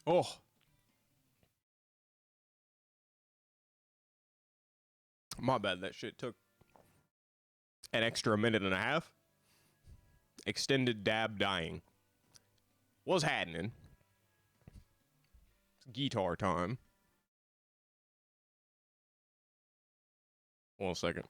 Oh, my bad. That shit took an extra minute and a half. Extended dab dying. What's happening? It's guitar time. 1 second.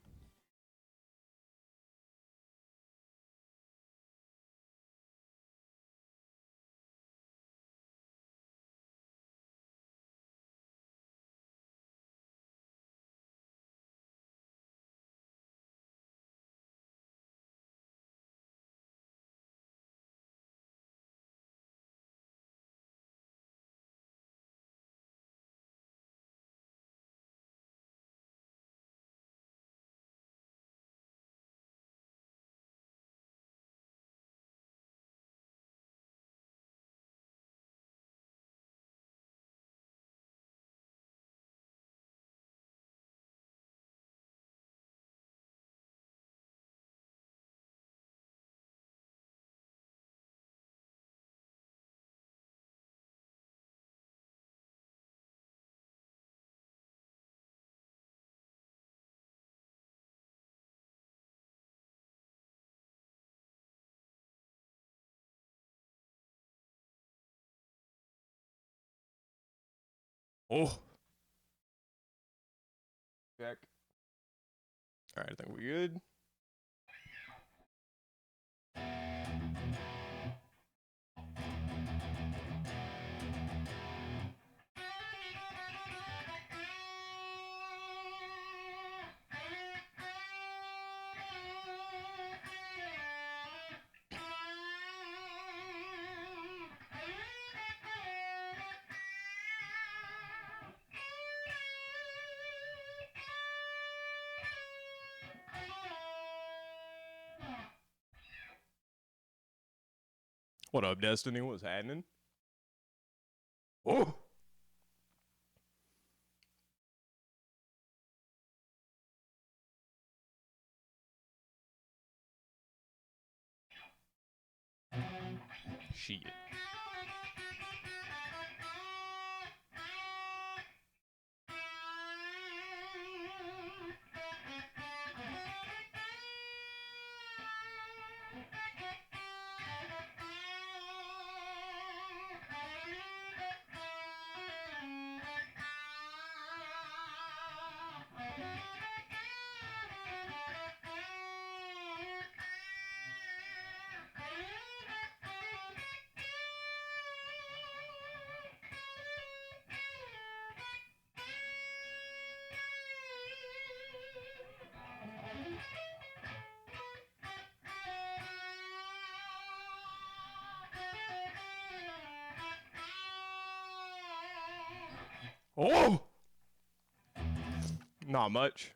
Oh, check. All right, I think we good. What up, Destiny? What's happening? Oh, shit. Oh, not much.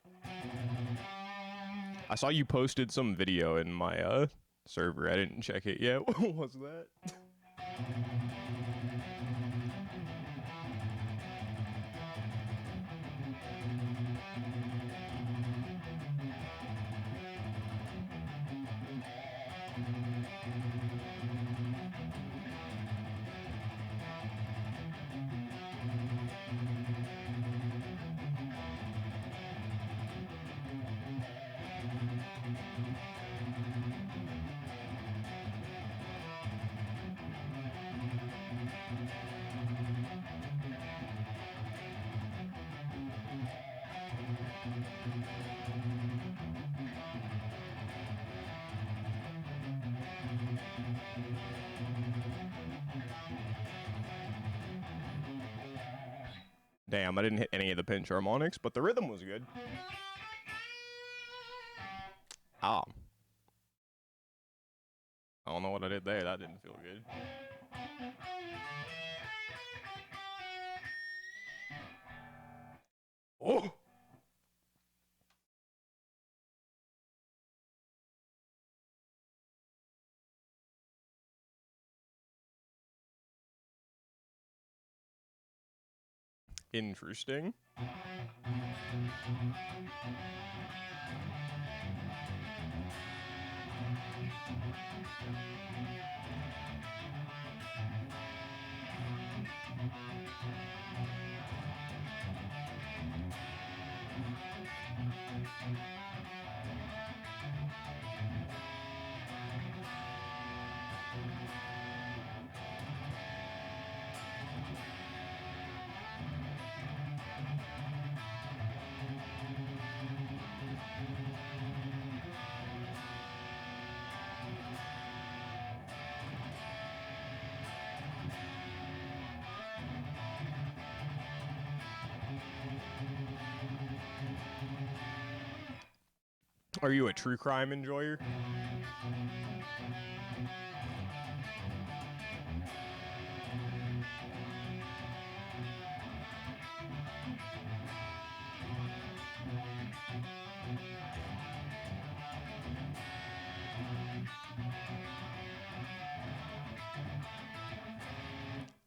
I saw you posted some video in my server. I didn't check it yet. What was that? Damn, I didn't hit any of the pinch harmonics, but the rhythm was good. Ah, I don't know what I did there. That didn't feel good. Oh, interesting. Are you a true crime enjoyer?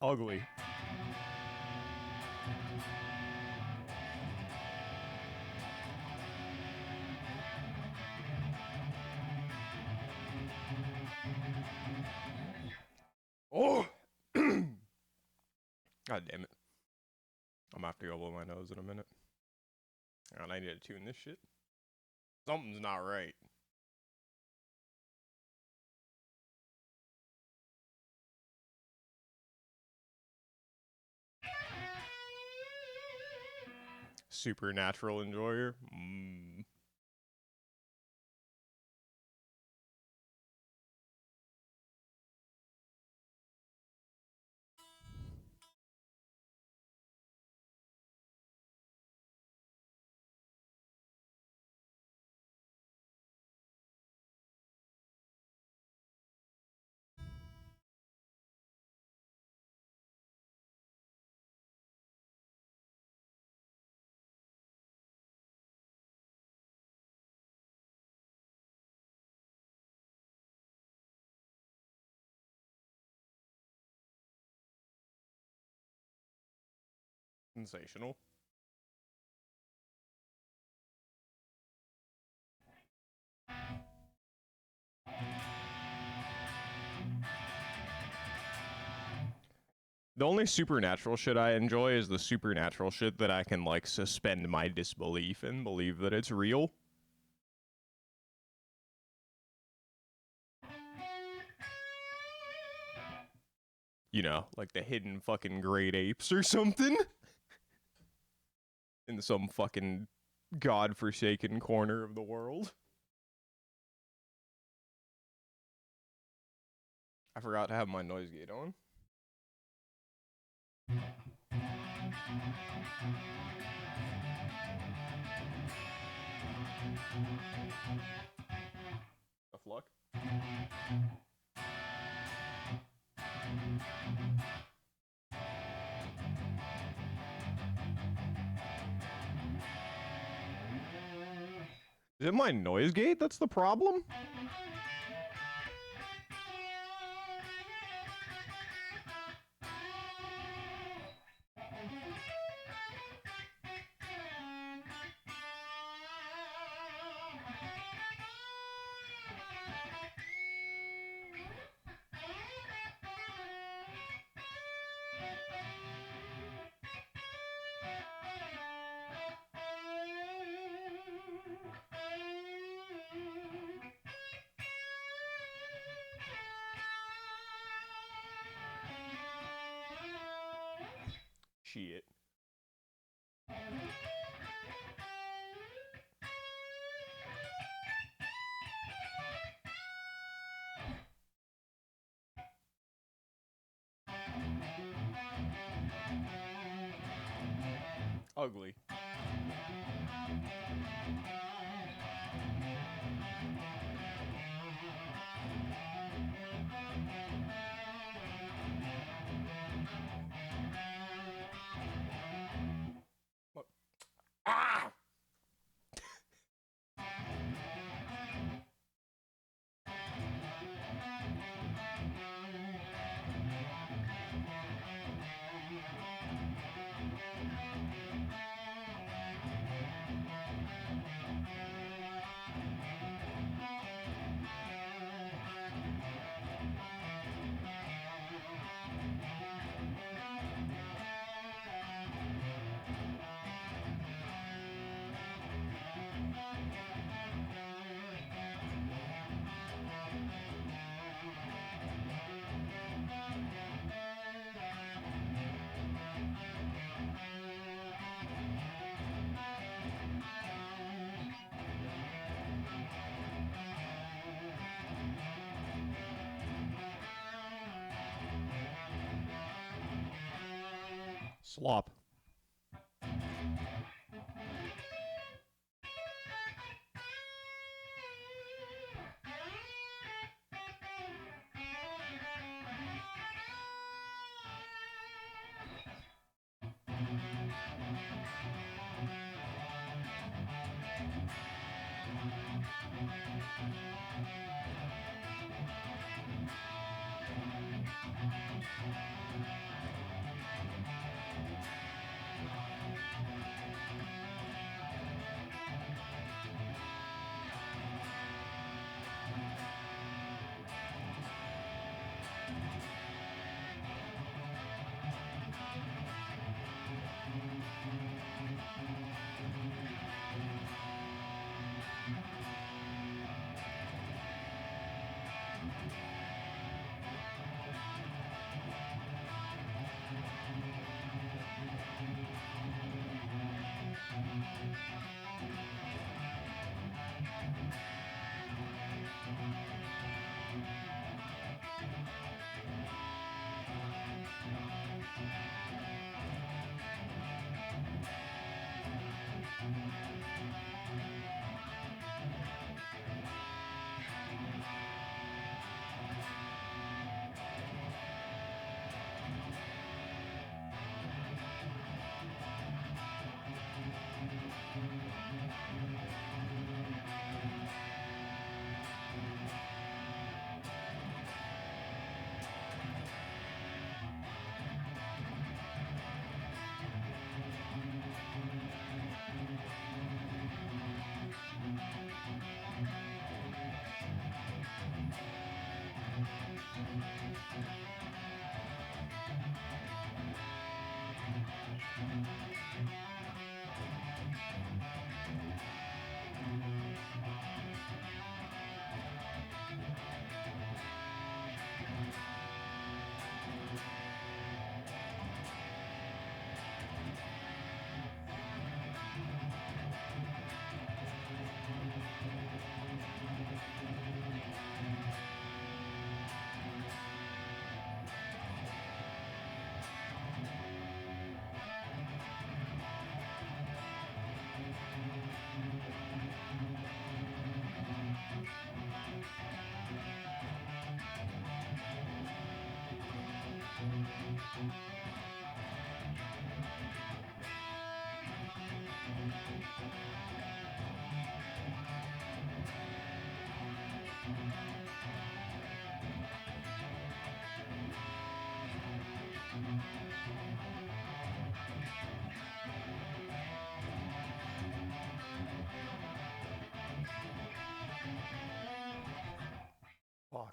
Ugly. Oh! God damn it. I'm gonna have to go blow my nose in a minute. And I need to tune this shit. Something's not right. Supernatural enjoyer. Sensational. The only supernatural shit I enjoy is the supernatural shit that I can, like, suspend my disbelief and believe that it's real. You know, like the hidden fucking great apes or something. In some fucking godforsaken corner of the world. I forgot to have my noise gate on. Tough luck. Is it my noise gate that's the problem? Shit. Ugly. What? Ah! Slop.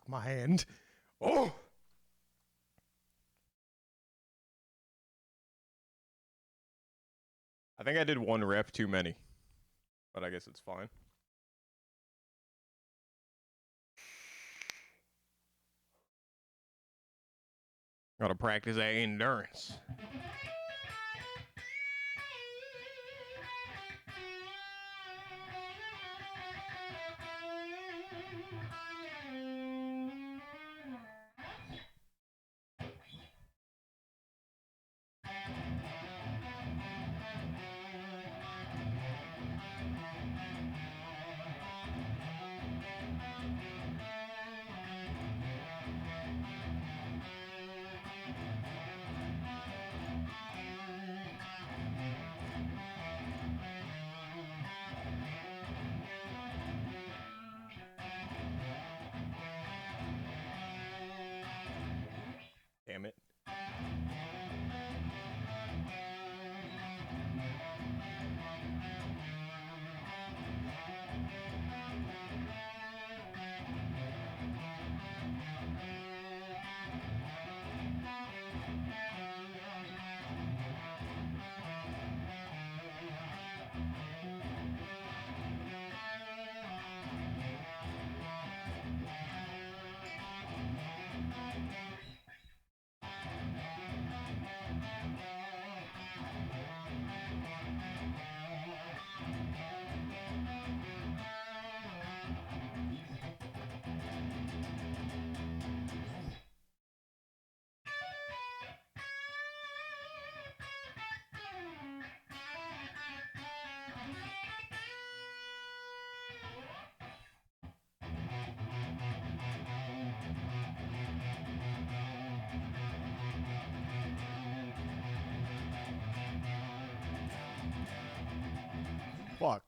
my hand. Oh! I think I did one rep too many, but I guess it's fine. Gotta practice that endurance. Damn it. Fuck.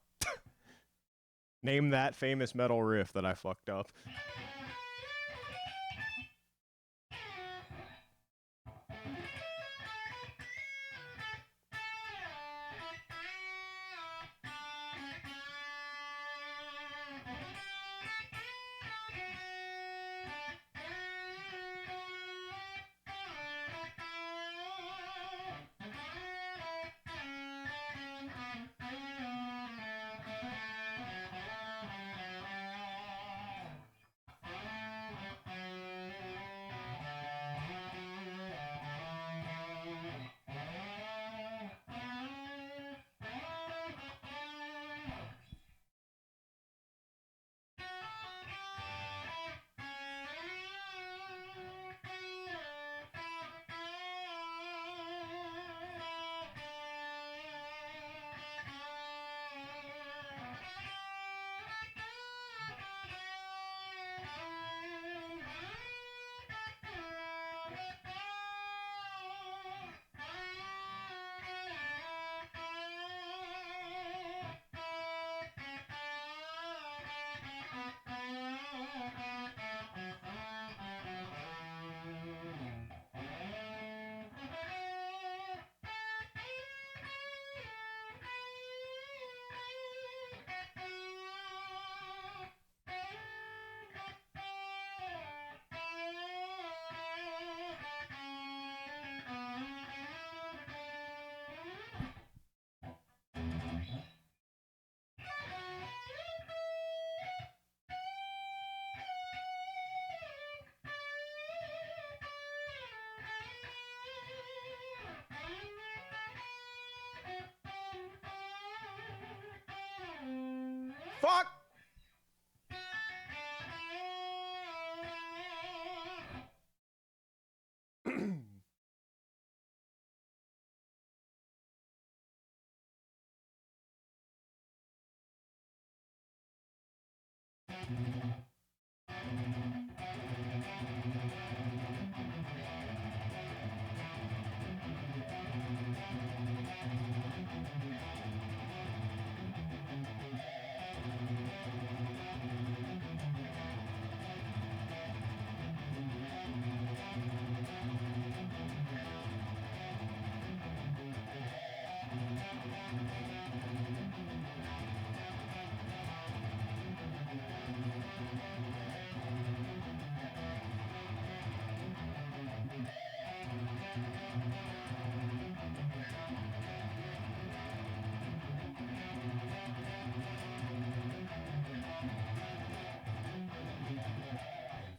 Name that famous metal riff that I fucked up. Fuck!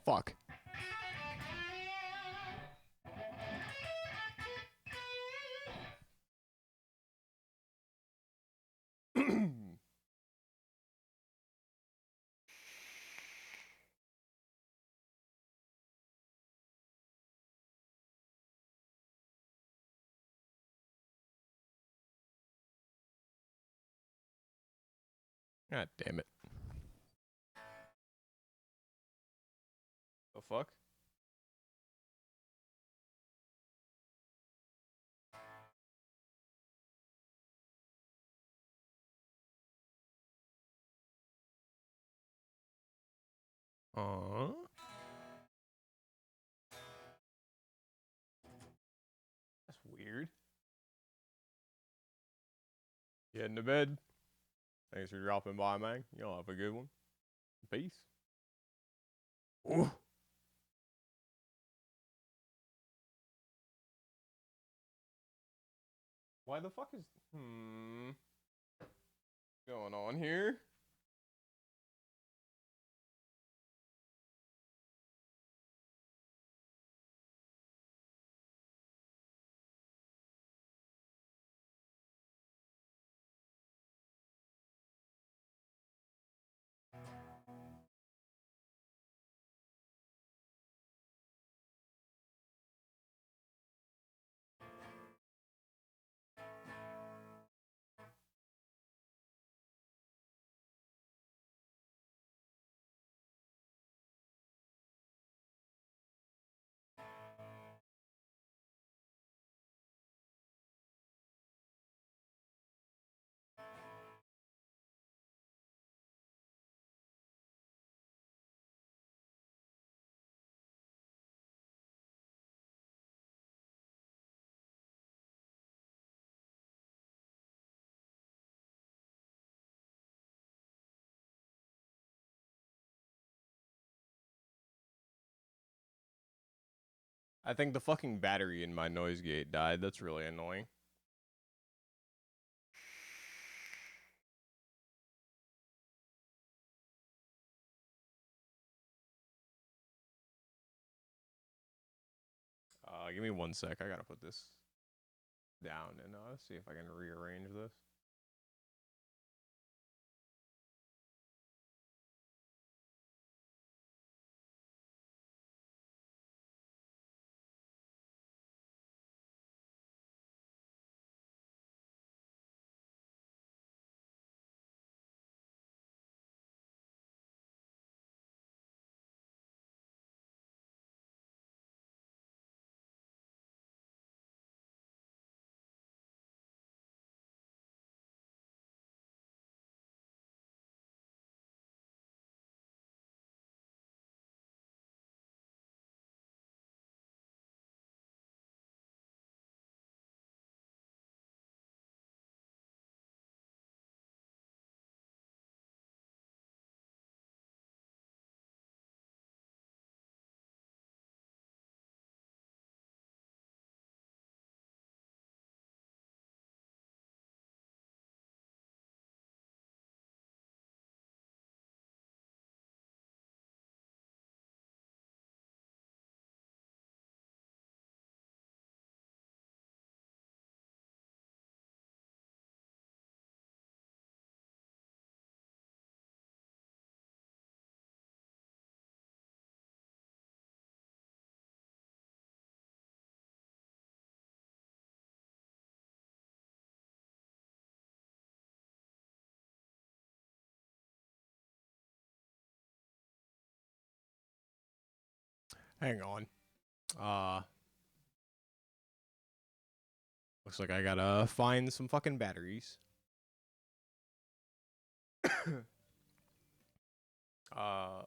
fuck? God damn it. The fuck? That's weird. Getting to bed. Thanks for dropping by, man. Y'all have a good one. Peace. Ooh. Why the fuck is going on here? I think the fucking battery in my noise gate died. That's really annoying. Give me 1 sec. I gotta put this down and see if I can rearrange this. Hang on. Looks like I gotta find some fucking batteries. uh,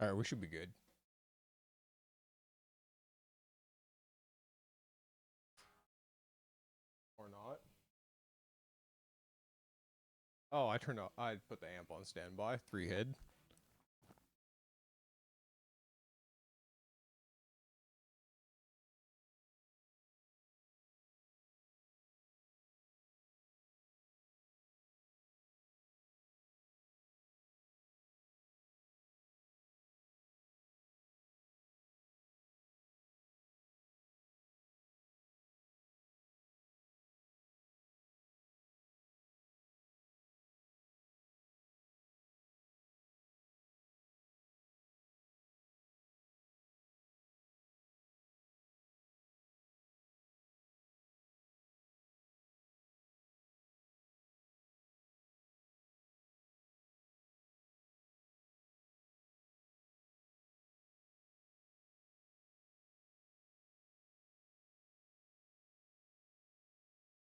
Alright, we should be good. Or not. Oh, I put the amp on standby. 3 head.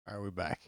Alright, we back.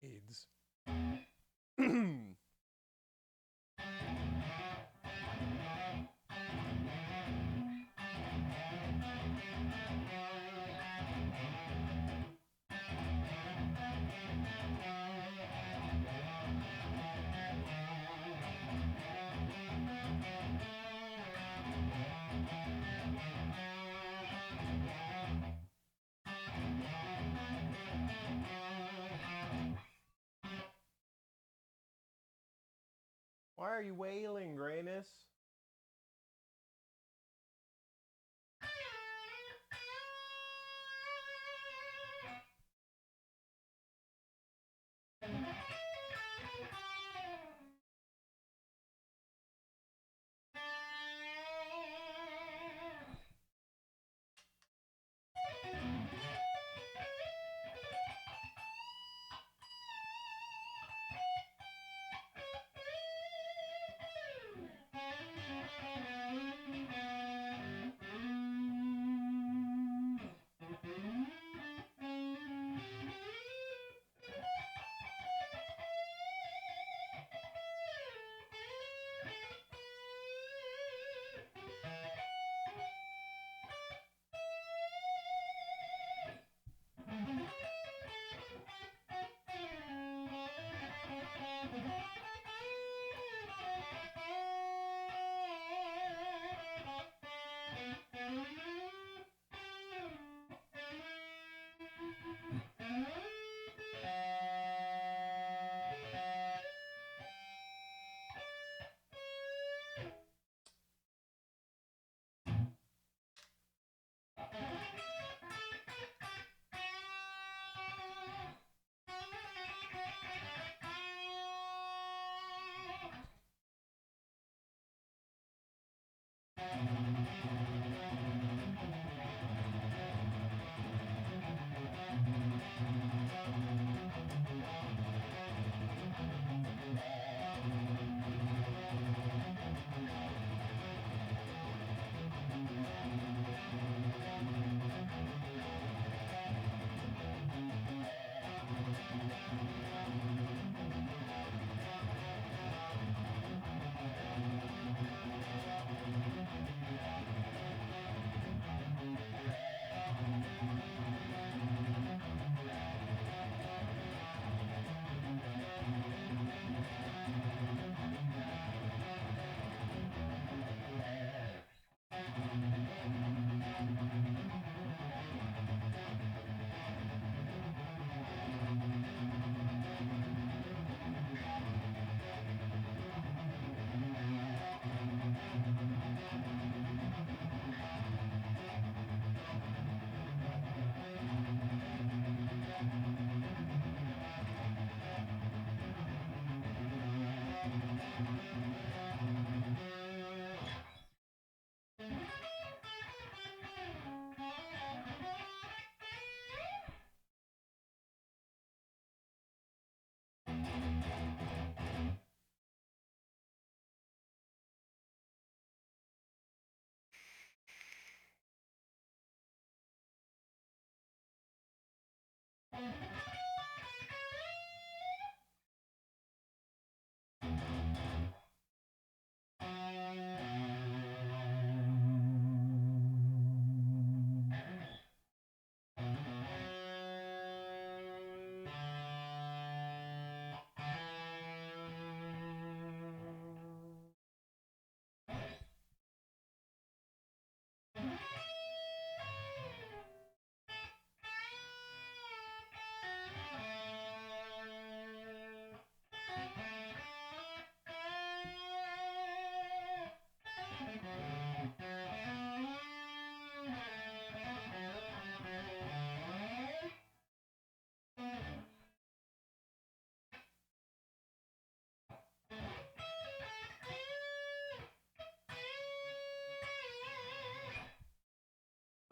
AIDS. Why are you wailing, Grayness?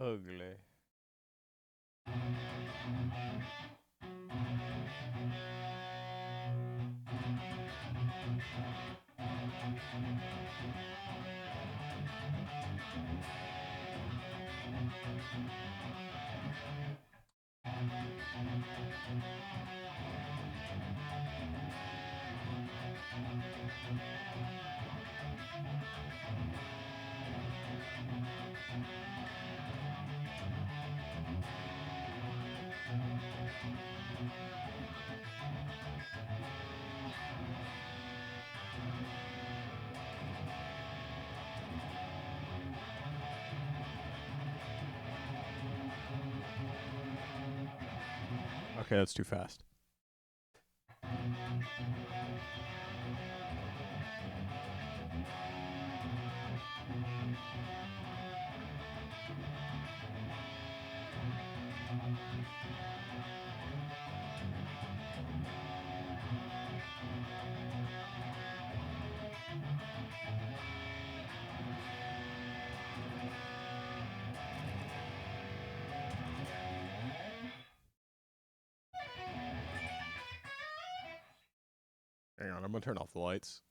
Ugly. Okay, that's too fast. Hang on, I'm gonna turn off the lights.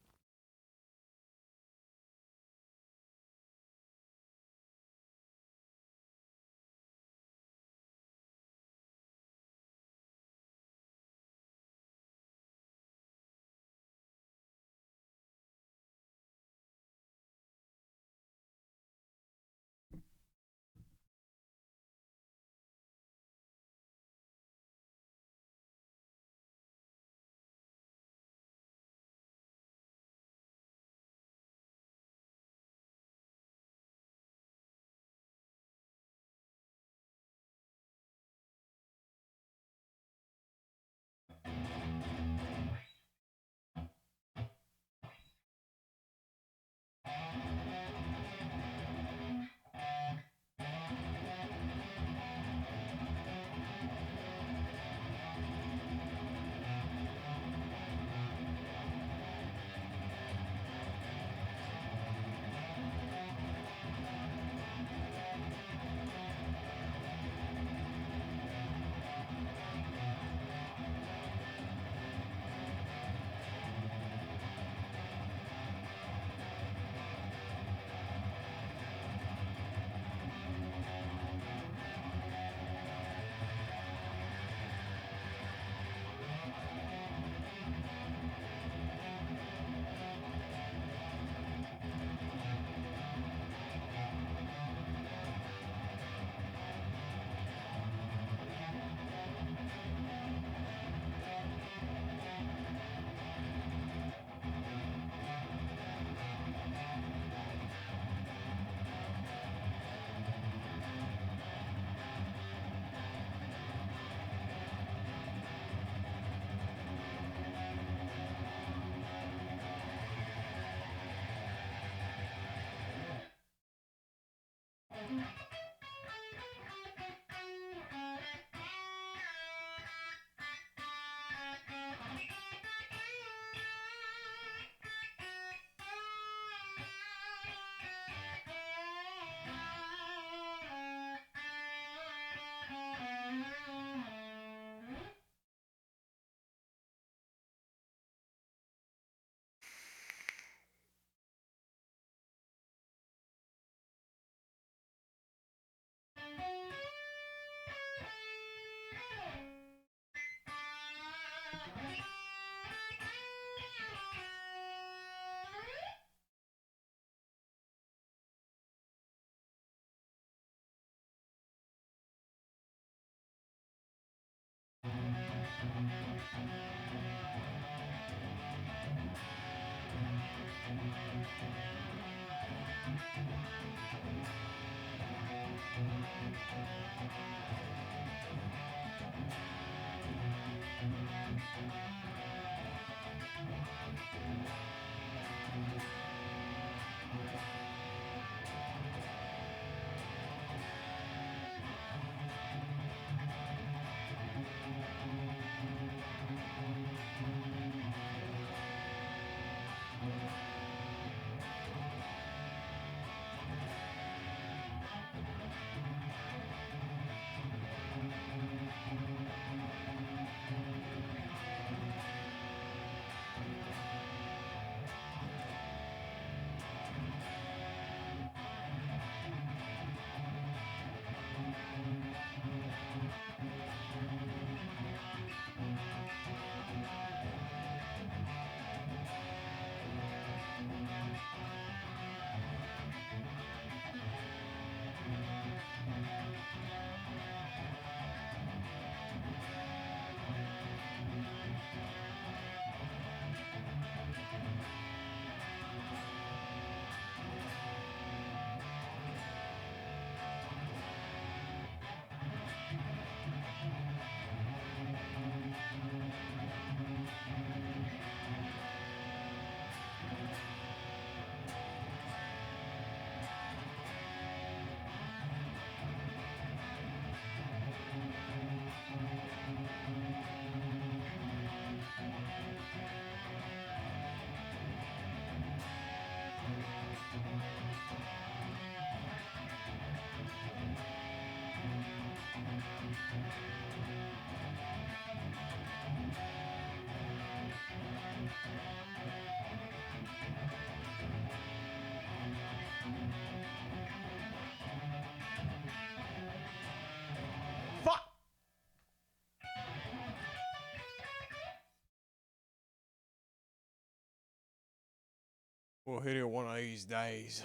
We'll hit it one of these days.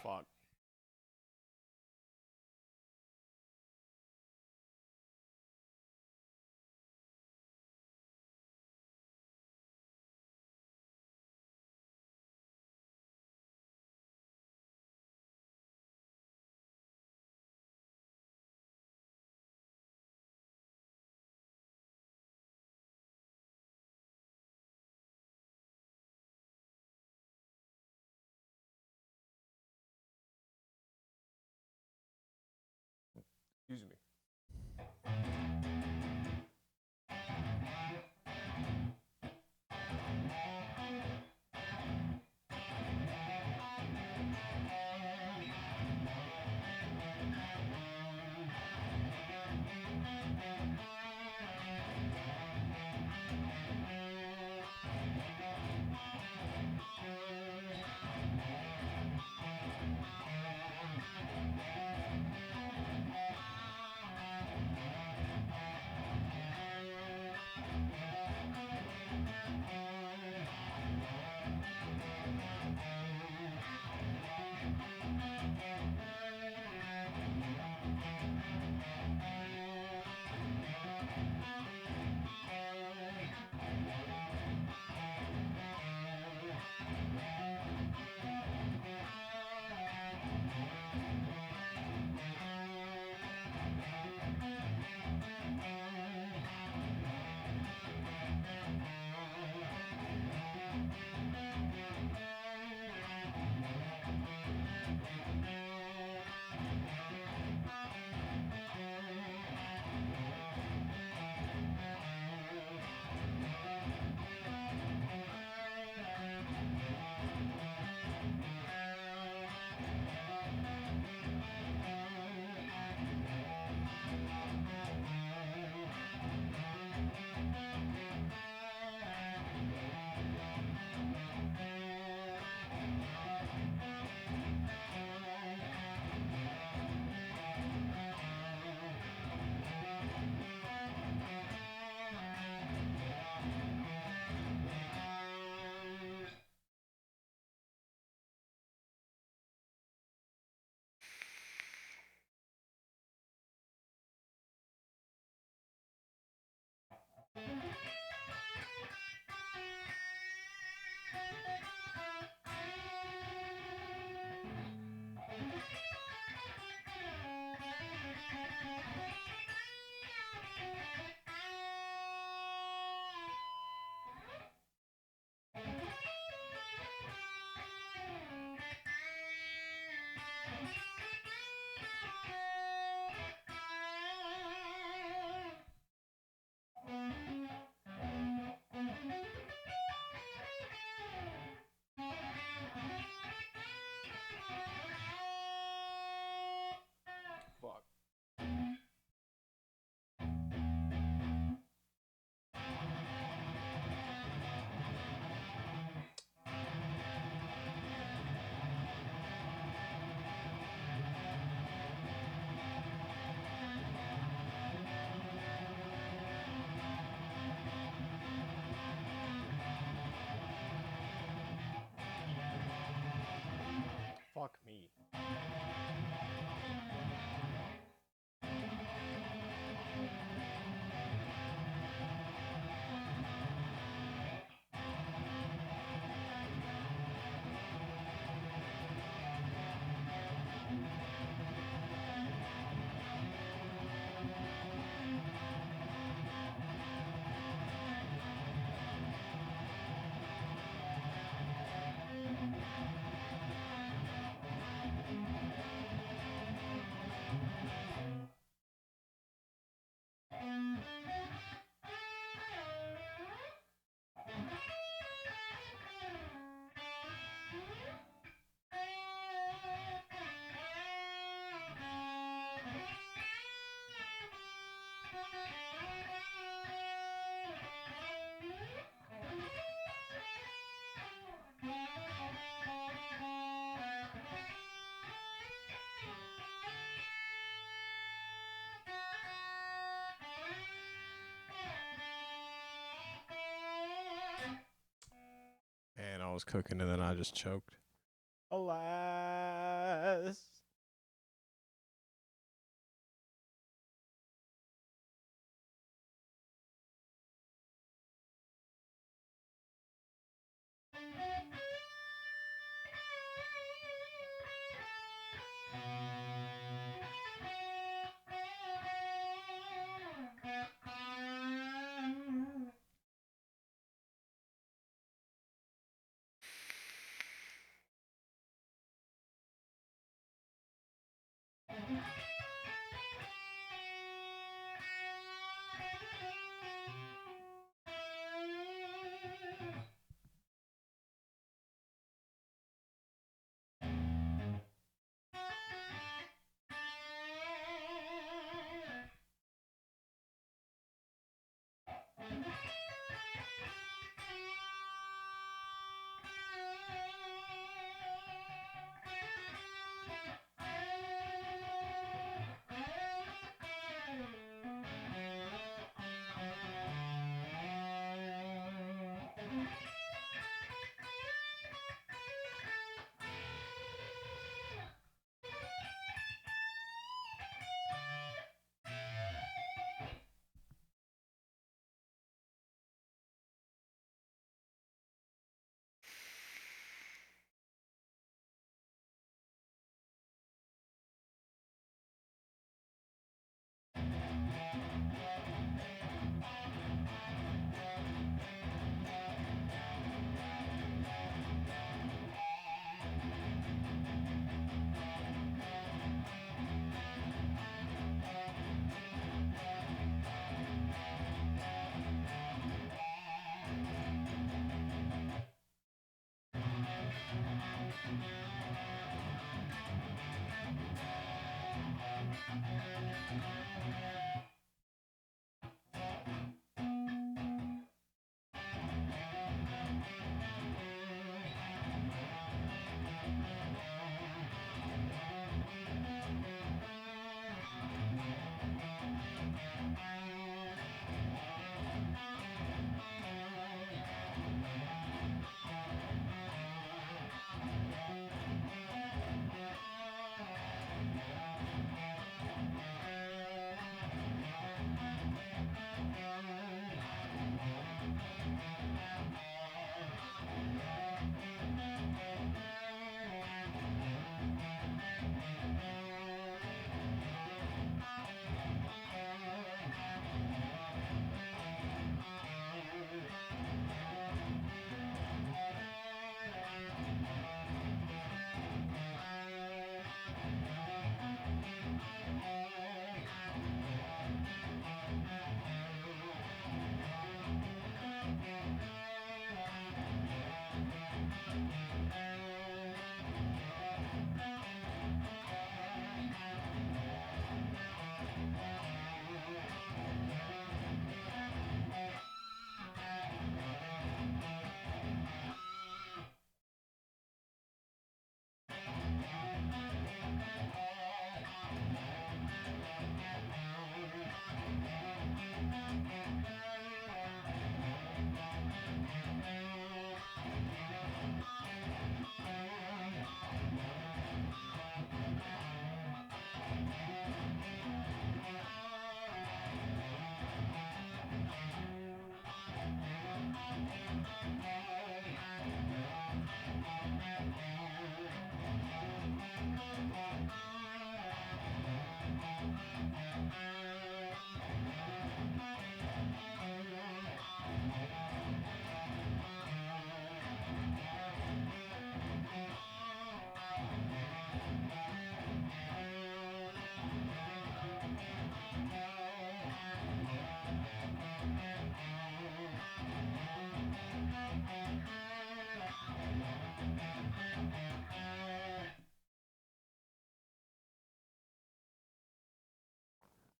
Fuck. Excuse me. was cooking and then I just choked. Alas.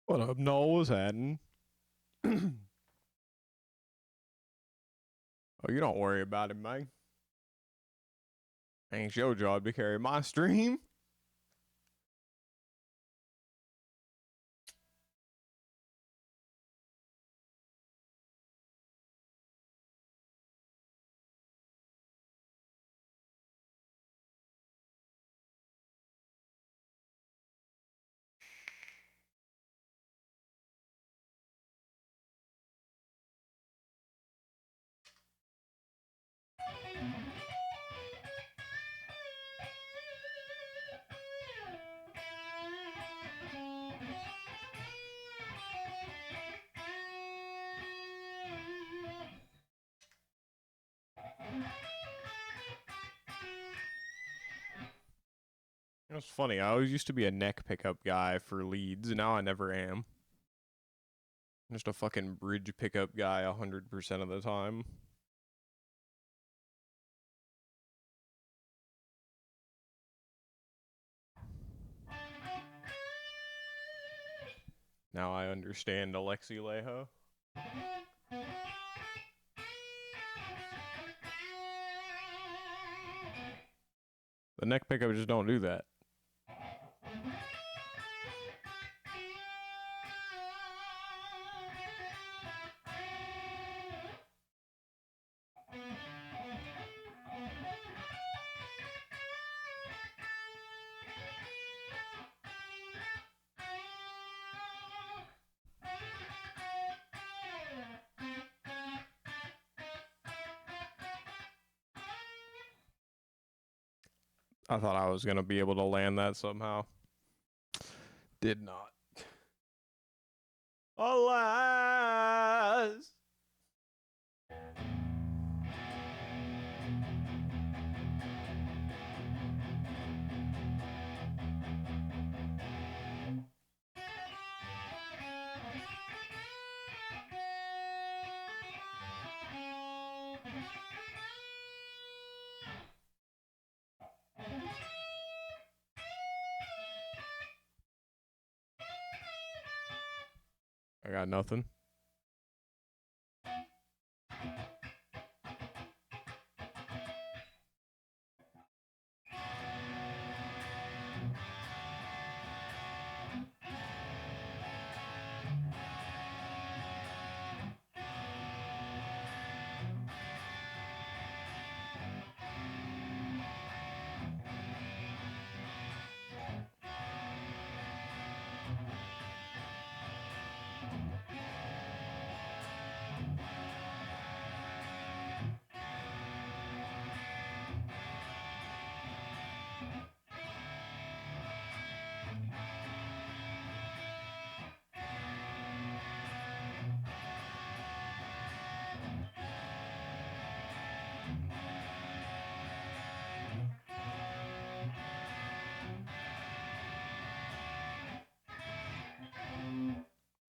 What up, Noel? What's happening? Oh, you don't worry about it, man. Ain't your job to carry my stream. It's funny. I always used to be a neck pickup guy for leads. Now I never am. I'm just a fucking bridge pickup guy 100% of the time. Now I understand Alexi Leho. The neck pickup just don't do that. I thought I was going to be able to land that somehow. Did not. Alas! I got nothing.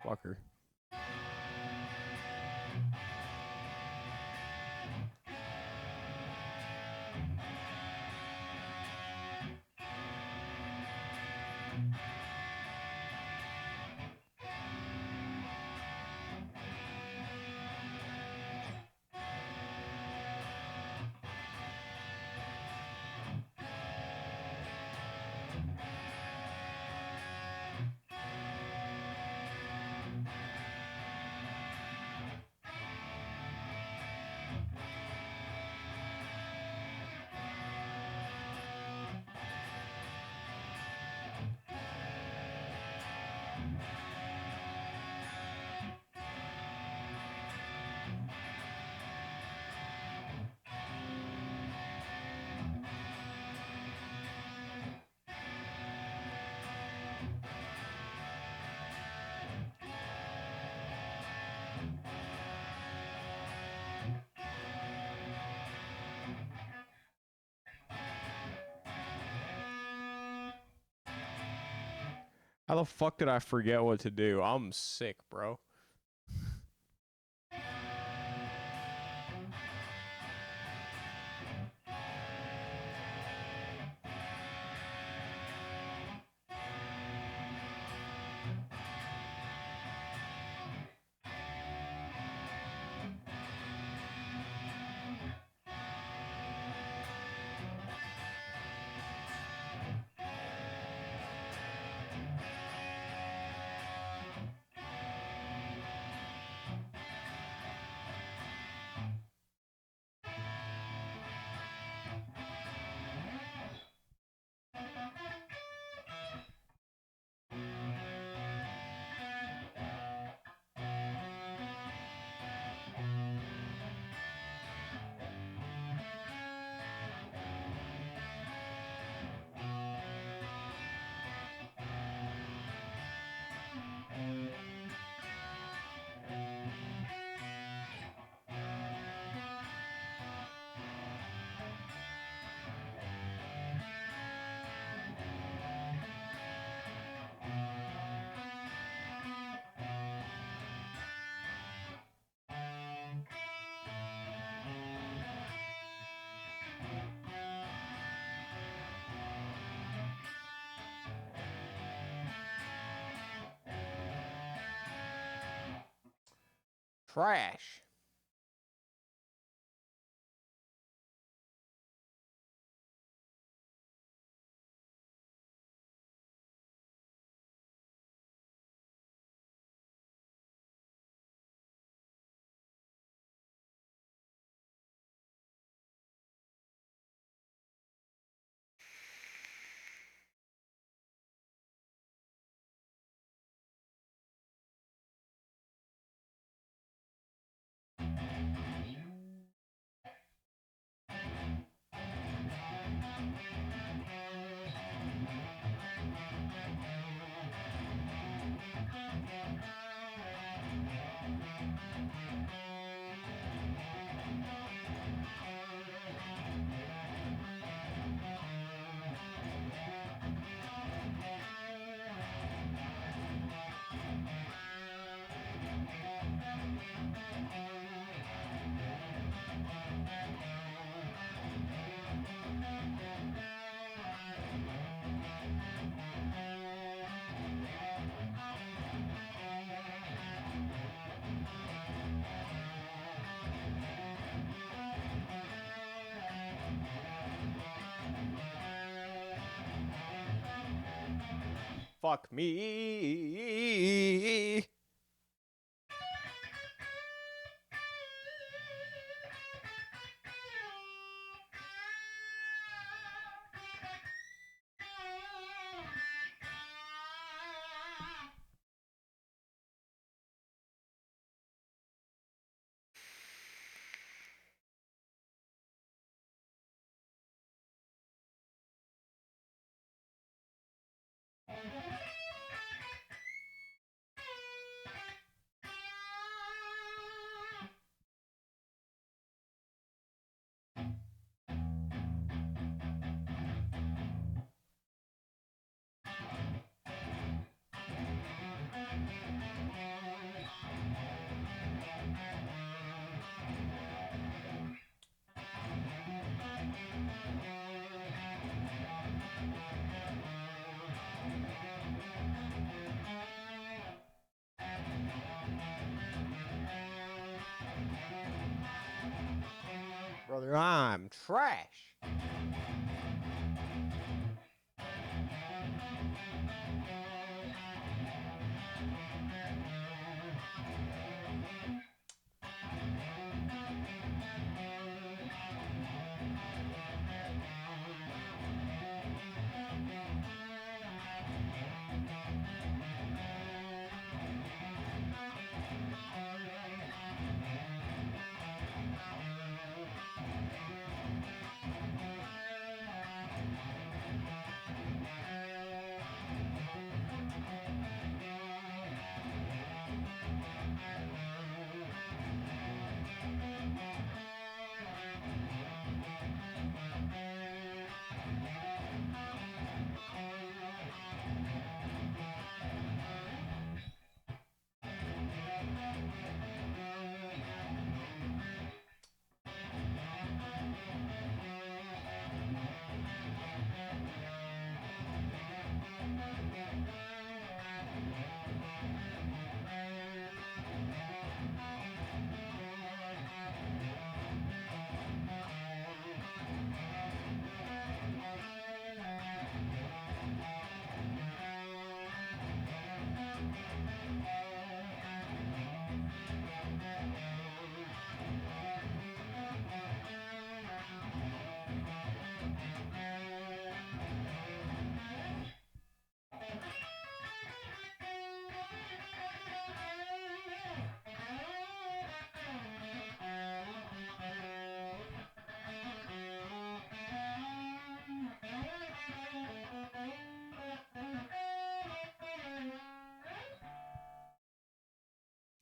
Fucker. How the fuck did I forget what to do? I'm sick, bro. trash. Fuck me. Brother, I'm trash.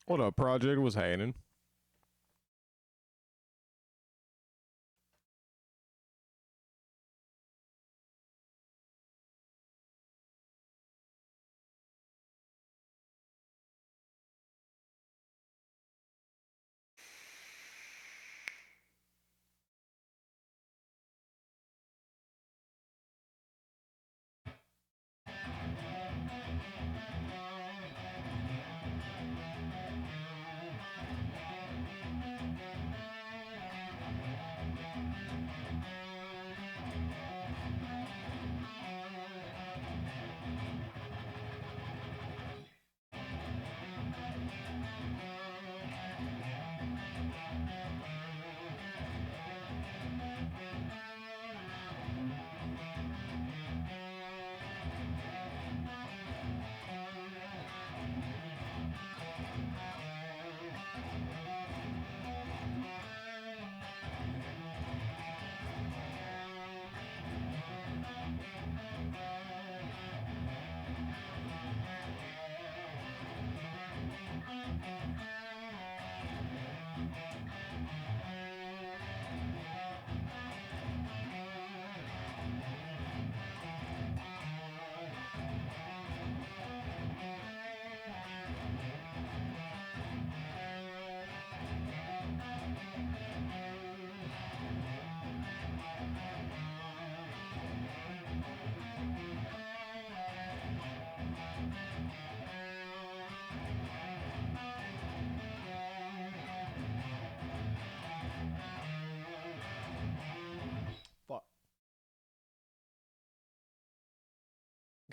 What up, Project? Was happening?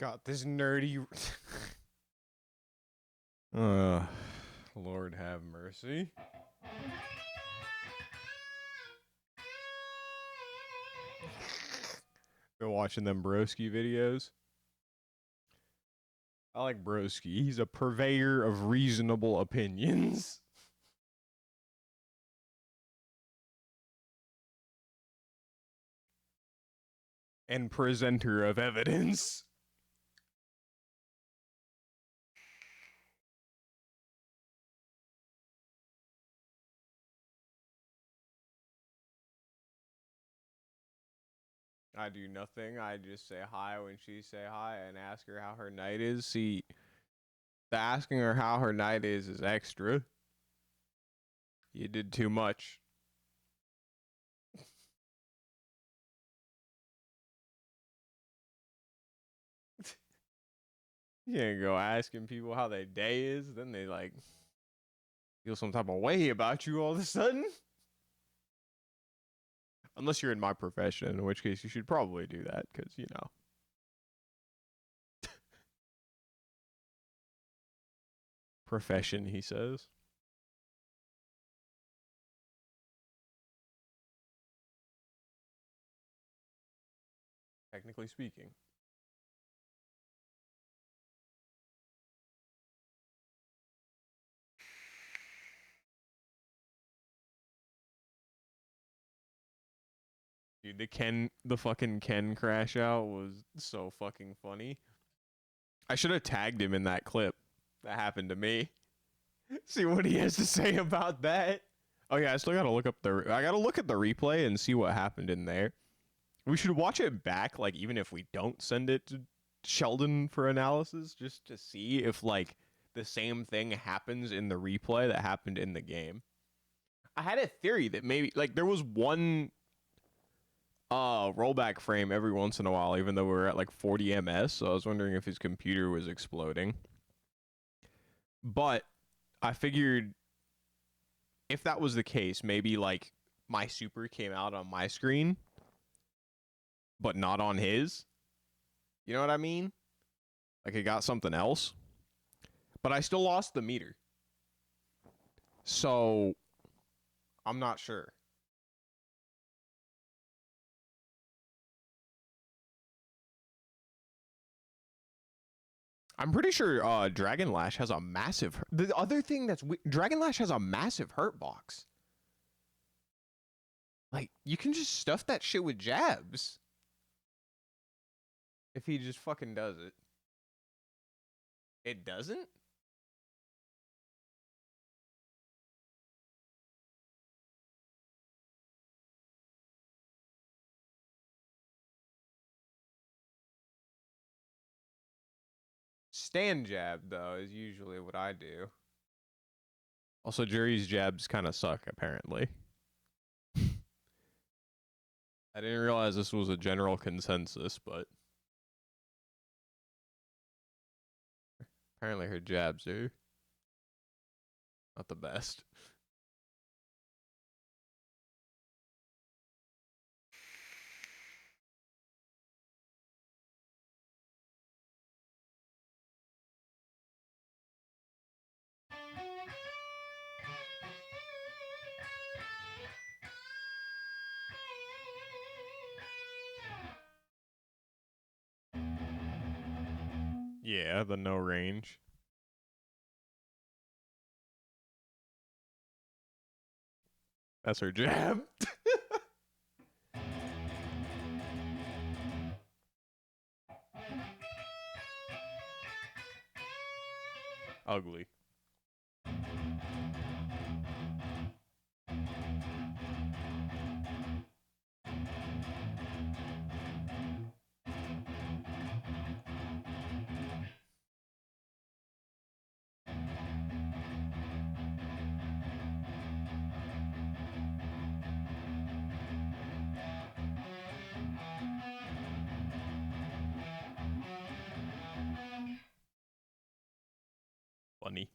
Got this nerdy. Lord have mercy. Been watching them Broski videos. I like Broski. He's a purveyor of reasonable opinions. And presenter of evidence. I do nothing. I just say hi when she say hi and ask her how her night is. See, the asking her how her night is extra. You did too much. You ain't go asking people how their day is, then they like feel some type of way about you all of a sudden. Unless you're in my profession, in which case you should probably do that, because, you know. Profession, he says. Technically speaking. Dude, the fucking Ken crash out was so fucking funny. I should have tagged him in that clip that happened to me. See what he has to say about that. Oh yeah, I still gotta look up I gotta look at the replay and see what happened in there. We should watch it back, like, even if we don't send it to Sheldon for analysis, just to see if, like, the same thing happens in the replay that happened in the game. I had a theory that maybe, like, there was one rollback frame every once in a while, even though we were at, like, 40 ms, so I was wondering if his computer was exploding. But I figured if that was the case, maybe, like, my super came out on my screen, but not on his. You know what I mean? Like, it got something else. But I still lost the meter. So, I'm not sure. I'm pretty sure Dragon Lash has a massive... The other thing that's... Dragon Lash has a massive hurt box. Like, you can just stuff that shit with jabs. If he just fucking does it. It doesn't? Stand jab, though, is usually what I do. Also, Jerry's jabs kind of suck, apparently. I didn't realize this was a general consensus, but... Apparently her jabs are not the best. Yeah, the no range. That's her jab. Ugly. Funny.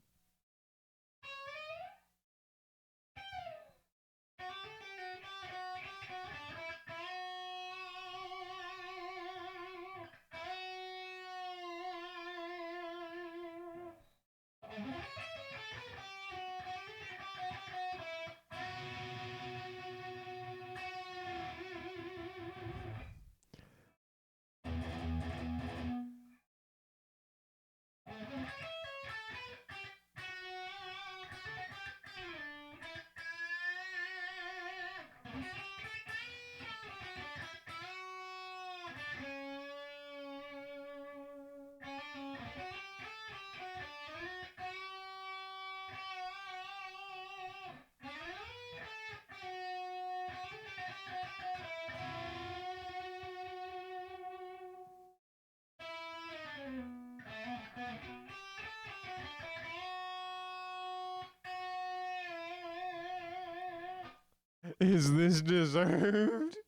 Is this deserved?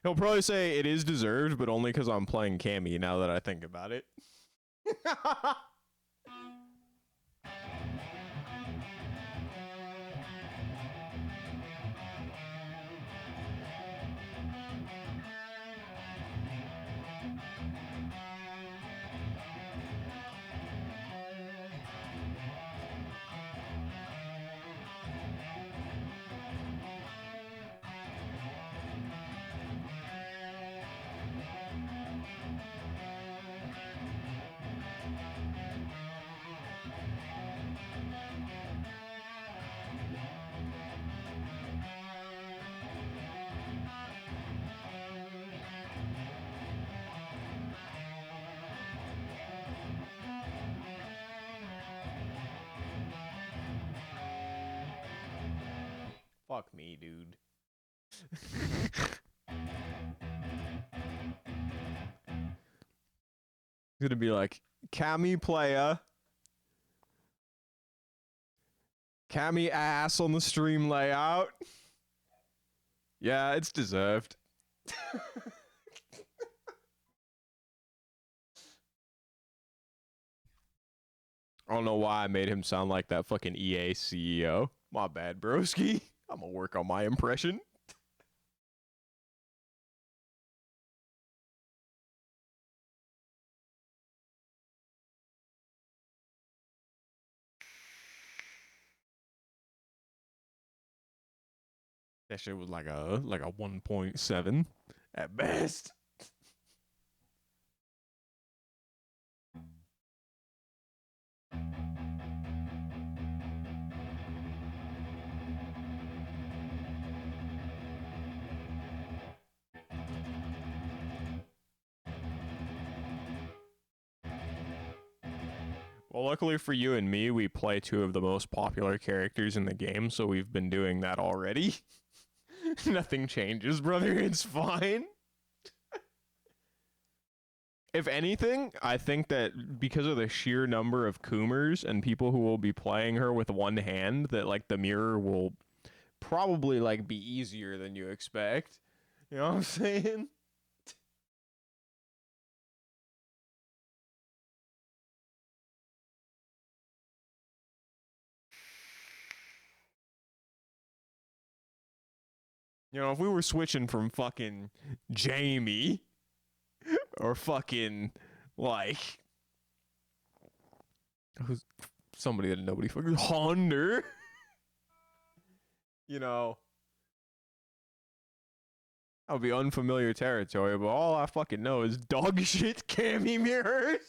He'll probably say it is deserved, but only because I'm playing Cammy now that I think about it. Fuck me, dude. He's gonna be like, Cammy player. Cammy ass on the stream layout. Yeah, it's deserved. I don't know why I made him sound like that fucking EA CEO. My bad, broski. I'm gonna work on my impression. That shit was like a 1.7 at best. Well, luckily for you and me, we play two of the most popular characters in the game, so we've been doing that already. Nothing changes, brother. It's fine. If anything, I think that because of the sheer number of Coomers and people who will be playing her with one hand, that like the mirror will probably like be easier than you expect. You know what I'm saying? You know, if we were switching from fucking Jamie or fucking like who's somebody that nobody fucking Honda, you know, that would be unfamiliar territory. But all I fucking know is dog shit Cammy mirrors.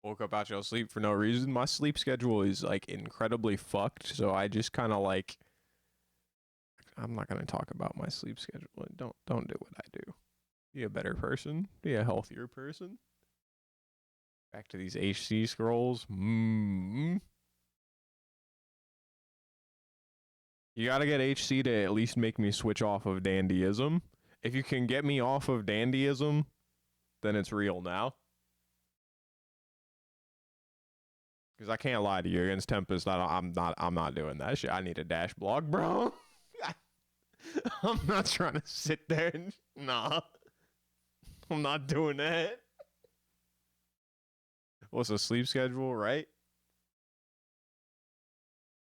Woke up out your sleep for no reason. My sleep schedule is like incredibly fucked, so I just kind of like I'm not gonna talk about my sleep schedule. Don't do what I do. Be a better person. Be a healthier person. Back to these HC scrolls. You gotta get HC to at least make me switch off of dandyism. If you can get me off of dandyism, then it's real now. Because I can't lie to you, against Tempest, I'm not doing that shit. I need a dash block, bro. I'm not trying to sit there and nah. I'm not doing that. What's a sleep schedule, right?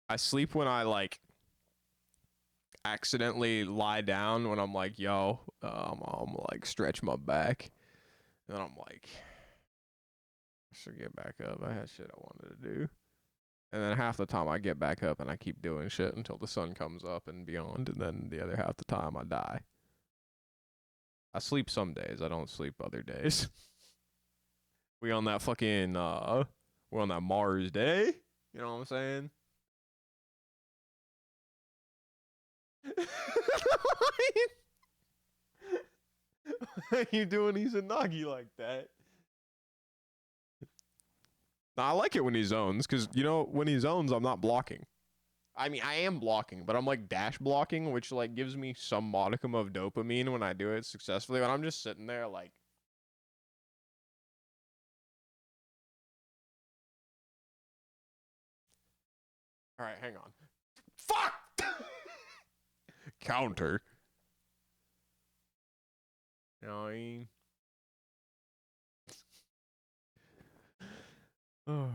I sleep when I like accidentally lie down when I'm like, yo, I'm like stretch my back. And then I'm like, I should get back up. I had shit I wanted to do. And then half the time I get back up and I keep doing shit until the sun comes up and beyond. And then the other half the time I die. I sleep some days. I don't sleep other days. We on that fucking, we're on that Mars day. You know what I'm saying? Why are you doing Izanagi like that? Nah, I like it when he zones, because, you know, when he zones, I'm not blocking. I mean, I am blocking, but I'm, like, dash blocking, which, like, gives me some modicum of dopamine when I do it successfully. When I'm just sitting there, like... Alright, hang on. Fuck! Counter. You know what I mean? Oh,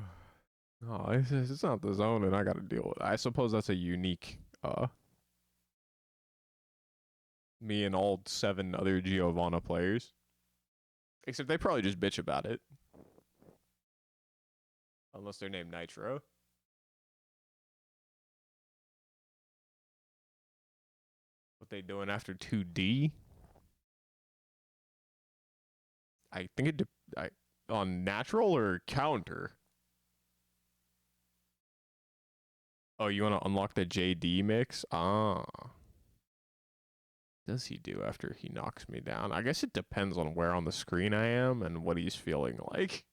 it's not the zone, and I gotta deal with it. I suppose that's a unique, me and all 7 other Giovanna players. Except they probably just bitch about it. Unless they're named Nitro. What they doing after 2D? I think on natural or counter? Oh, you want to unlock the JD mix? Ah. Does he do after he knocks me down? I guess it depends on where on the screen I am and what he's feeling like.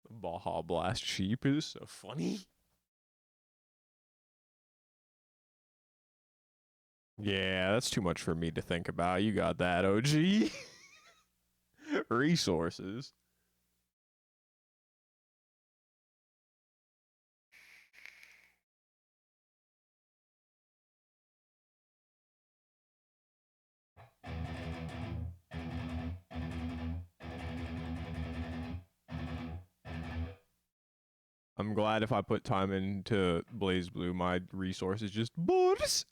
Baja Blast Sheep is so funny. Yeah, that's too much for me to think about. You got that, OG. Resources. I'm glad if I put time into Blaze Blue, my resources just burst.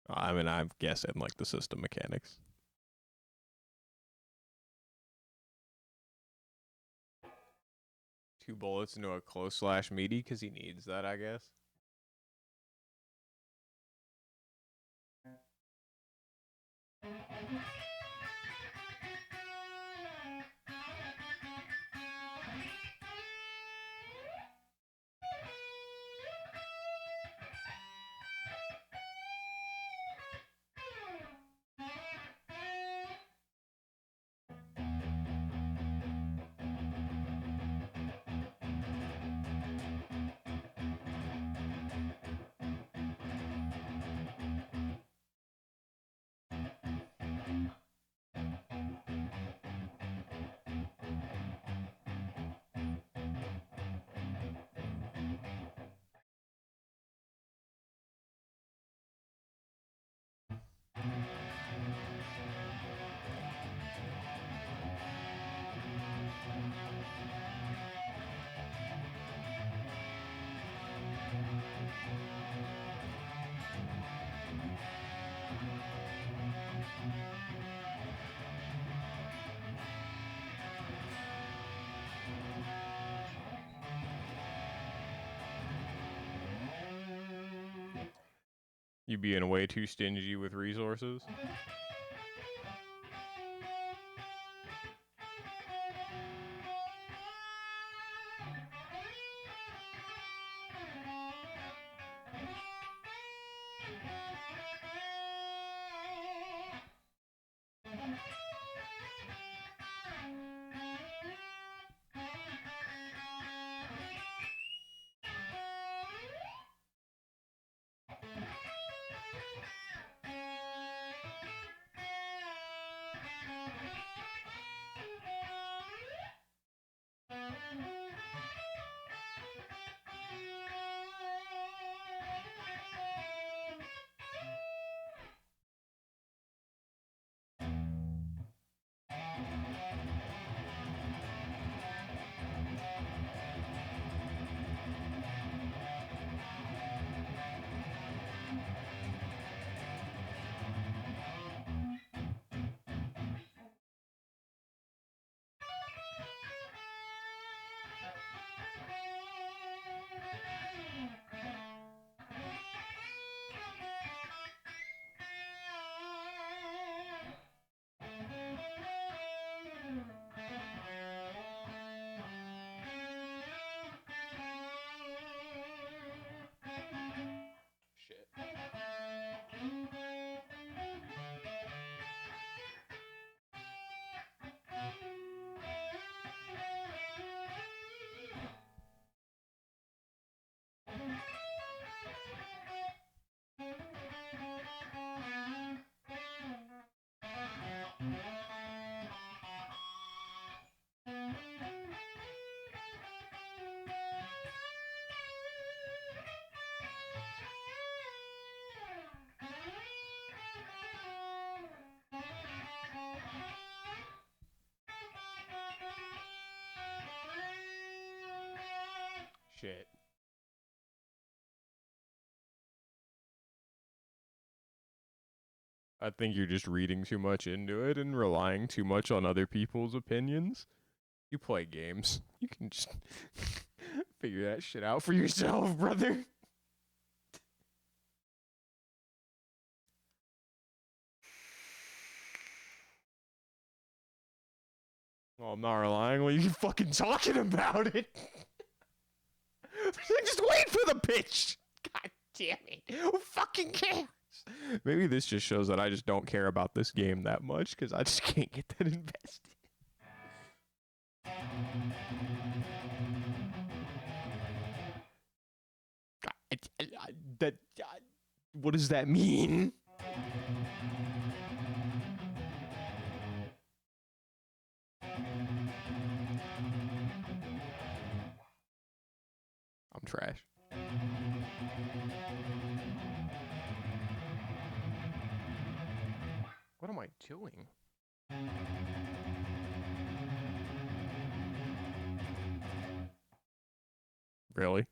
I mean, I'm guessing like the system mechanics. Two bullets into a close slash meaty because he needs that, I guess. You being way too stingy with resources. Shit. Shit. I think you're just reading too much into it and relying too much on other people's opinions. You play games. You can just figure that shit out for yourself, brother. Well, I'm not relying. What are you fucking talking about it? Just wait for the pitch. God damn it. Who fucking cares? Maybe this just shows that I just don't care about this game that much because I just can't get that invested. That what does that mean? I'm trash. What am I doing? Really?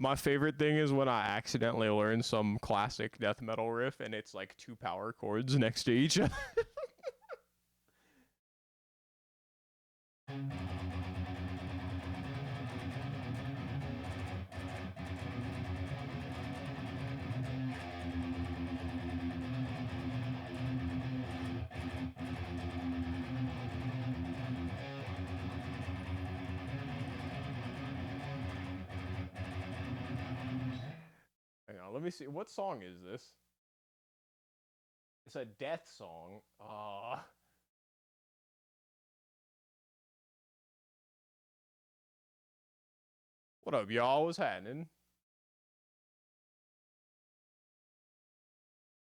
My favorite thing is when I accidentally learn some classic death metal riff and it's like two power chords next to each other. Hang on, let me see. What song is this? It's a death song. What up, y'all? What's happening?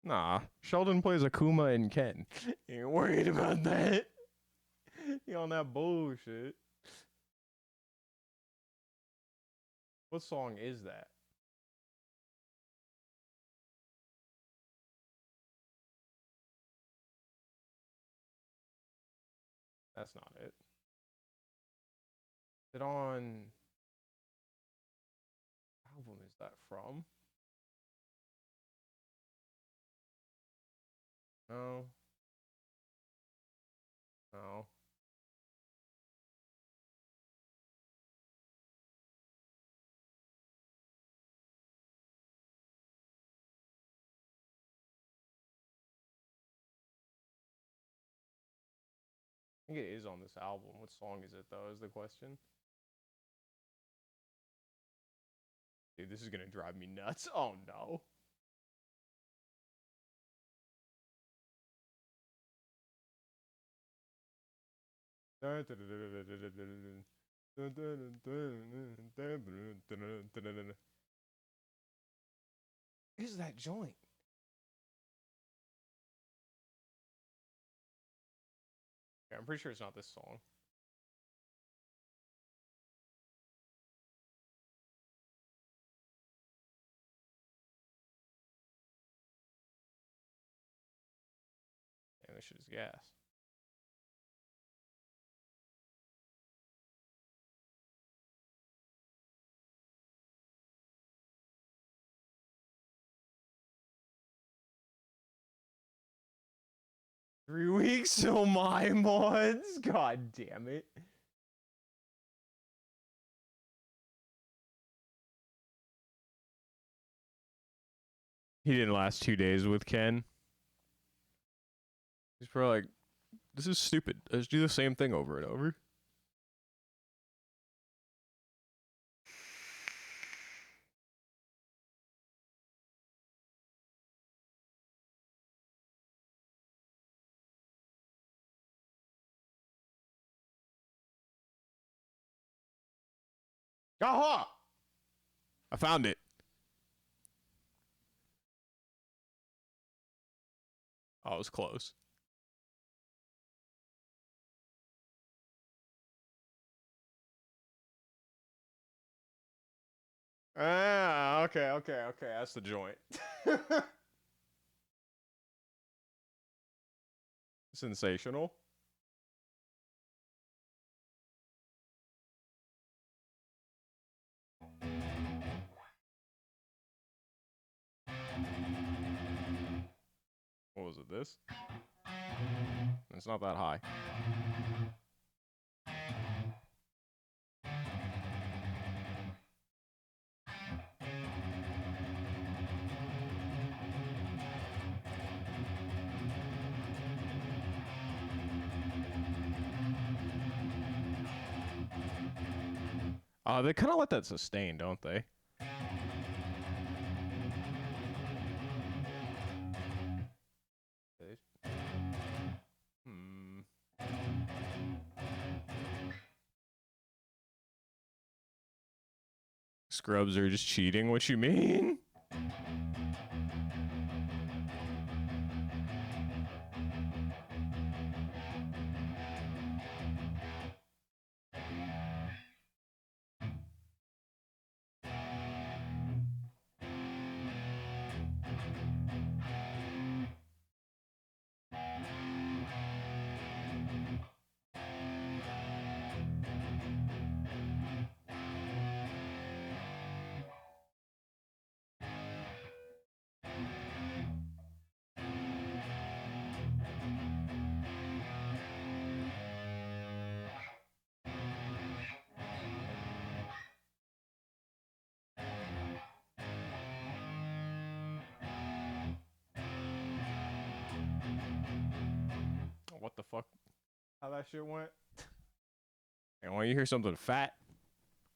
Nah, Sheldon plays Akuma and Ken. Ain't worried about that. He on that bullshit. What song is that? That's not it. Is it on... What album is that from? No. No. I think it is on this album. What song is it, though, is the question. Dude, this is gonna drive me nuts. Oh, no. Is that joint? Yeah, I'm pretty sure it's not this song. Yeah, this shit is gas. Three weeks? Oh my mods. God damn it. He didn't last 2 days with Ken. He's probably like, this is stupid. Let's do the same thing over and over. Aha! I found it. Oh, it was close. Ah, okay. That's the joint. Sensational. What was it, this? It's not that high. They kind of let that sustain, don't they? Hmm. Scrubs are just cheating? What you mean? What the fuck? How that shit went? And when you hear something fat,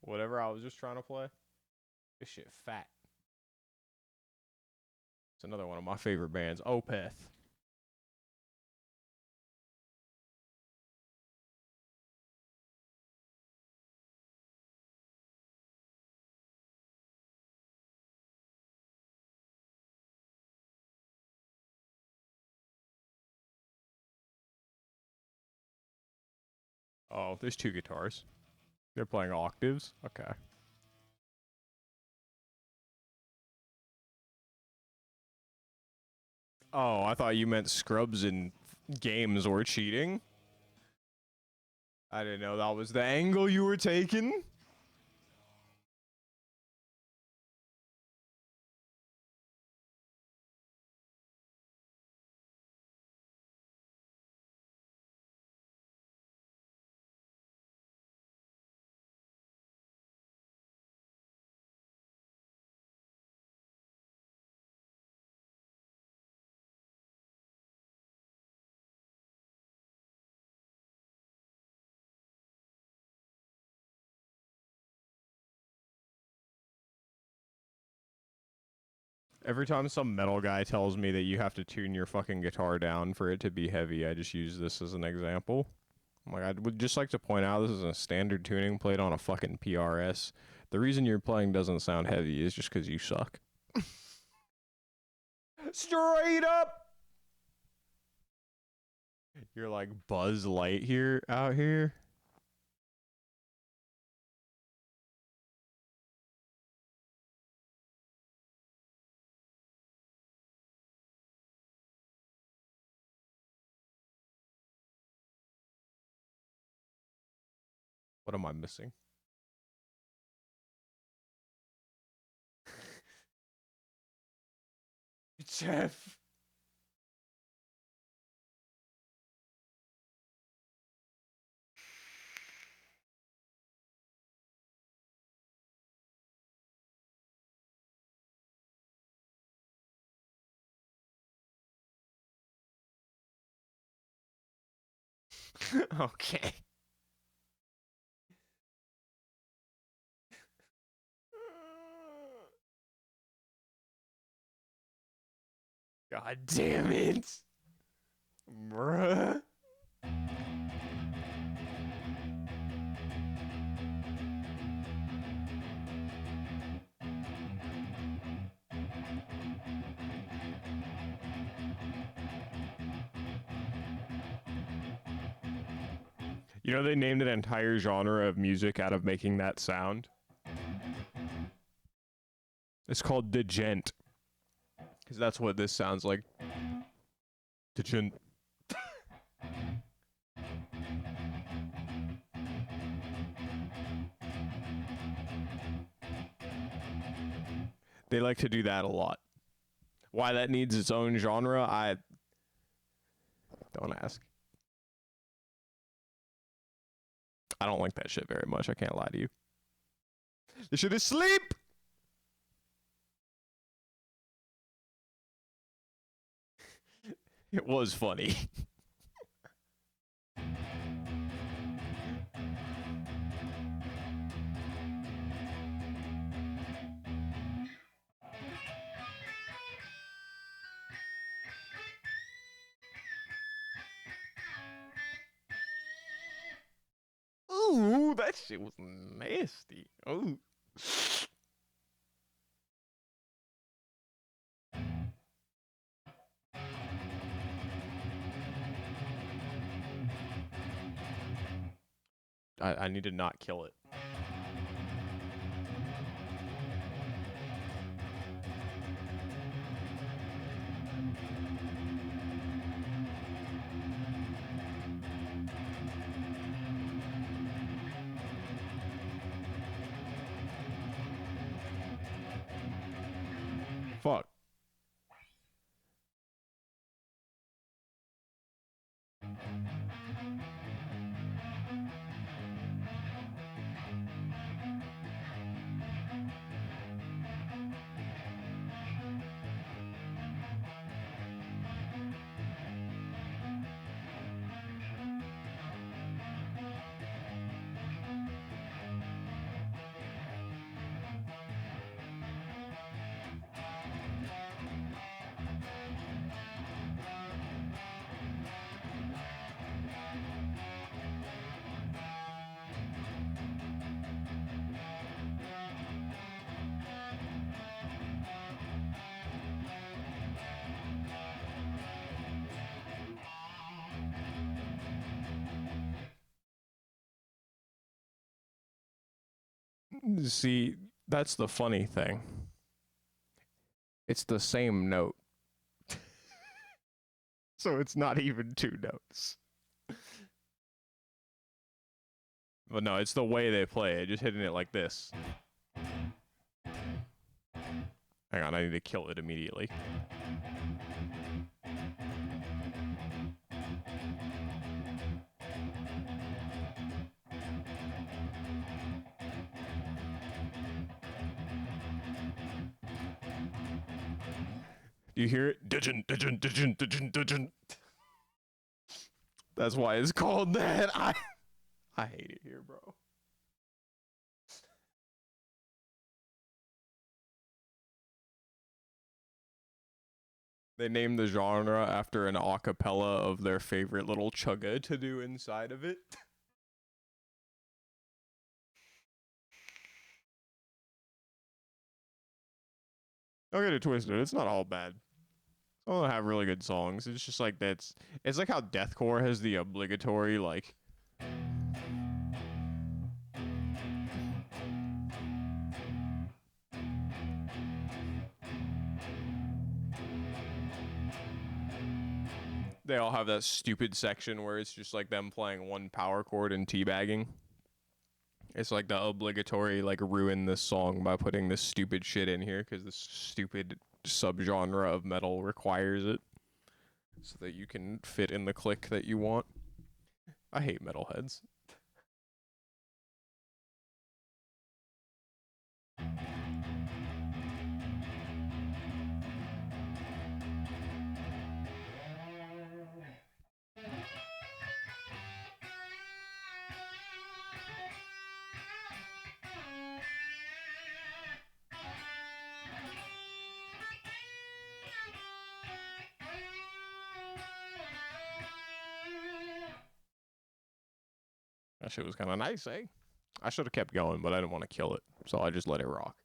whatever I was just trying to play, this shit fat. It's another one of my favorite bands, Opeth. Oh, there's two guitars. They're playing octaves? Okay. Oh, I thought you meant Scrubs in games or cheating. I didn't know that was the angle you were taking. Every time some metal guy tells me that you have to tune your fucking guitar down for it to be heavy, I just use this as an example. I'm like, I would just like to point out this is a standard tuning plate on a fucking PRS. The reason your playing doesn't sound heavy is just because you suck. Straight up! You're like Buzz Lightyear out here. What am I missing? Jeff. Okay. God damn it. Bruh. You know, they named an entire genre of music out of making that sound. It's called degent. Because that's what this sounds like. Degent. They like to do that a lot. Why that needs its own genre, I don't ask. I don't like that shit very much. I can't lie to you. This shit is sleep. It was funny. Ooh, that shit was nasty. Ooh. I need to not kill it. Fuck. See, that's the funny thing. It's the same note. So it's not even two notes. But no, it's the way they play it. Just hitting it like this. Hang on, I need to kill it immediately. Do you hear it? Didgeon, didgeon, didgeon, didgeon, didgeon. That's why it's called that. I hate it here, bro. They named the genre after an acapella of their favorite little chugga to do inside of it. Don't get it twisted. It's not all bad. Some of them have really good songs. It's just like that's. It's like how deathcore has the obligatory like. They all have that stupid section where it's just like them playing one power chord and teabagging. It's like the obligatory like ruin this song by putting this stupid shit in here because this stupid subgenre of metal requires it so that you can fit in the click that you want. I hate metalheads. That shit was kind of nice, eh? I should have kept going, but I didn't want to kill it, so I just let it rock.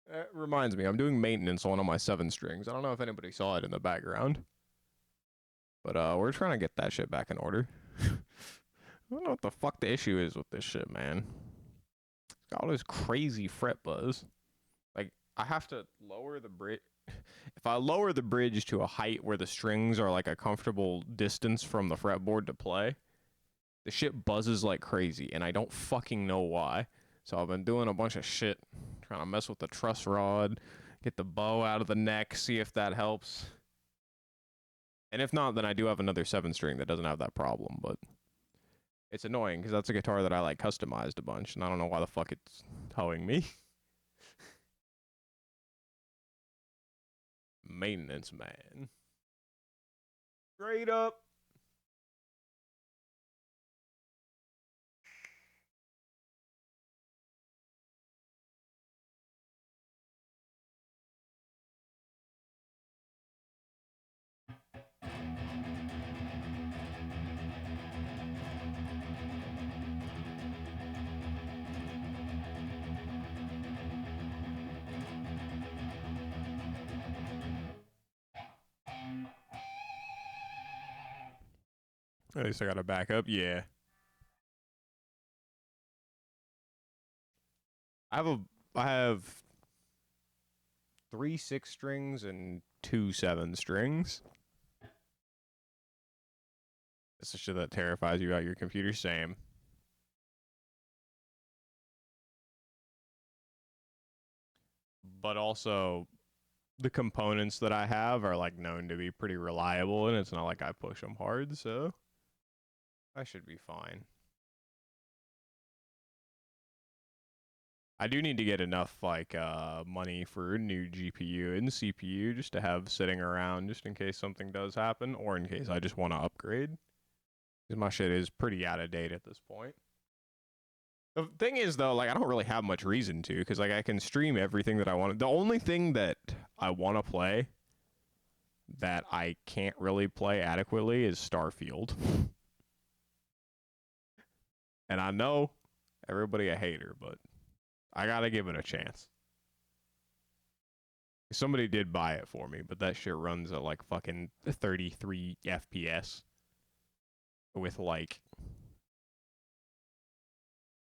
It reminds me, I'm doing maintenance on one of my 7 strings. I don't know if anybody saw it in the background, but we're trying to get that shit back in order. I don't know what the fuck the issue is with this shit, man. It's got all this crazy fret buzz. Like, I have to lower the bridge. If I lower the bridge to a height where the strings are like a comfortable distance from the fretboard to play, the shit buzzes like crazy, and I don't fucking know why. So I've been doing a bunch of shit, trying to mess with the truss rod, get the bow out of the neck, see if that helps. And if not, then I do have another 7 string that doesn't have that problem, but it's annoying because that's a guitar that I like customized a bunch, and I don't know why the fuck it's towing me. Maintenance man. Straight up. At least I got a backup. Yeah. I have a I have 3 6 strings and 2 7 strings. It's the shit that terrifies you about your computer. Same. But also the components that I have are like known to be pretty reliable, and it's not like I push them hard, so I should be fine. I do need to get enough like money for a new GPU and CPU just to have sitting around just in case something does happen or in case I just want to upgrade. Because my shit is pretty out of date at this point. The thing is though, like I don't really have much reason to because like I can stream everything that I want. The only thing that I want to play that I can't really play adequately is Starfield. And I know everybody a hater, but I gotta give it a chance. Somebody did buy it for me, but that shit runs at like fucking 33 FPS with like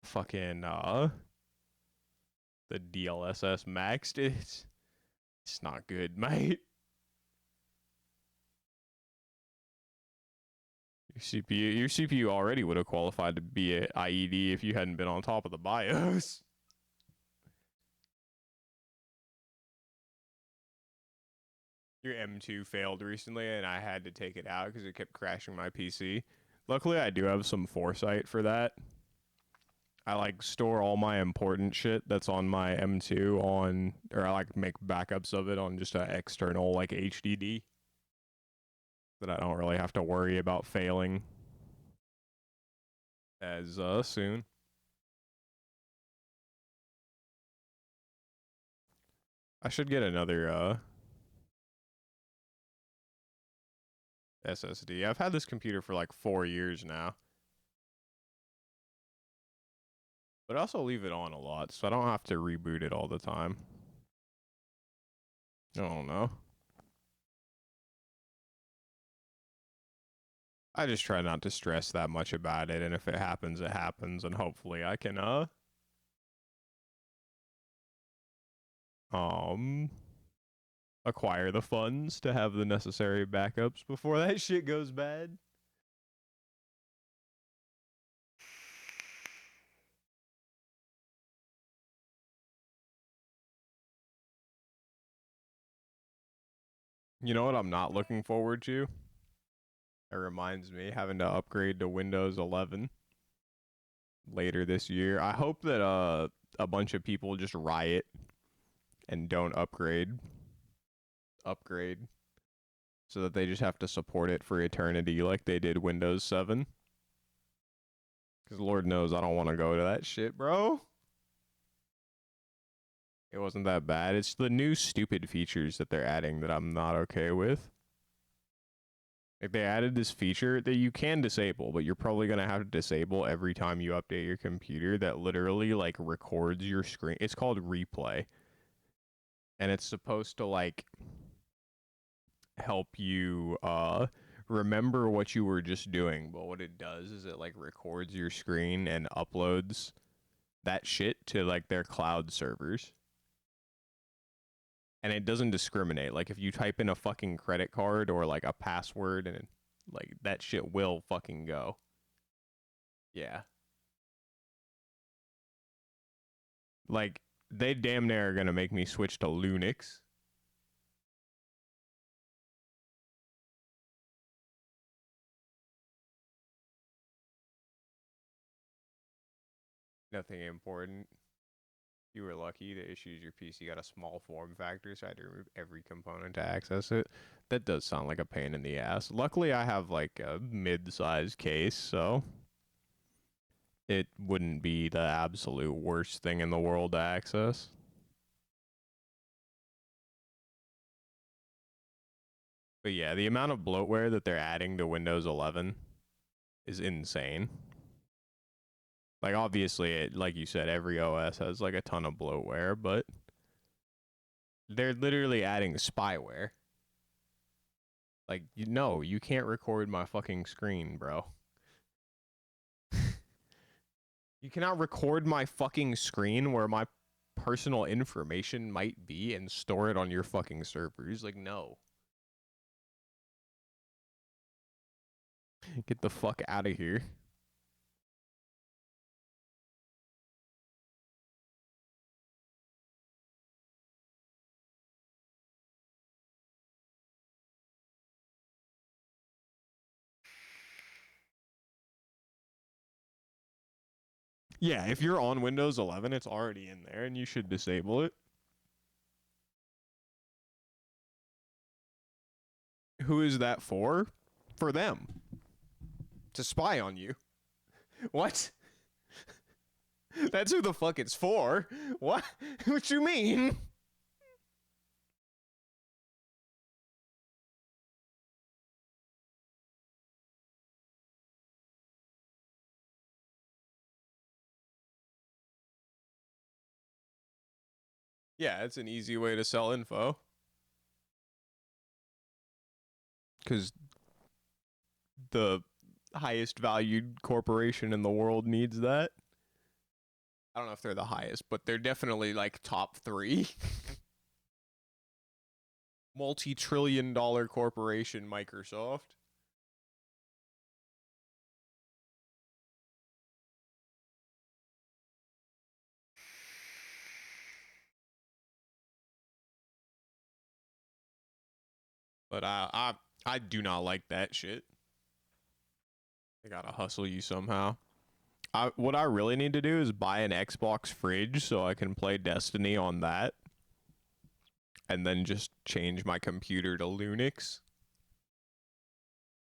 fucking the DLSS maxed. It's not good, mate. Your CPU already would have qualified to be a IED if you hadn't been on top of the BIOS. Your M2 failed recently, and I had to take it out because it kept crashing my PC. Luckily, I do have some foresight for that. I like store all my important shit that's on my M2 on, or I like make backups of it on just an external like HDD that I don't really have to worry about failing as soon. I should get another SSD. I've had this computer for like 4 years now. But I also leave it on a lot, so I don't have to reboot it all the time. I don't know. I just try not to stress that much about it, and if it happens, it happens, and hopefully I can um acquire the funds to have the necessary backups before that shit goes bad. You know what I'm not looking forward to? It reminds me having to upgrade to Windows 11 later this year. I hope that a bunch of people just riot and don't upgrade so that they just have to support it for eternity like they did Windows 7. Because Lord knows I don't want to go to that shit, bro. It wasn't that bad. It's the new stupid features that they're adding that I'm not okay with. Like they added this feature that you can disable, but you're probably going to have to disable every time you update your computer that literally like records your screen. It's called replay. And it's supposed to like help you remember what you were just doing, but what it does is it like records your screen and uploads that shit to like their cloud servers. And it doesn't discriminate. Like if you type in a fucking credit card or like a password and like that shit will fucking go. Yeah. Like they damn near are gonna make me switch to Linux. Nothing important. You were lucky. The issues your PC got a small form factor, so I had to remove every component to access it. That does sound like a pain in the ass. Luckily, I have like a mid-sized case, so it wouldn't be the absolute worst thing in the world to access. But yeah, the amount of bloatware that they're adding to Windows 11 is insane. Like obviously, like you said, every OS has like a ton of bloatware, but they're literally adding spyware. Like, no, you can't record my fucking screen, bro. You cannot record my fucking screen where my personal information might be and store it on your fucking servers. Like, no. Get the fuck out of here. Yeah, if you're on Windows 11, it's already in there and you should disable it. Who is that for? For them. To spy on you. What? That's who the fuck it's for. What? What you mean? Yeah, it's an easy way to sell info. Because the highest valued corporation in the world needs that. I don't know if they're the highest, but they're definitely like top 3. Multi-trillion-dollar corporation Microsoft. But I do not like that shit. They gotta hustle you somehow. What I really need to do is buy an Xbox fridge so I can play Destiny on that, and then just change my computer to Linux.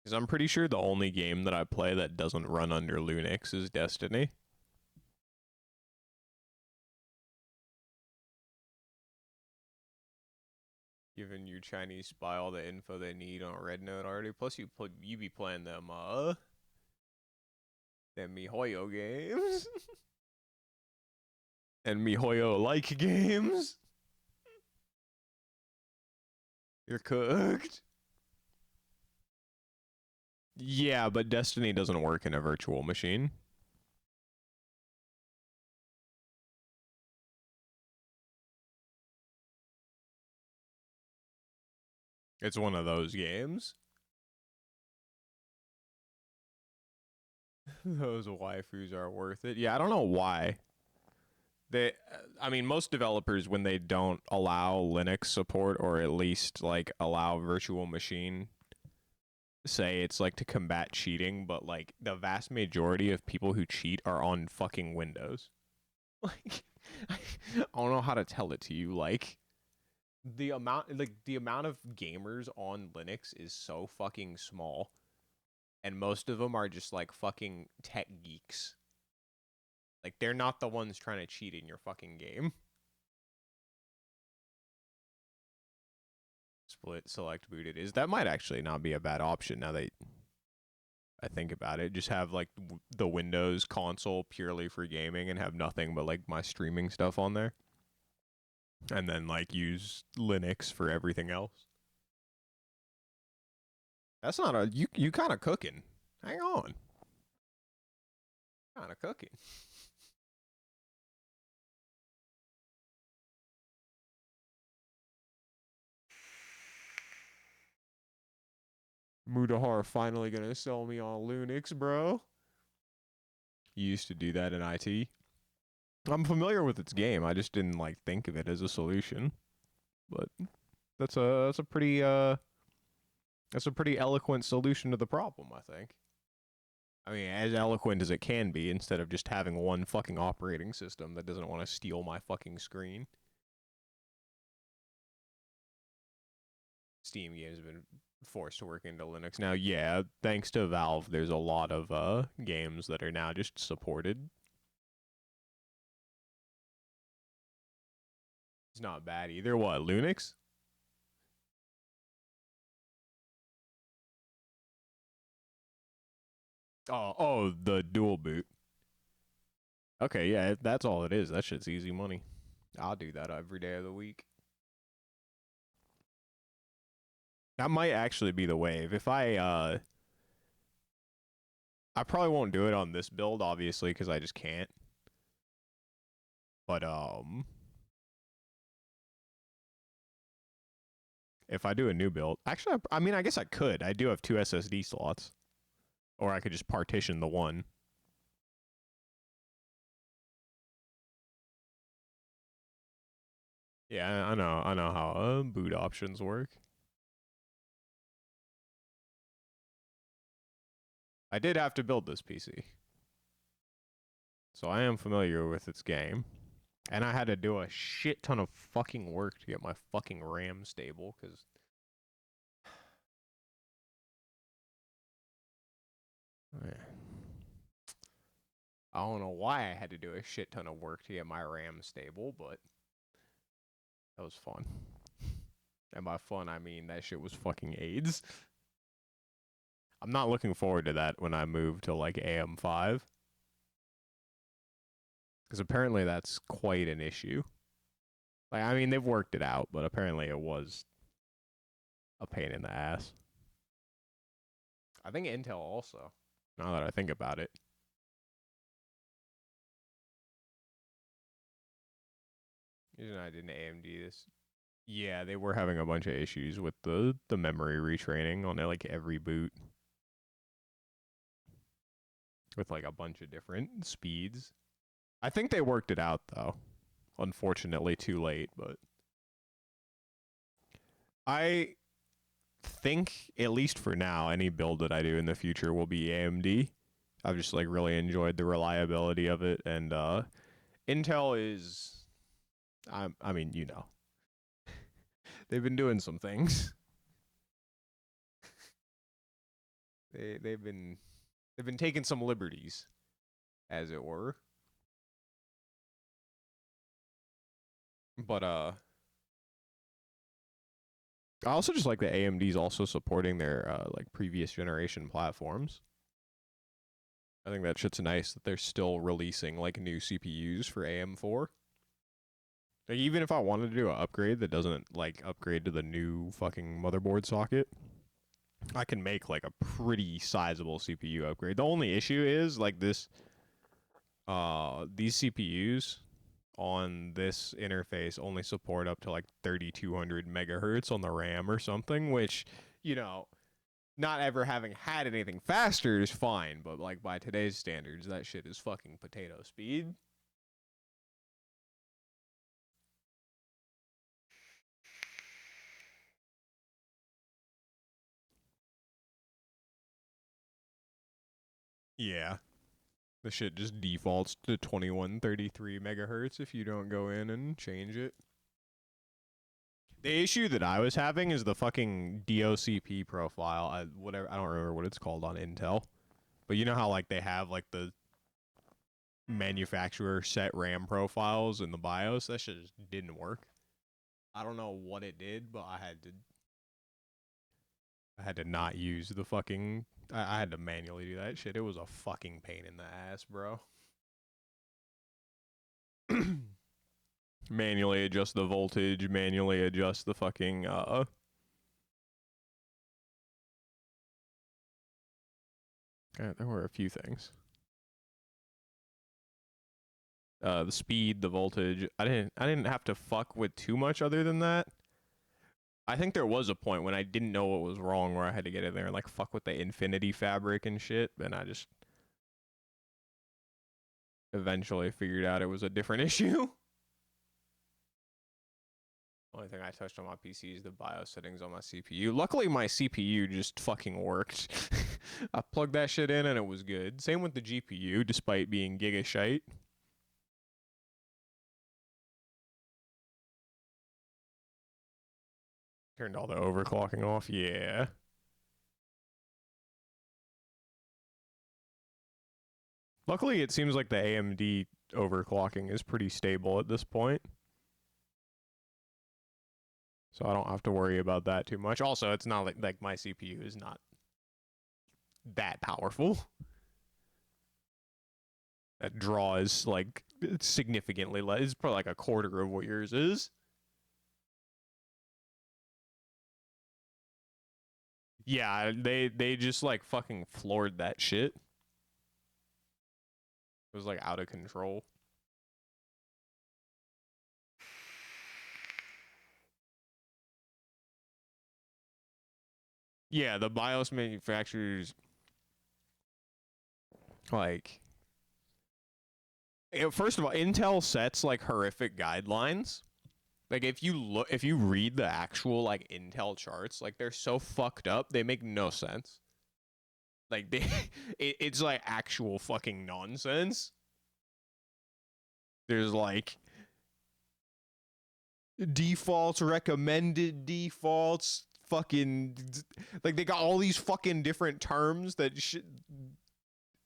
Because I'm pretty sure the only game that I play that doesn't run under Linux is Destiny. Giving your Chinese spy all the info they need on Red Note already. Plus, you be playing them MiHoYo games and MiHoYo like games. You're cooked. Yeah, but Destiny doesn't work in a virtual machine. It's one of those games. Those waifus are worth it. Yeah, I don't know why. I mean, most developers, when they don't allow Linux support or at least like allow virtual machine, say it's like to combat cheating, but like the vast majority of people who cheat are on fucking Windows. Like, I don't know how to tell it to you. Like, the amount of gamers on Linux is so fucking small, and most of them are just like fucking tech geeks. Like, they're not the ones trying to cheat in your fucking game. Split select boot it is. That might actually not be a bad option now that I think about it. Just have like the Windows console purely for gaming and have nothing but like my streaming stuff on there. And then like use Linux for everything else. That's not a you kind of cooking. Hang on. Kind of cooking. Mudahar finally gonna sell me on Linux, bro. You used to do that in IT. I'm familiar with its game. I just didn't like think of it as a solution. But that's a pretty eloquent solution to the problem, I think. I mean, as eloquent as it can be, instead of just having one fucking operating system that doesn't want to steal my fucking screen. Steam games have been forced to work into Linux. Now, yeah, thanks to Valve, there's a lot of games that are now just supported. It's not bad either. What, Linux? Oh, the dual boot. Okay, yeah, that's all it is. That shit's easy money. I'll do that every day of the week. That might actually be the wave. If I probably won't do it on this build, obviously, because I just can't. But if I do a new build, actually, I mean, I guess I could. I do have two SSD slots, or I could just partition the one. Yeah, I know how boot options work. I did have to build this PC, so I am familiar with its game. And I had to do a shit ton of fucking work to get my fucking RAM stable, because I don't know why I had to do a shit ton of work to get my RAM stable, but that was fun. And by fun, I mean that shit was fucking AIDS. I'm not looking forward to that when I move to like AM5. Because apparently that's quite an issue. Like, I mean, they've worked it out, but apparently it was a pain in the ass. I think Intel also, now that I think about it. Isn't I didn't AMD this? Yeah, they were having a bunch of issues with the memory retraining on like every boot. With like a bunch of different speeds. I think they worked it out though. Unfortunately, too late, but I think, at least for now, any build that I do in the future will be AMD. I've just like really enjoyed the reliability of it, and Intel is, I mean, you know, they've been doing some things. They've been taking some liberties, as it were. But I also just like that AMD's also supporting their like previous generation platforms. I think that shit's nice that they're still releasing like new CPUs for AM4. Like even if I wanted to do an upgrade that doesn't like upgrade to the new fucking motherboard socket, I can make like a pretty sizable CPU upgrade. The only issue is like this these CPUs on this interface only support up to like 3200 megahertz on the RAM or something, which, you know, not ever having had anything faster is fine, but like by today's standards, that shit is fucking potato speed. Yeah. The shit just defaults to 2133 megahertz if you don't go in and change it. The issue that I was having is the fucking DOCP profile. I don't remember what it's called on Intel. But you know how like they have like the manufacturer set RAM profiles in the BIOS? That shit just didn't work. I don't know what it did, but I had to not use the fucking I had to manually do that shit. It was a fucking pain in the ass, bro. Manually adjust the voltage, manually adjust the fucking there were a few things. The speed, the voltage. I didn't have to fuck with too much other than that. I think there was a point when I didn't know what was wrong where I had to get in there and like fuck with the infinity fabric and shit, and I just eventually figured out it was a different issue. Only thing I touched on my PC is the BIOS settings on my CPU. Luckily, my CPU just fucking worked. I plugged that shit in and it was good. Same with the GPU, despite being gigashite. Turned all the overclocking off. Yeah. Luckily, it seems like the AMD overclocking is pretty stable at this point. So I don't have to worry about that too much. Also, it's not like my CPU is not that powerful. That draw is like significantly less. It's probably like a quarter of what yours is. Yeah, they just like fucking floored that shit. It was like out of control. Yeah, the BIOS manufacturers like first of all, Intel sets like horrific guidelines. Like if you read the actual like Intel charts, like they're so fucked up, they make no sense. Like they it's like actual fucking nonsense. There's like defaults, recommended defaults, fucking like they got all these fucking different terms that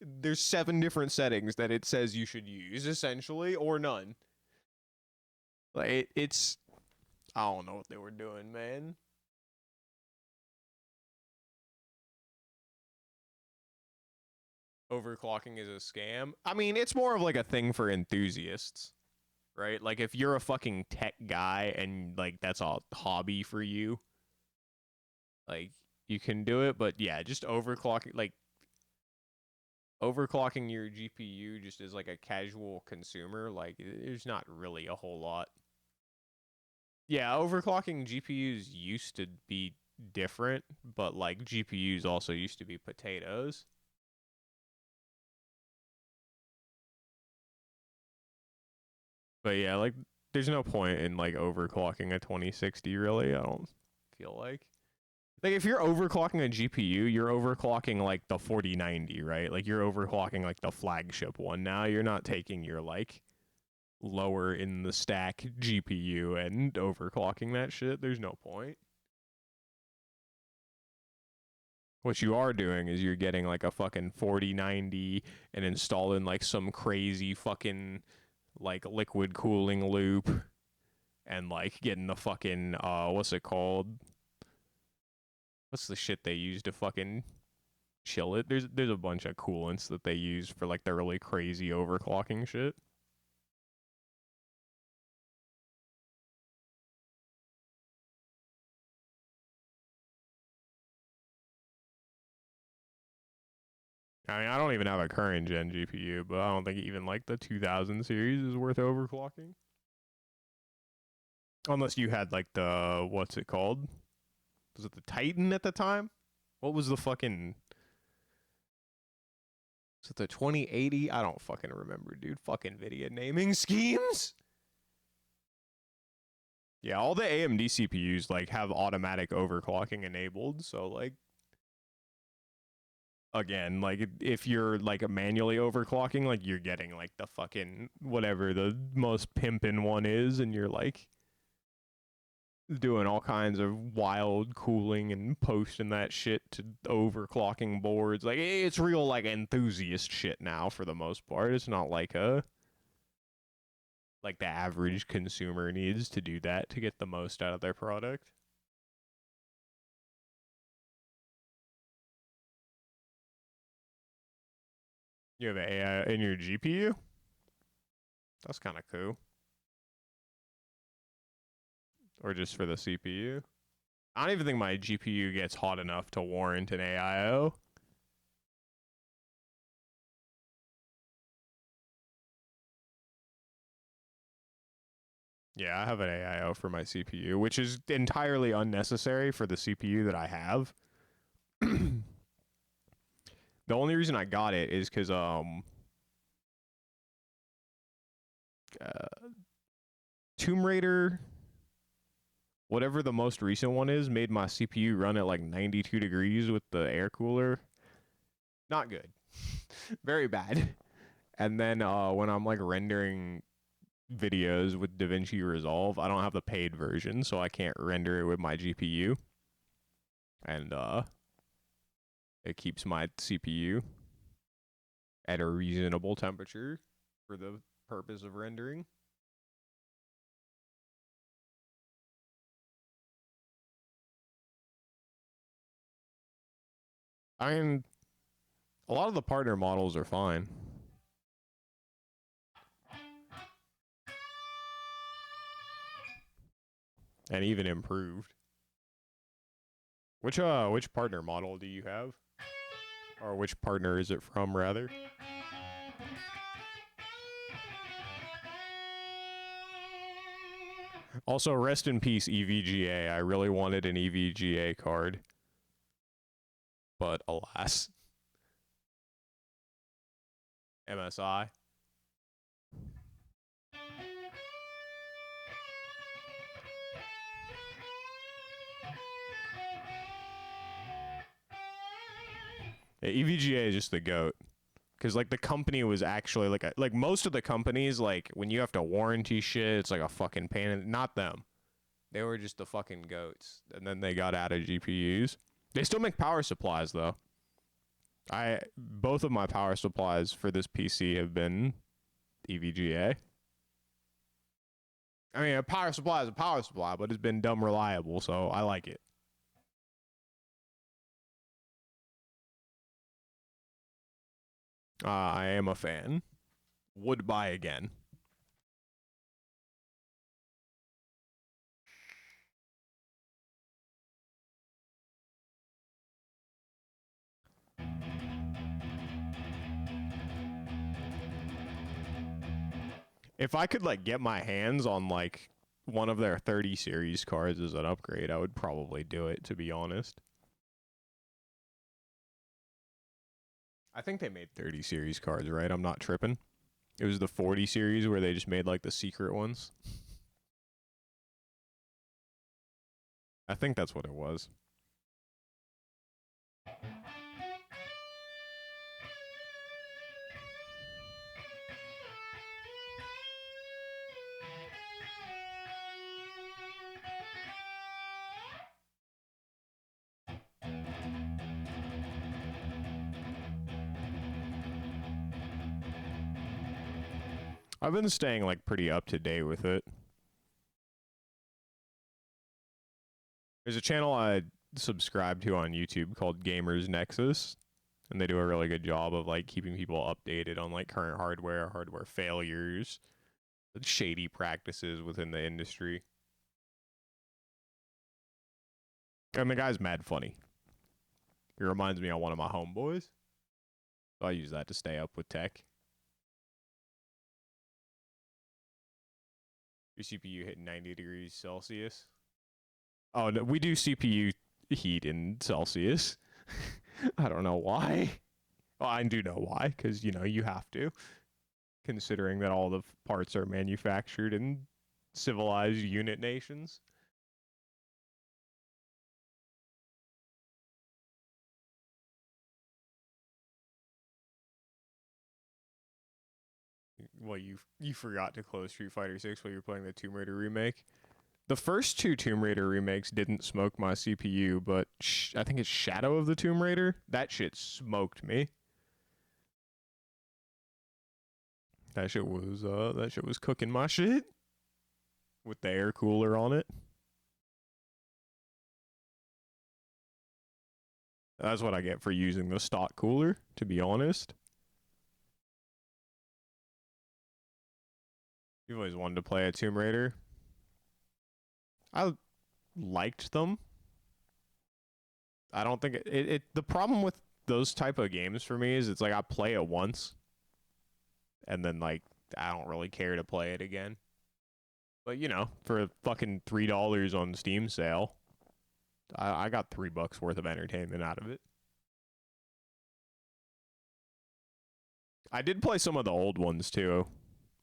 there's 7 different settings that it says you should use essentially or none. Like it's I don't know what they were doing, man. Overclocking is a scam. I mean, it's more of like a thing for enthusiasts, right? Like if you're a fucking tech guy and like that's a hobby for you, like you can do it, but yeah, just overclocking your GPU just as like a casual consumer, like there's not really a whole lot. Yeah, overclocking GPUs used to be different, but like GPUs also used to be potatoes. But yeah, like there's no point in like overclocking a 2060 really, I don't feel like. Like if you're overclocking a GPU, you're overclocking like the 4090, right? Like you're overclocking like the flagship one. Now you're not taking your like lower in the stack GPU and overclocking that shit. There's no point. What you are doing is you're getting like a fucking 4090 and installing like some crazy fucking like liquid cooling loop and like getting the fucking what's it called? What's the shit they use to fucking chill it? There's a bunch of coolants that they use for like the really crazy overclocking shit. I mean, I don't even have a current gen GPU, but I don't think even like the 2000 series is worth overclocking. Unless you had like the what's it called? Was it the Titan at the time? What was the fucking? Was it the 2080? I don't fucking remember, dude. Fucking video naming schemes. Yeah, all the AMD CPUs like have automatic overclocking enabled, so like again, like if you're like manually overclocking, like you're getting like the fucking whatever the most pimpin' one is, and you're like doing all kinds of wild cooling and posting that shit to overclocking boards. Like it's real like enthusiast shit now for the most part. It's not like the average consumer needs to do that to get the most out of their product. You have AI in your GPU? That's kind of cool. Or just for the CPU? I don't even think my GPU gets hot enough to warrant an AIO. Yeah, I have an AIO for my CPU, which is entirely unnecessary for the CPU that I have. The only reason I got it is because uh, Tomb Raider, whatever the most recent one is, made my CPU run at like 92 degrees with the air cooler. Not good. Very bad. And then when I'm like rendering videos with DaVinci Resolve, I don't have the paid version, so I can't render it with my GPU. And it keeps my CPU at a reasonable temperature for the purpose of rendering. I mean, a lot of the partner models are fine and even improved. Which partner model do you have? Or which partner is it from rather? Also, rest in peace EVGA. I really wanted an EVGA card, but alas, MSI. Yeah, EVGA is just the goat. Because like the company was actually like most of the companies, like when you have to warranty shit, it's like a fucking pain. Not them. They were just the fucking goats, and then they got out of GPUs. They still make power supplies though. I both of my power supplies for this PC have been EVGA. I mean, a power supply is a power supply, but it's been dumb reliable, so I like it. I am a fan. Would buy again. If I could like get my hands on like one of their 30 series cards as an upgrade, I would probably do it, to be honest. I think they made 30 series cards, right? I'm not tripping. It was the 40 series where they just made like the secret ones. I think that's what it was. I've been staying like pretty up to date with it. There's a channel I subscribe to on YouTube called Gamers Nexus, and they do a really good job of like keeping people updated on like current hardware failures, shady practices within the industry. And the guy's mad funny. He reminds me of one of my homeboys. So I use that to stay up with tech. Your CPU hit 90 degrees Celsius. Oh, no, we do CPU heat in Celsius. I don't know why. Well, I do know why, because, you know, you have to. Considering that all the parts are manufactured in civilized unit nations. Well, you forgot to close Street Fighter 6 while you're playing the Tomb Raider remake. The first two Tomb Raider remakes didn't smoke my CPU, but I think it's Shadow of the Tomb Raider. That shit smoked me. That shit was cooking my shit with the air cooler on it. That's what I get for using the stock cooler, to be honest. You've always wanted to play a Tomb Raider. I liked them. I don't think it the problem with those type of games for me is it's like I play it once and then like I don't really care to play it again. But you know, for fucking $3 on Steam sale, I got $3 worth of entertainment out of it. I did play some of the old ones too.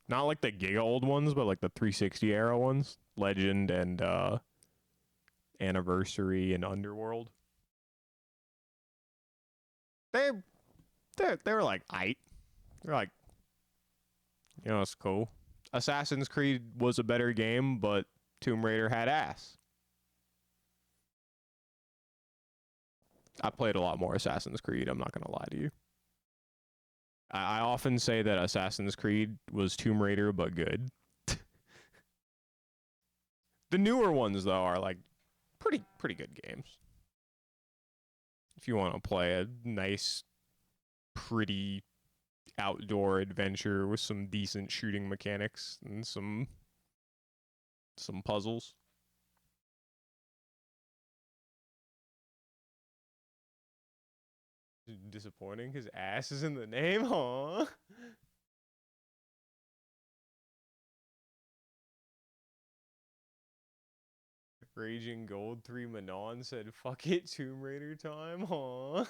Not like the giga old ones, but like the 360 era ones. Legend and Anniversary and Underworld. They they were like aight. They're like, you know, it's cool. Assassin's Creed was a better game, but Tomb Raider had ass. I played a lot more Assassin's Creed, I'm not gonna lie to you. I often say that Assassin's Creed was Tomb Raider, but good. The newer ones, though, are like pretty good games. If you want to play a nice, pretty outdoor adventure with some decent shooting mechanics and some puzzles. Disappointing. His ass is in the name, huh? Raging Gold 3 Manon said, fuck it, Tomb Raider time, huh?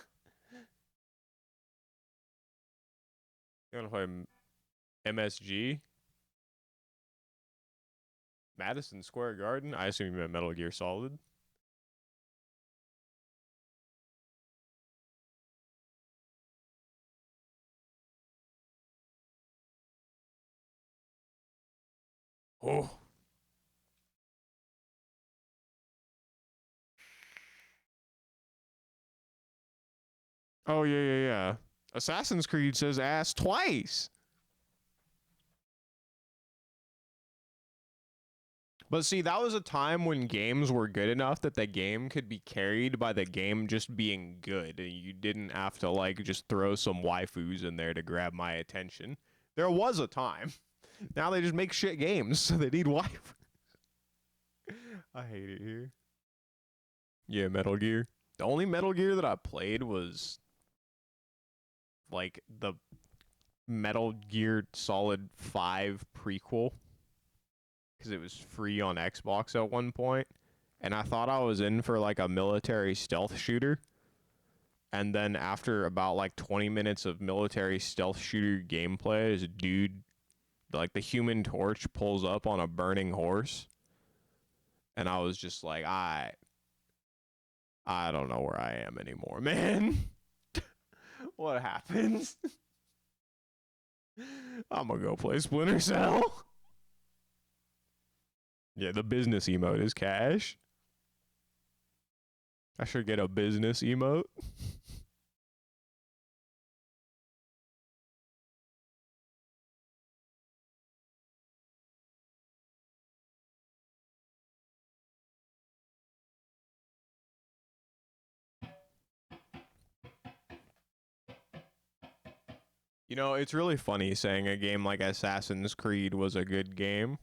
You wanna play MSG? Madison Square Garden? I assume you meant Metal Gear Solid. Oh. Oh, yeah. Assassin's Creed says ass twice. But see, that was a time when games were good enough that the game could be carried by the game just being good. And you didn't have to, like, just throw some waifus in there to grab my attention. There was a time. Now they just make shit games, so they need waifus. I hate it here. Yeah, Metal Gear. The only Metal Gear that I played was, like, the Metal Gear Solid 5 prequel. Because it was free on Xbox at one point, and I thought I was in for like a military stealth shooter. And then after about like 20 minutes of military stealth shooter gameplay, this dude, like the Human Torch, pulls up on a burning horse, and I was just like, I don't know where I am anymore, man. What happens? I'm gonna go play Splinter Cell. Yeah, the business emote is cash. I should get a business emote. You know, it's really funny saying a game like Assassin's Creed was a good game,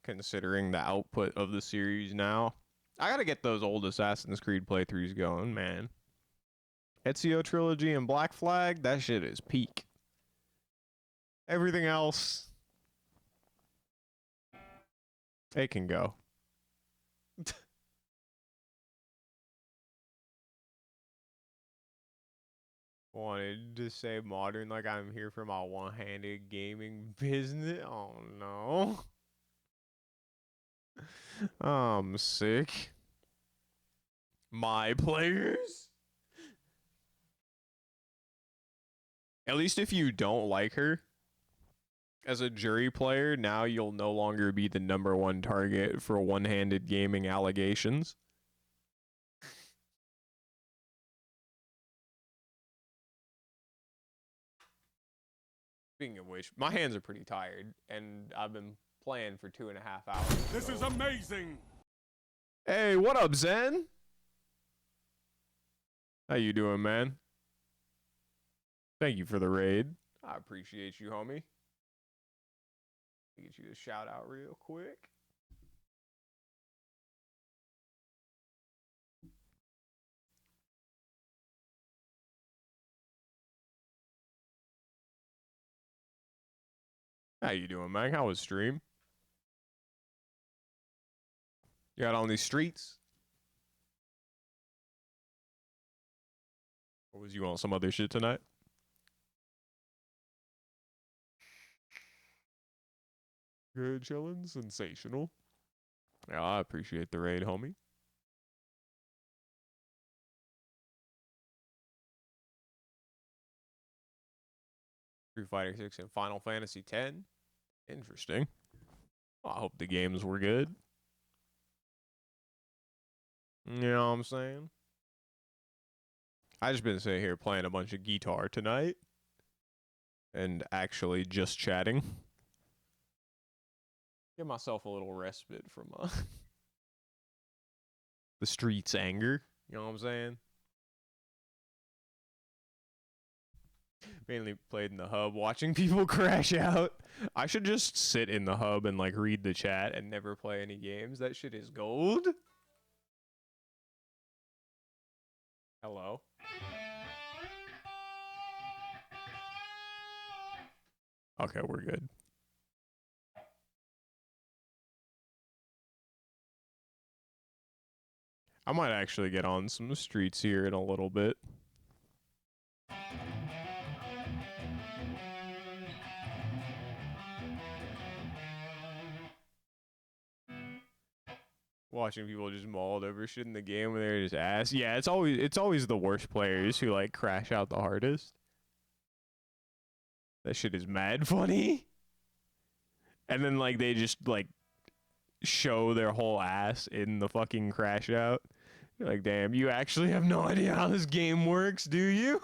considering the output of the series now. I gotta get those old Assassin's Creed playthroughs going, man. Ezio Trilogy and Black Flag, that shit is peak. Everything else, it can go. Wanted to say modern like I'm here for my one-handed gaming business. Oh no. I'm sick. My players? At least if you don't like her as a jury player, now you'll no longer be the #1 target for one-handed gaming allegations. Speaking of which, my hands are pretty tired, and I've been playing for 2.5 hours. This is amazing. Hey, what up, Zen? How you doing, man? Thank you for the raid. I appreciate you, homie. Get you a shout out real quick. How you doing, man? How was stream? You got on these streets? Or was you on some other shit tonight? Good chillin', sensational. Yeah, I appreciate the raid, homie. Street Fighter 6 and Final Fantasy 10. Interesting. Well, I hope the games were good. You know what I'm saying? I just been sitting here playing a bunch of guitar tonight. And actually just chatting. Give myself a little respite from the streets' anger. You know what I'm saying? Mainly played in the hub, watching people crash out. I should just sit in the hub and like read the chat and never play any games. That shit is gold. Hello. Okay, we're good. I might actually get on some streets here in a little bit. Watching people just mauled over shit in the game when they're just ass. Yeah, it's always the worst players who like crash out the hardest. That shit is mad funny. And then like they just like show their whole ass in the fucking crash out. You're like, damn, you actually have no idea how this game works, do you?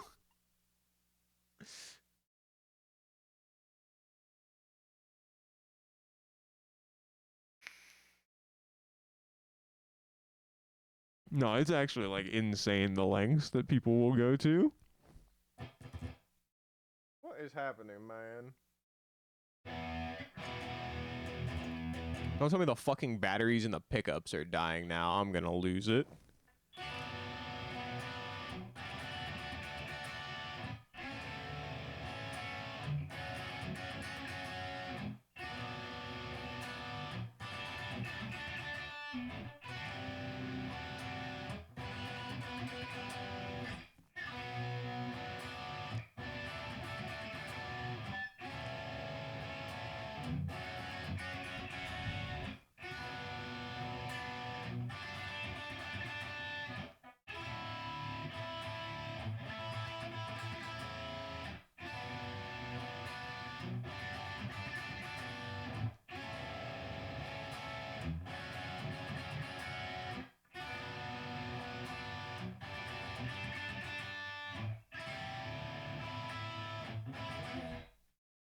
No, it's actually like insane the lengths that people will go to. What is happening, man? Don't tell me the fucking batteries in the pickups are dying now. I'm gonna lose it.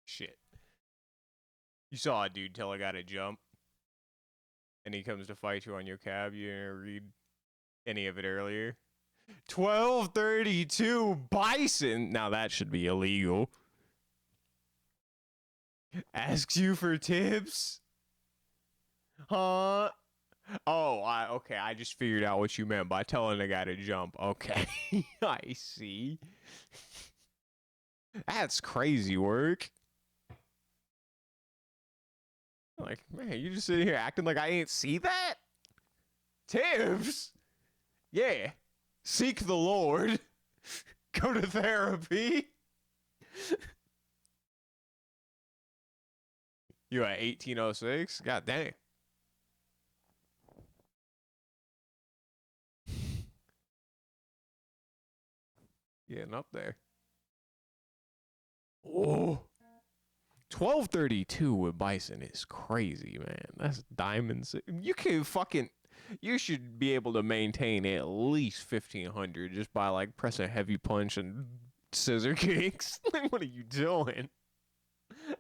Shit. You saw a dude tell a guy to jump, and he comes to fight you on your cab. You didn't read any of it earlier. 1232 bison. Now that should be illegal. Asks you for tips? Huh? Oh, okay. I just figured out what you meant by telling a guy to jump. Okay. I see. That's crazy work. Like, man, you just sitting here acting like I ain't see that? Tips? Yeah. Seek the Lord. Go to therapy. You at 1806? God dang. Getting up there. Oh. 1232 with Bison is crazy, man. That's diamonds. You can fucking. You should be able to maintain at least 1500 just by like pressing heavy punch and scissor kicks. Like, what are you doing?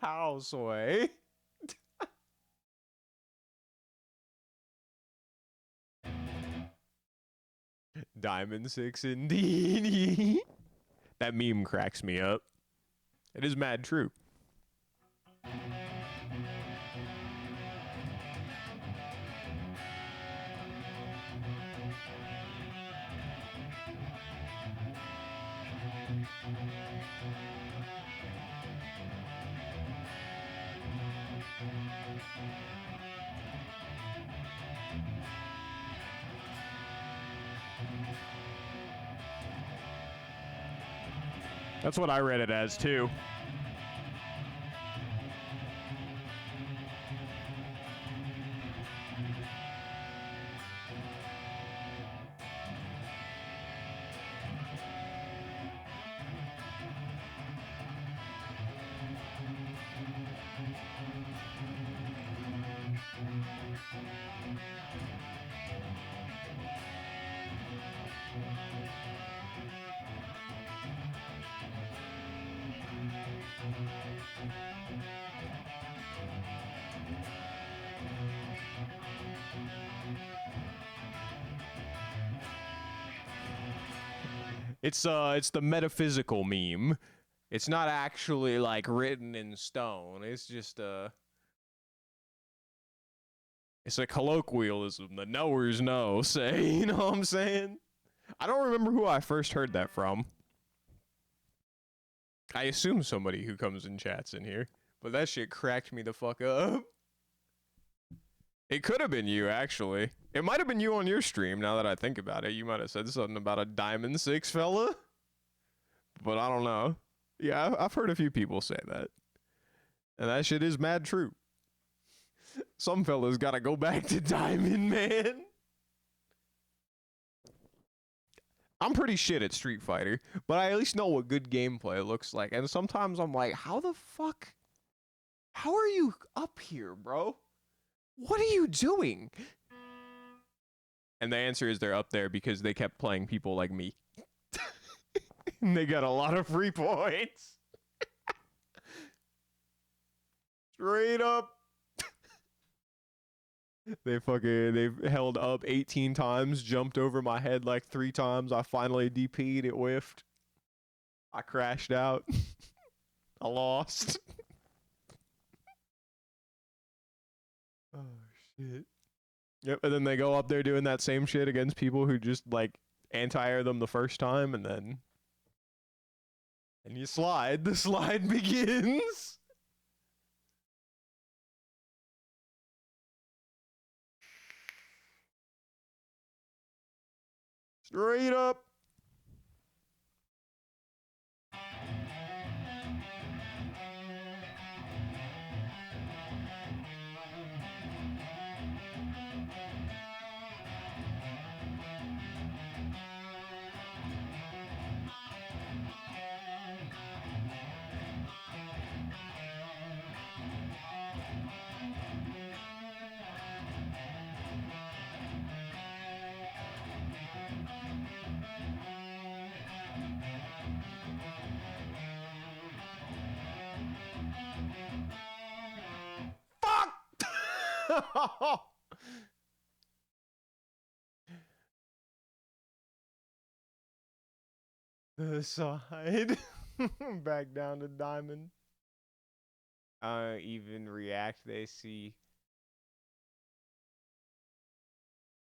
Houseway. Diamond 6 indeed. That meme cracks me up. It is mad true. That's what I read it as too. It's the metaphysical meme. It's not actually like written in stone. It's just it's a colloquialism. The knowers know, say, you know what I'm saying? I don't remember who I first heard that from. I assume somebody who comes and chats in here, but that shit cracked me the fuck up. It could have been you, actually. It might have been you on your stream, now that I think about it. You might have said something about a Diamond 6 fella, but I don't know. Yeah, I've heard a few people say that. And that shit is mad true. Some fellas gotta go back to Diamond, man. I'm pretty shit at Street Fighter, but I at least know what good gameplay looks like. And sometimes I'm like, how the fuck? How are you up here, bro? What are you doing? And the answer is they're up there because they kept playing people like me. And they got a lot of free points. Straight up. They've held up 18 times, jumped over my head like 3 times. I finally DP'd, it whiffed. I crashed out. I lost. Oh shit. Yep, and then they go up there doing that same shit against people who just like anti-air them the first time, and you slide. The slide begins. Straight up. Fuck! The side. Back down to diamond. Even react. They see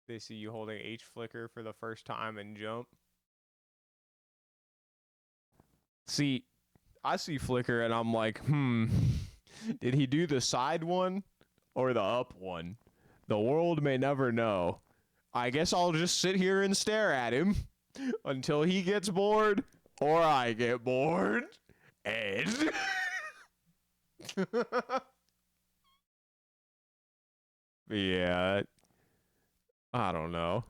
you holding H flicker for the first time and jump. See, I see flicker and I'm like, did he do the side one or the up one? The world may never know. I guess I'll just sit here and stare at him until he gets bored or I get bored. And yeah, I don't know.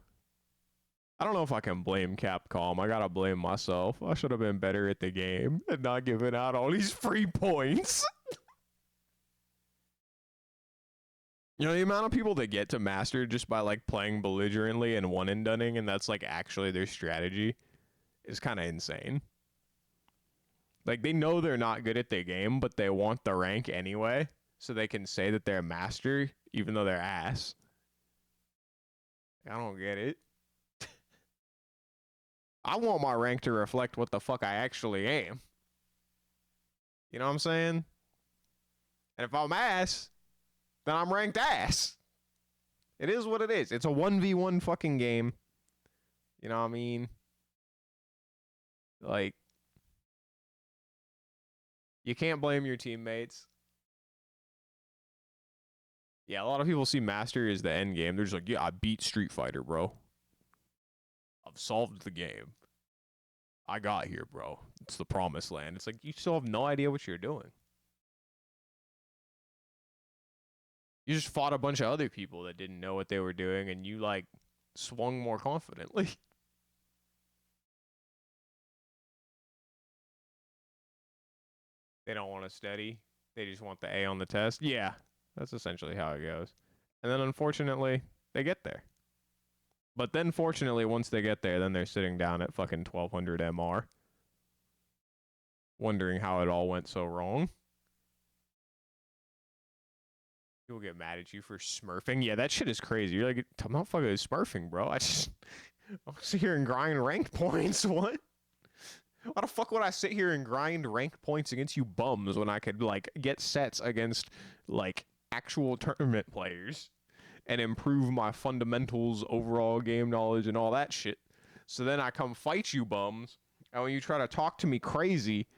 I don't know if I can blame Capcom. I gotta blame myself. I should have been better at the game and not giving out all these free points. You know, the amount of people that get to master just by like playing belligerently and one and dunning, and that's like actually their strategy, is kind of insane. Like they know they're not good at the game, but they want the rank anyway, so they can say that they're a master even though they're ass. I don't get it. I want my rank to reflect what the fuck I actually am. You know what I'm saying? And if I'm ass, then I'm ranked ass. It is what it is. It's a 1v1 fucking game. You know what I mean? Like, you can't blame your teammates. Yeah, a lot of people see Master as the end game. They're just like, yeah, I beat Street Fighter, bro. I've solved the game. I got here, bro. It's the promised land. It's like, you still have no idea what you're doing. You just fought a bunch of other people that didn't know what they were doing, and you, like, swung more confidently. They don't want to steady. They just want the A on the test. Yeah, that's essentially how it goes. And then, unfortunately, they get there. But then, fortunately, once they get there, then they're sitting down at fucking 1200 MR. Wondering how it all went so wrong. People get mad at you for smurfing. Yeah, that shit is crazy. You're like, I'm not fucking smurfing, bro. I'll sit here and grind ranked points. What? Why the fuck would I sit here and grind ranked points against you bums when I could, like, get sets against, like, actual tournament players and improve my fundamentals, overall game knowledge, and all that shit? So then I come fight you bums, and when you try to talk to me crazy,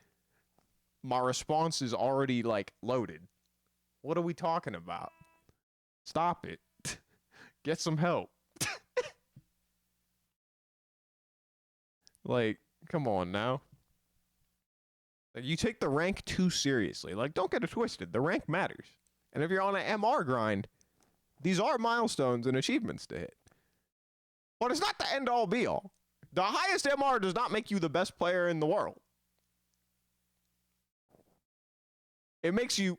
my response is already, like, loaded. What are we talking about? Stop it. Get some help. Like, come on now. Like, you take the rank too seriously. Like, don't get it twisted. The rank matters. And if you're on an MR grind, these are milestones and achievements to hit. But it's not the end all be all. The highest MR does not make you the best player in the world. It makes you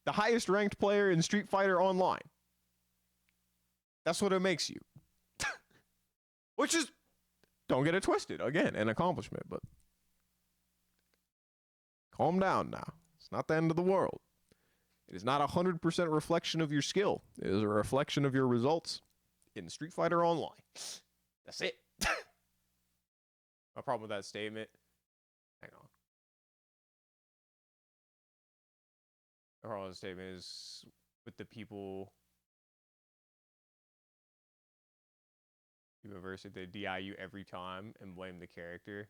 the highest ranked player in Street Fighter Online. That's what it makes you. Which is, don't get it twisted, again, an accomplishment, but calm down now. It's not the end of the world. It is not a 100% reflection of your skill. It is a reflection of your results in Street Fighter Online. That's it. My problem with that statement, hang on. The problem with the statement is with the people university, they DI you every time and blame the character.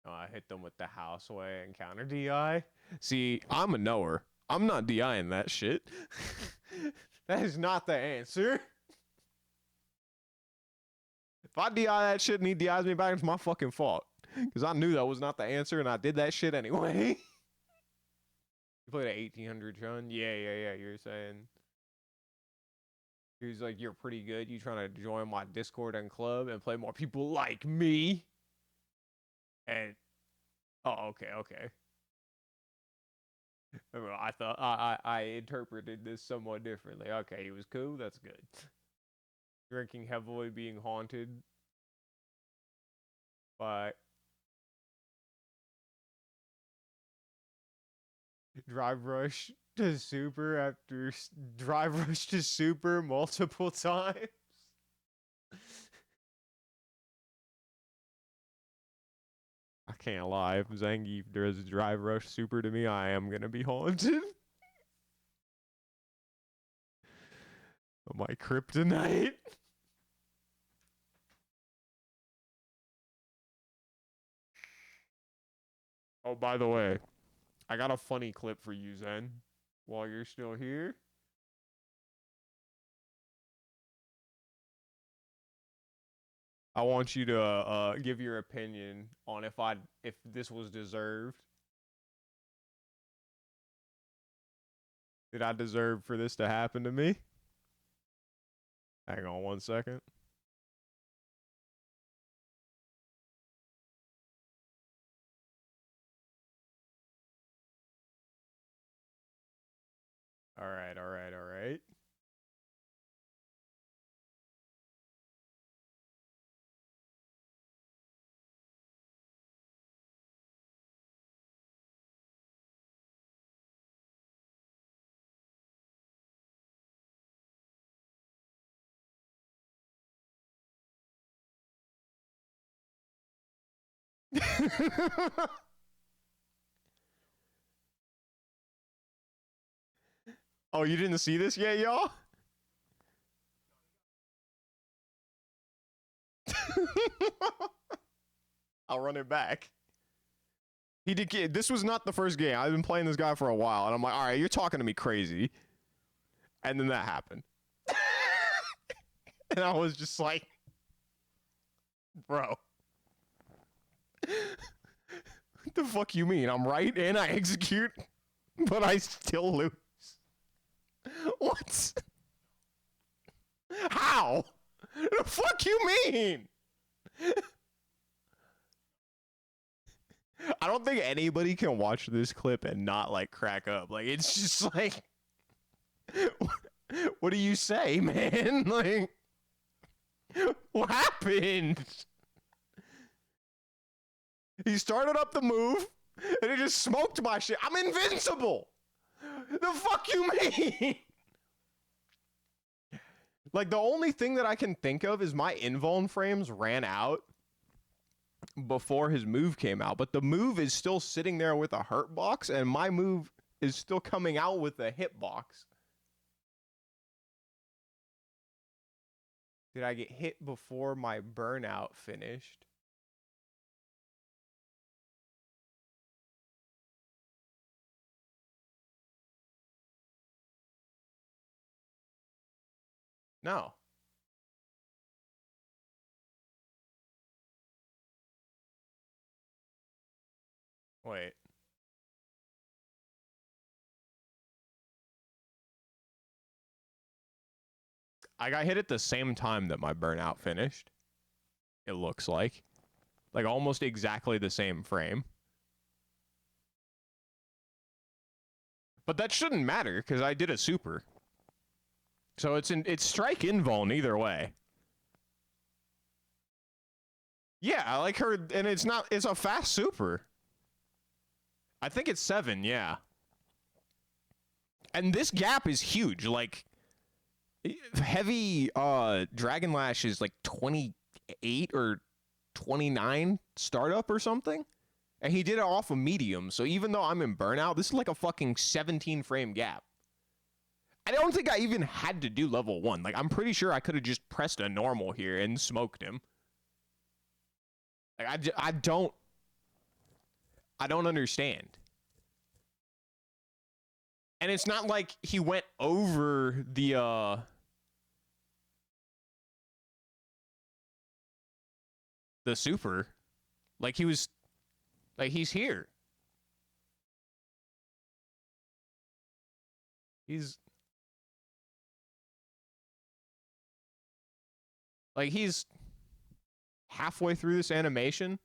I hit them with the house way and counter DI. See, I'm a knower. I'm not DIing that shit. That is not the answer. If I DI that shit and he DIs me back, it's my fucking fault. Because I knew that was not the answer and I did that shit anyway. You played an 1800 Chun? Yeah. You're saying. He's like, you're pretty good. You trying to join my Discord and club and play more people like me? And oh, okay. I thought I interpreted this somewhat differently. Okay, he was cool. That's good. Drinking heavily, being haunted by drive rush to super after drive rush to super multiple times. can't lie. If Zangief does Drive Rush Super to me, I am gonna be haunted. My kryptonite. Oh, by the way, I got a funny clip for you, Zen. While you're still here, I want you to give your opinion on if this was deserved. Did I deserve for this to happen to me? Hang on 1 second. All right, all right, all right. Oh, you didn't see this yet, y'all? I'll run it back. He did. This was not the first game. I've been playing this guy for a while, and I'm like, all right, you're talking to me crazy. And then that happened. And I was just like, bro. What the fuck you mean? I'm right and I execute, but I still lose. What? How? The fuck you mean? I don't think anybody can watch this clip and not like crack up. Like it's just like, what do you say, man? Like, what happened? He started up the move, and he just smoked my shit. I'm invincible. The fuck you mean? Like, the only thing that I can think of is my invuln frames ran out before his move came out, but the move is still sitting there with a hurt box, and my move is still coming out with a hit box. Did I get hit before my burnout finished? No. Wait. I got hit at the same time that my burnout finished. It looks like. Like almost exactly the same frame. But that shouldn't matter because I did a super. So it's strike invuln either way. Yeah, I like her, and it's a fast super. I think it's 7, yeah. And this gap is huge. Like heavy Dragon Lash is like 28 or 29 startup or something. And he did it off of medium. So even though I'm in burnout, this is like a fucking 17 frame gap. I don't think I even had to do level 1. Like I'm pretty sure I could have just pressed a normal here and smoked him. Like I don't understand. And it's not like he went over the super. Like he was like he's here. He's like he's halfway through this animation.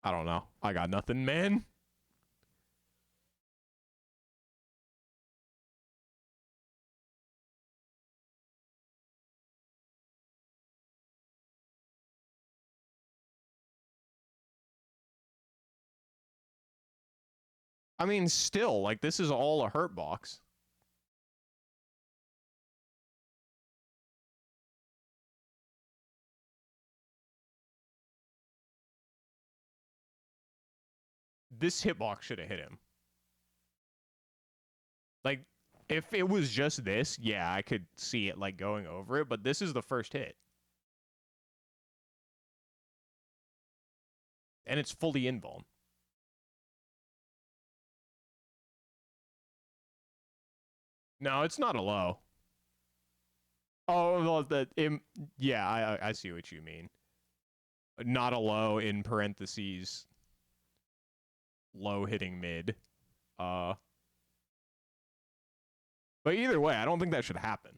I don't know. I got nothing, man. I mean, still, like, this is all a hurt box. this hitbox should have hit him. Like, if it was just this, yeah, I could see it, like, going over it, but this is the first hit. And it's fully invuln. No, it's not a low. Oh, well, yeah, I see what you mean. Not a low in parentheses. Low hitting mid. But either way, I don't think that should happen.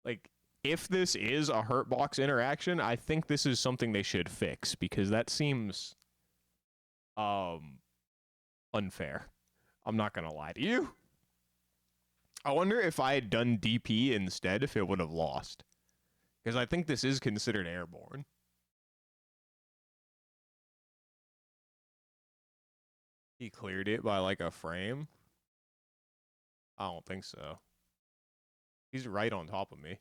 Like, if this is a hurt box interaction, I think this is something they should fix because that seems unfair. I'm not gonna lie to you. I wonder if I had done DP instead if it would have lost. Because I think this is considered airborne. He cleared it by like a frame? I don't think so. He's right on top of me.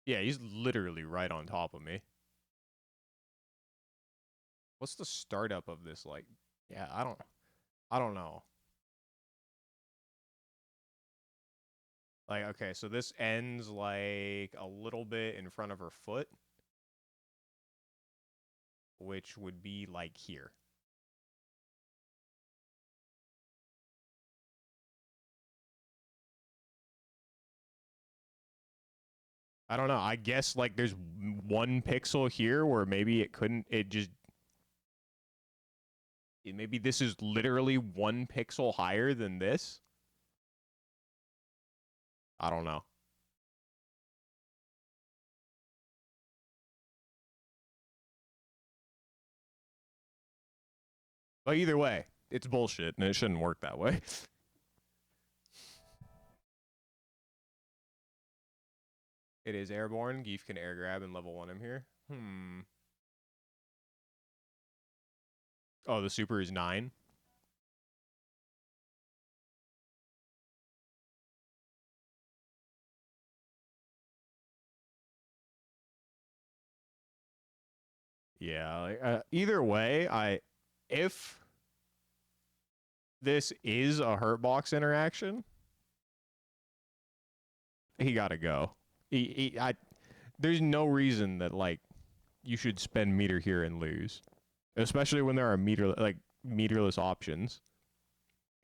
Yeah, he's literally right on top of me. What's the startup of this like? Yeah, I don't know. Like, okay, so this ends like a little bit in front of her foot, which would be like here. I don't know. I guess like there's 1 pixel here where maybe maybe this is literally 1 pixel higher than this. I don't know. But either way, it's bullshit and it shouldn't work that way. It is airborne. Geef can air grab and level 1 him here. Oh, the super is 9. Yeah, like, either way, if this is a hurt box interaction, he gotta go. There's no reason that like you should spend meter here and lose, especially when there are meterless options.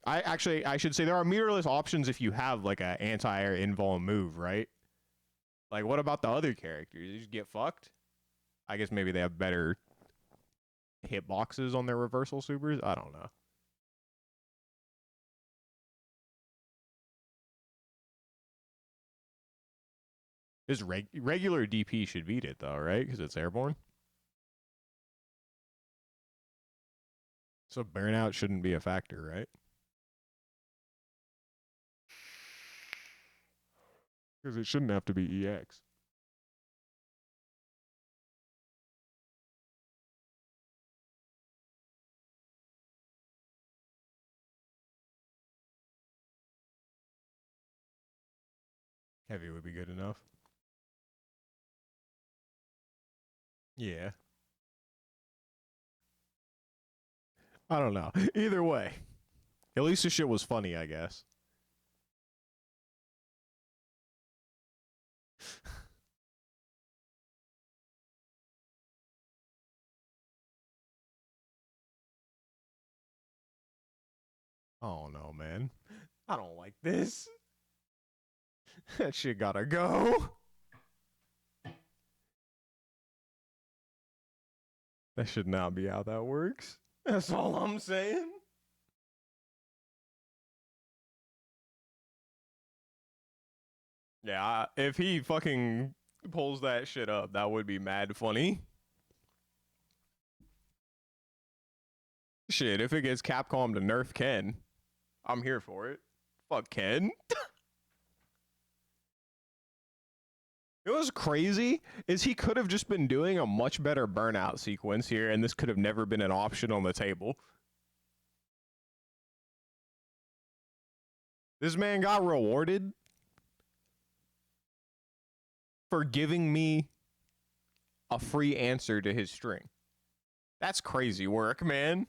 I should say there are meterless options if you have like a anti-air invuln move, right? Like, what about the other characters? You just get fucked. I guess maybe they have better hitboxes on their reversal supers. I don't know. His regular DP should beat it though, right? Because it's airborne. So burnout shouldn't be a factor, right? Because it shouldn't have to be EX. Heavy would be good enough. Yeah. I don't know. Either way, at least the shit was funny, I guess. Oh no, man. I don't like this. That shit gotta go. That should not be how that works. That's all I'm saying. Yeah, if he fucking pulls that shit up, that would be mad funny. Shit, if it gets Capcom to nerf Ken, I'm here for it. Fuck Ken. It was crazy is he could have just been doing a much better burnout sequence here, and this could have never been an option on the table. This man got rewarded for giving me a free answer to his string. That's crazy work, man.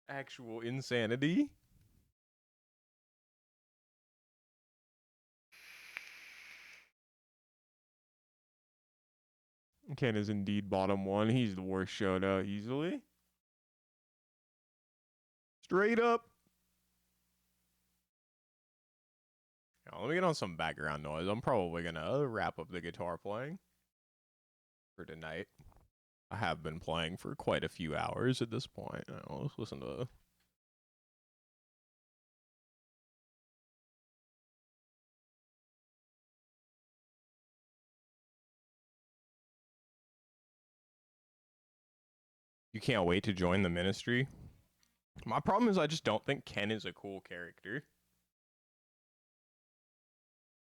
Actual insanity. Ken is indeed bottom one. He's the worst Shota easily. Straight up. Now, let me get on some background noise. I'm probably gonna wrap up the guitar playing for tonight. I have been playing for quite a few hours at this point. Let's listen to. You can't wait to join the ministry. My problem is I just don't think Ken is a cool character.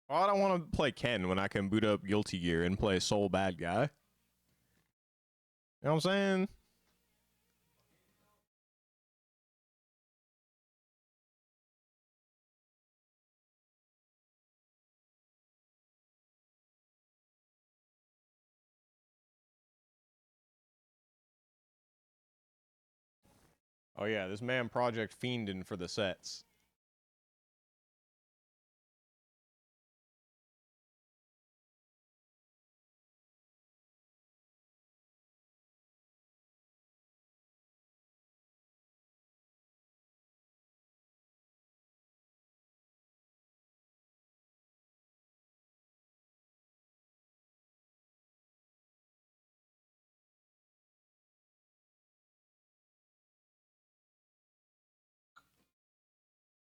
Why would I want to play Ken when I can boot up Guilty Gear and play Soul Bad Guy? You know what I'm saying? Oh yeah, this man Project fiending for the sets.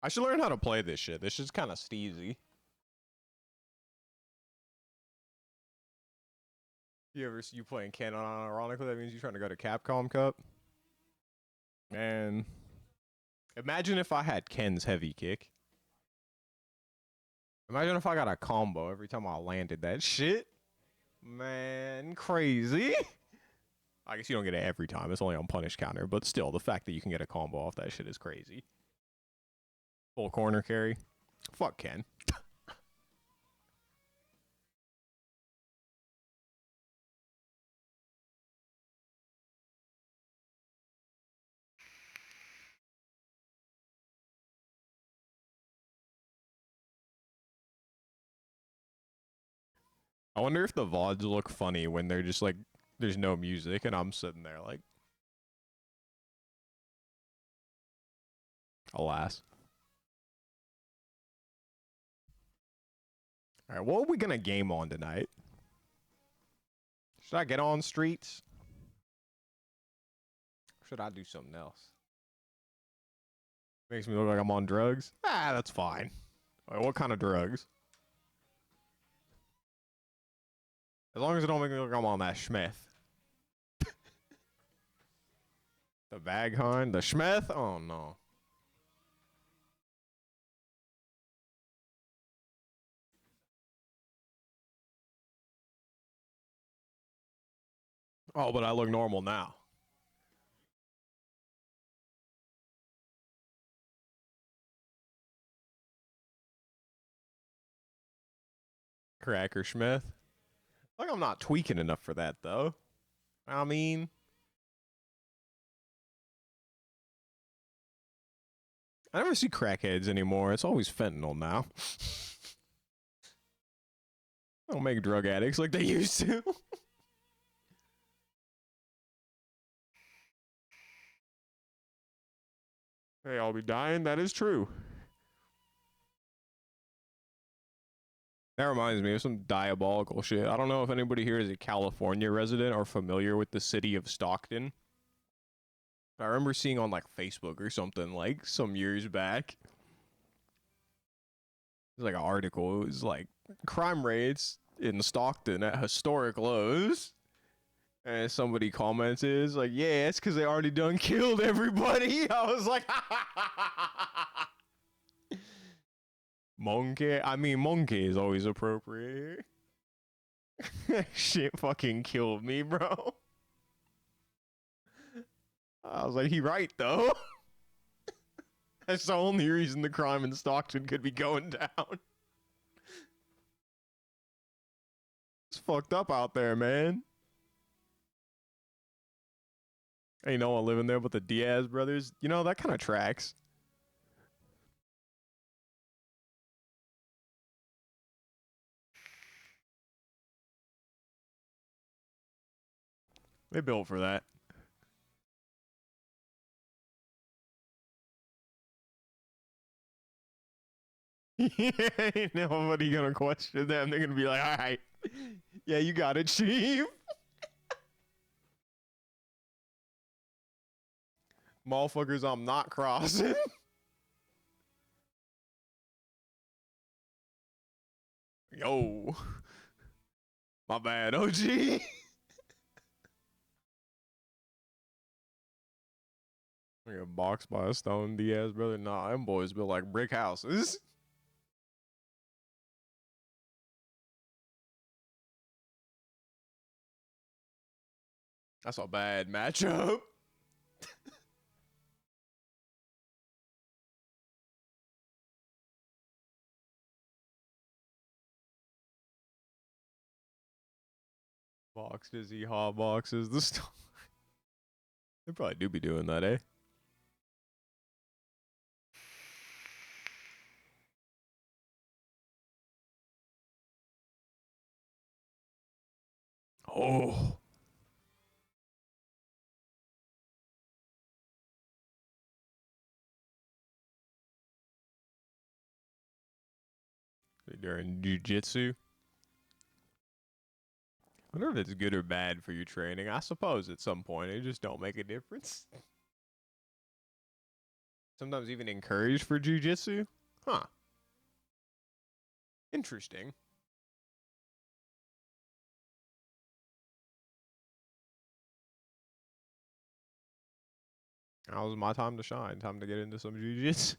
I should learn how to play this shit. This shit's kind of steezy. You ever see you playing Ken on ironically? That means you're trying to go to Capcom Cup. Man, imagine if I had Ken's heavy kick. Imagine if I got a combo every time I landed that shit. Man, crazy. I guess you don't get it every time. It's only on punish counter. But still, the fact that you can get a combo off that shit is crazy. Full corner carry. Fuck Ken. I wonder if the VODs look funny when they're just like, there's no music and I'm sitting there like, alas. All right, what are we gonna game on tonight? Should I get on streets? Or should I do something else? Makes me look like I'm on drugs. Ah, that's fine. All right, what kind of drugs? As long as it don't make me look like I'm on that Schmeth. The Vaghorn, the Schmeth? Oh no. Oh, but I look normal now. Cracker Schmeth. Like I'm not tweaking enough for that though. I mean, I never see crackheads anymore. It's always fentanyl now. They don't make drug addicts like they used to. Hey, I'll be dying. That is true. That reminds me of some diabolical shit. I don't know if anybody here is a California resident or familiar with the city of Stockton. I remember seeing on like Facebook or something like some years back. It was like an article. It was like crime rates in Stockton at historic lows. And somebody commented, it's like, yeah, it's because they already done killed everybody. I was like, monkey. I mean, monkey is always appropriate. Shit fucking killed me, bro. I was like, he right, though. That's the only reason the crime in Stockton could be going down. It's fucked up out there, man. Ain't no one living there but the Diaz brothers. You know, that kind of tracks. They built for that. Yeah, ain't nobody gonna question them. They're gonna be like, all right, yeah, you got it, chief. Motherfuckers, I'm not crossing. Yo, my bad, OG. I got boxed by a stone Diaz brother. Nah, them boys built like brick houses. That's a bad matchup. Boxed as he hot boxes the stone. They probably do be doing that, eh? Oh. During jujitsu. I wonder if it's good or bad for your training. I suppose at some point it just don't make a difference. Sometimes even encouraged for jujitsu. Huh. Interesting. Now was my time to shine. Time to get into some jujitsu.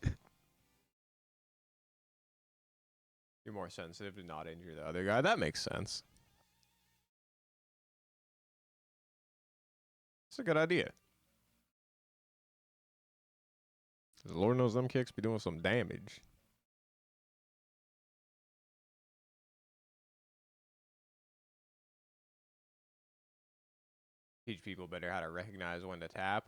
You're more sensitive to not injure the other guy. That makes sense. It's a good idea. Cause Lord knows them kicks be doing some damage. Teach people better how to recognize when to tap.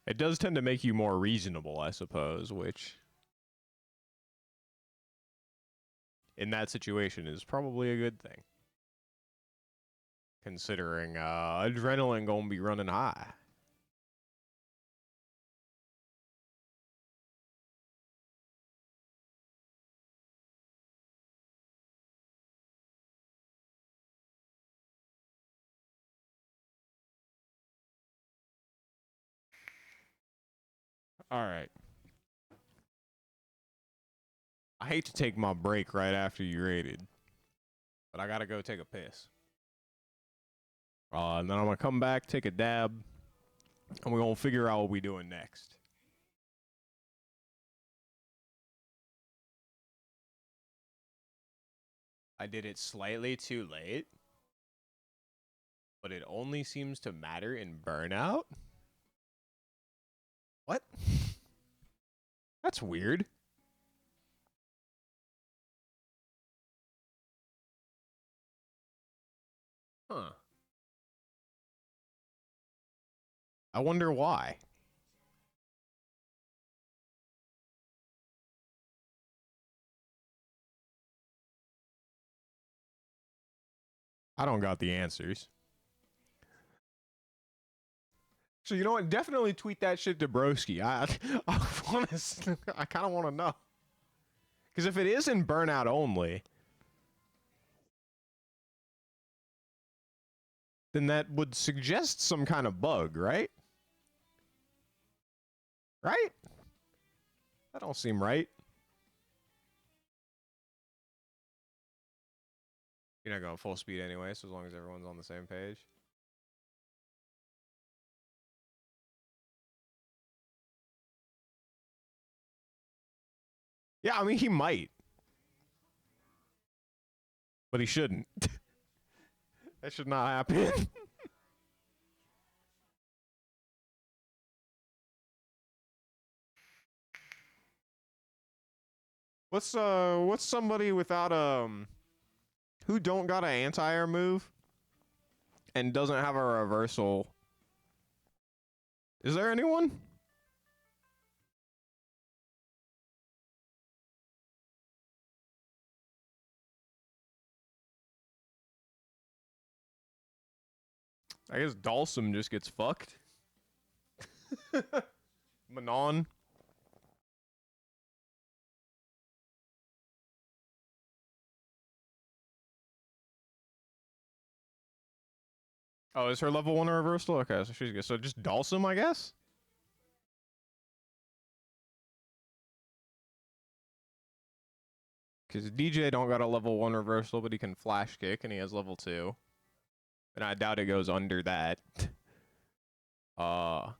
It does tend to make you more reasonable, I suppose, which in that situation is probably a good thing. Considering adrenaline gonna be running high. All right. I hate to take my break right after you rated, but I gotta go take a piss. And then I'm gonna come back, take a dab, and we're gonna figure out what we doing next. I did it slightly too late, but it only seems to matter in burnout. What? That's weird. Huh. I wonder why. I don't got the answers. So you know what? Definitely tweet that shit to Broski. I kind of want to know. Because if it is in burnout only, then that would suggest some kind of bug, right? Right? That don't seem right. You're not going full speed anyway, so as long as everyone's on the same page. Yeah, I mean, he might. But he shouldn't. That should not happen. What's somebody without who don't got an anti-air move and doesn't have a reversal? Is there anyone? I guess Dalsum just gets fucked. Manon. Oh, is her level 1 a reversal? Okay, so she's good. So just Dalsum, I guess? Because DJ don't got a level 1 reversal, but he can flash kick, and he has level 2. And I doubt it goes under that. uh...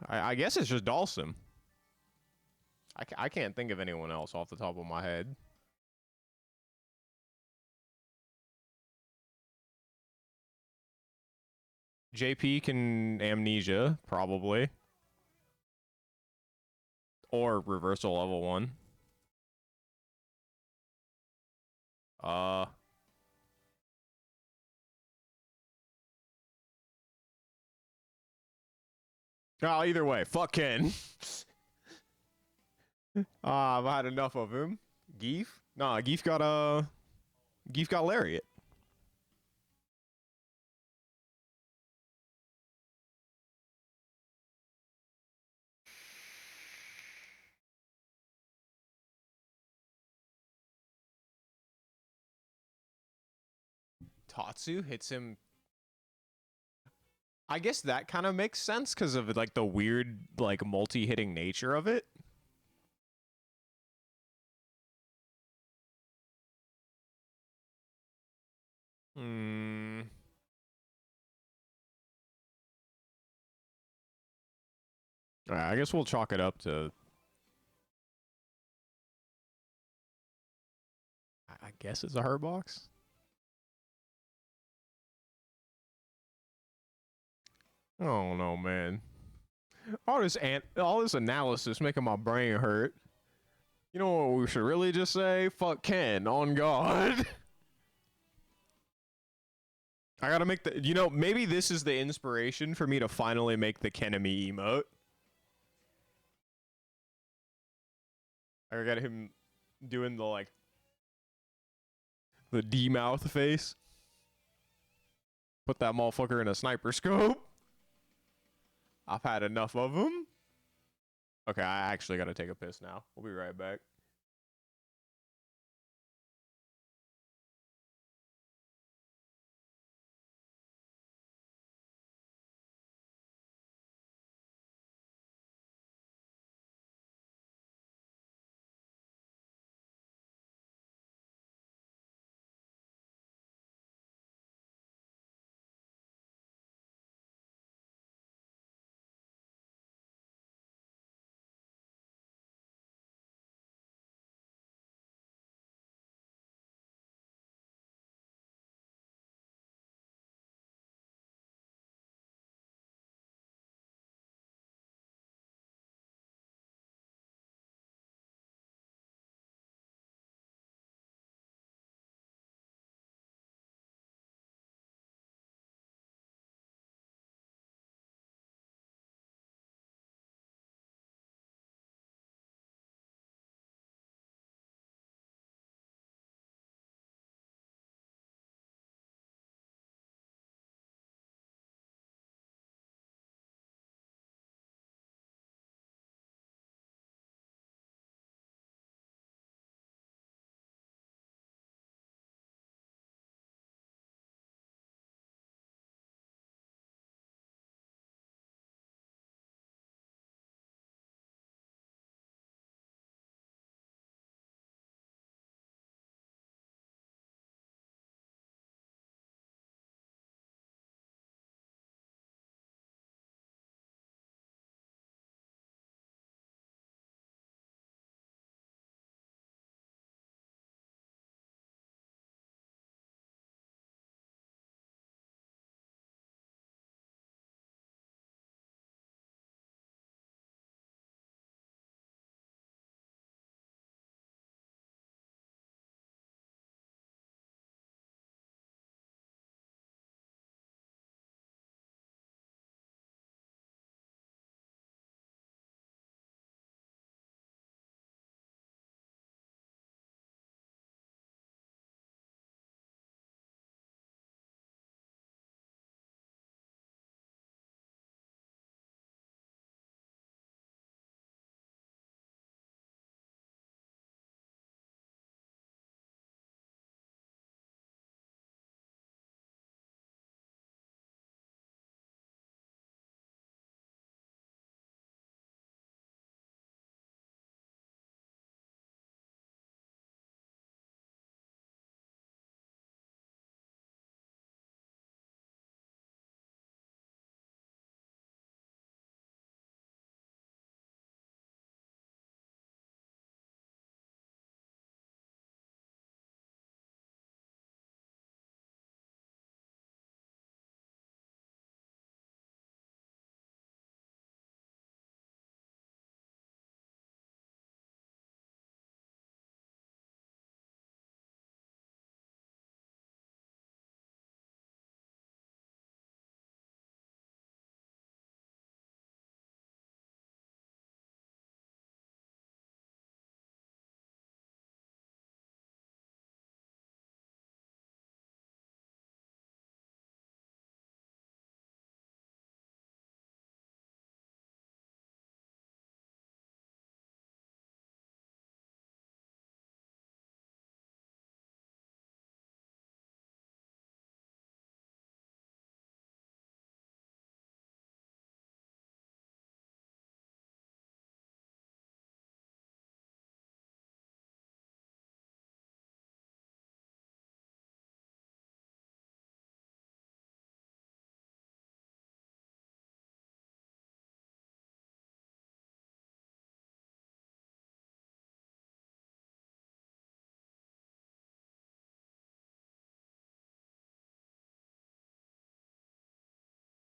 I guess it's just Dalsum. I can't think of anyone else off the top of my head. JP can amnesia, probably. Or reversal level 1. Uh... Oh, either way, fuck Ken. I've had enough of him. Geef? Nah, Geef got Lariat. Tatsu hits him. I guess that kind of makes sense because of like the weird like multi-hitting nature of it. Hmm. I guess we'll chalk it up to. I guess it's a hurt box. Oh no, man. All this analysis making my brain hurt. You know what we should really just say? Fuck Ken, on God. I gotta make the. You know, maybe this is the inspiration for me to finally make the Kenemy emote. I got him doing the like the D mouth face. Put that motherfucker in a sniper scope. I've had enough of him. Okay, I actually gotta take a piss now. We'll be right back.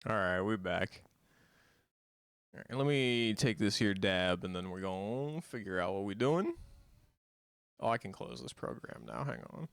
All right, we back. All right, let me take this here dab, and then we're gonna figure out what we're doing. Oh, I can close this program now. Hang on.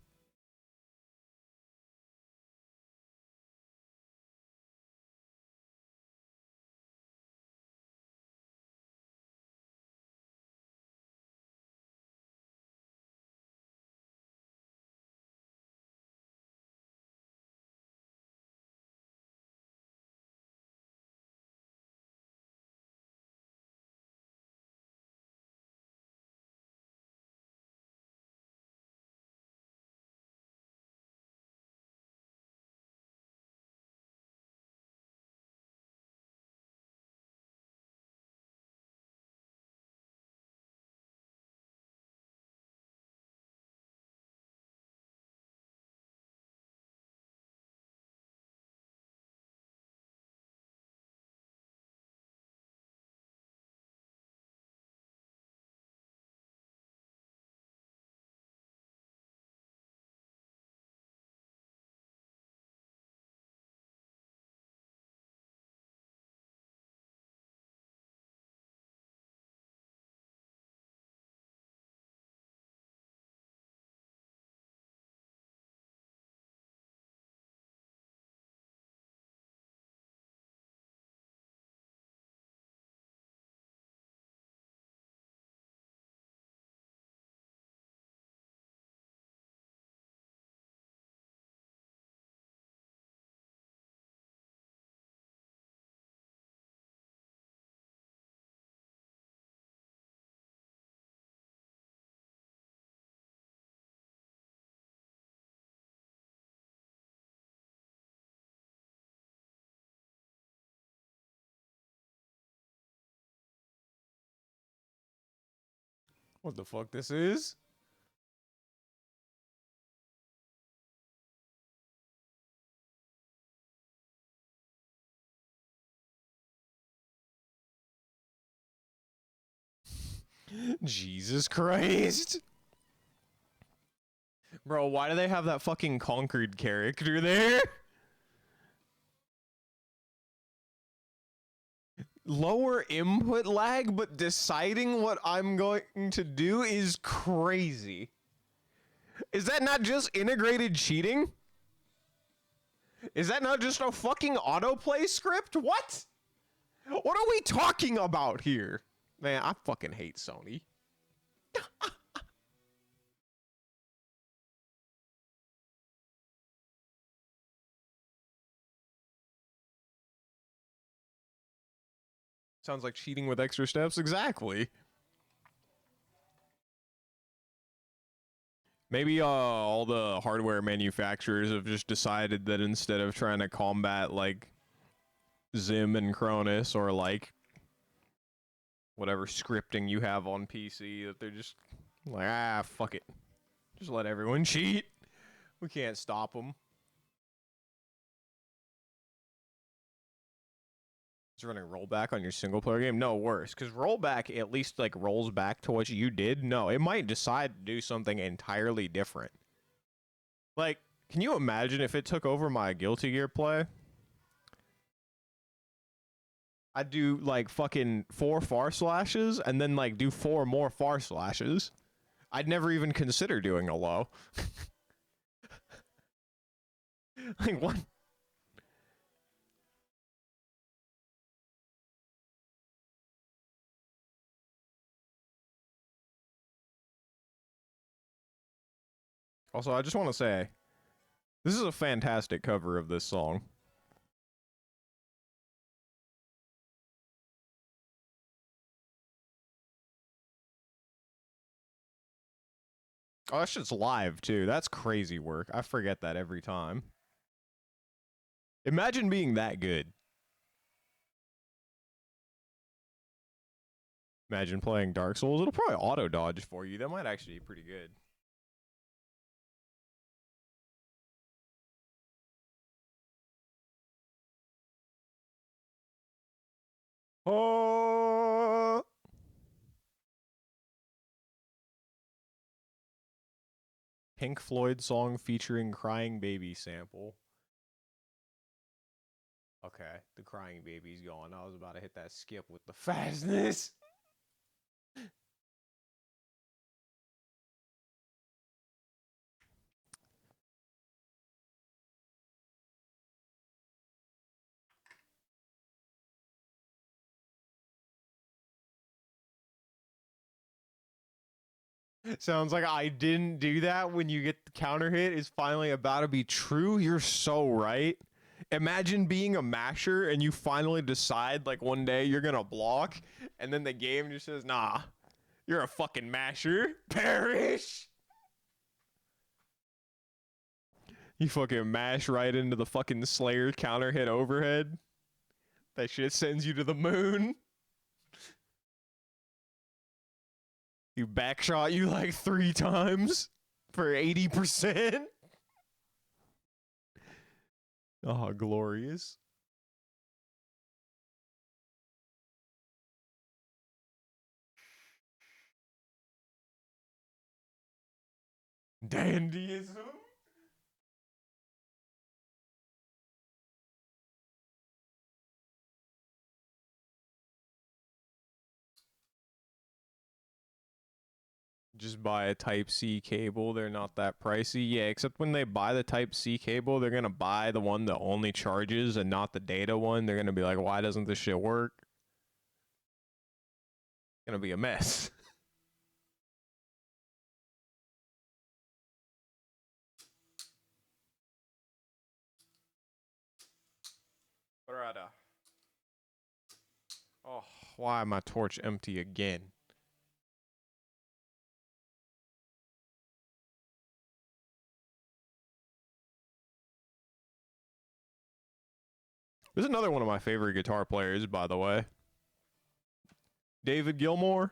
What the fuck this is? Jesus Christ. Bro, why do they have that fucking Conquered character there? Lower input lag, but deciding what I'm going to do is crazy. Is that not just integrated cheating? Is that not just a fucking autoplay script? What? What are we talking about here? Man, I fucking hate Sony. Sounds like cheating with extra steps. Exactly. Maybe all the hardware manufacturers have just decided that instead of trying to combat like Zim and Cronus or like whatever scripting you have on PC, that they're just like, ah, fuck it. Just let everyone cheat. We can't stop them. It's running rollback on your single player game? No, worse. Because rollback at least like rolls back to what you did. No, it might decide to do something entirely different. Like, can you imagine if it took over my Guilty Gear play? I'd do like fucking 4 far slashes and then like do 4 more far slashes. I'd never even consider doing a low. Like what? Also, I just want to say, this is a fantastic cover of this song. Oh, that shit's live too. That's crazy work. I forget that every time. Imagine being that good. Imagine playing Dark Souls. It'll probably auto dodge for you. That might actually be pretty good. Oh, Pink Floyd song featuring Crying Baby sample. Okay, the crying baby's going. I was about to hit that skip with the fastness. Sounds like I didn't do that when you get the counter hit is finally about to be true. You're so right. Imagine being a masher and you finally decide like one day you're gonna block, and then the game just says, nah, you're a fucking masher. Perish. You fucking mash right into the fucking Slayer counter hit overhead. That shit sends you to the moon. You backshot you like 3 times for 80%. Oh, glorious. Dandyism. Just buy a Type C cable. They're not that pricey. Yeah, except when they buy the Type C cable, they're going to buy the one that only charges and not the data one. They're going to be like, why doesn't this shit work? It's going to be a mess. Brother. Oh, why my torch empty again? This is another one of my favorite guitar players, by the way. David Gilmour.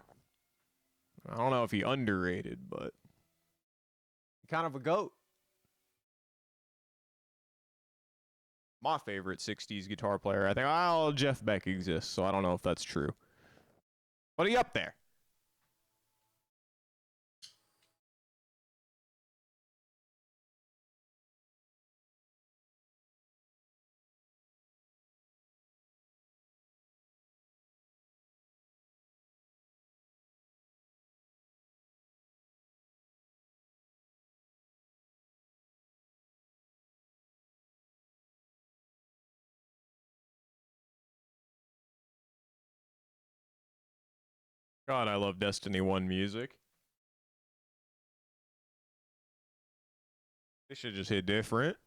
I don't know if he underrated, but kind of a goat. My favorite 60s guitar player. I think, oh, Jeff Beck exists, so I don't know if that's true. But he up there. God, I love Destiny 1 music. They should just hit different.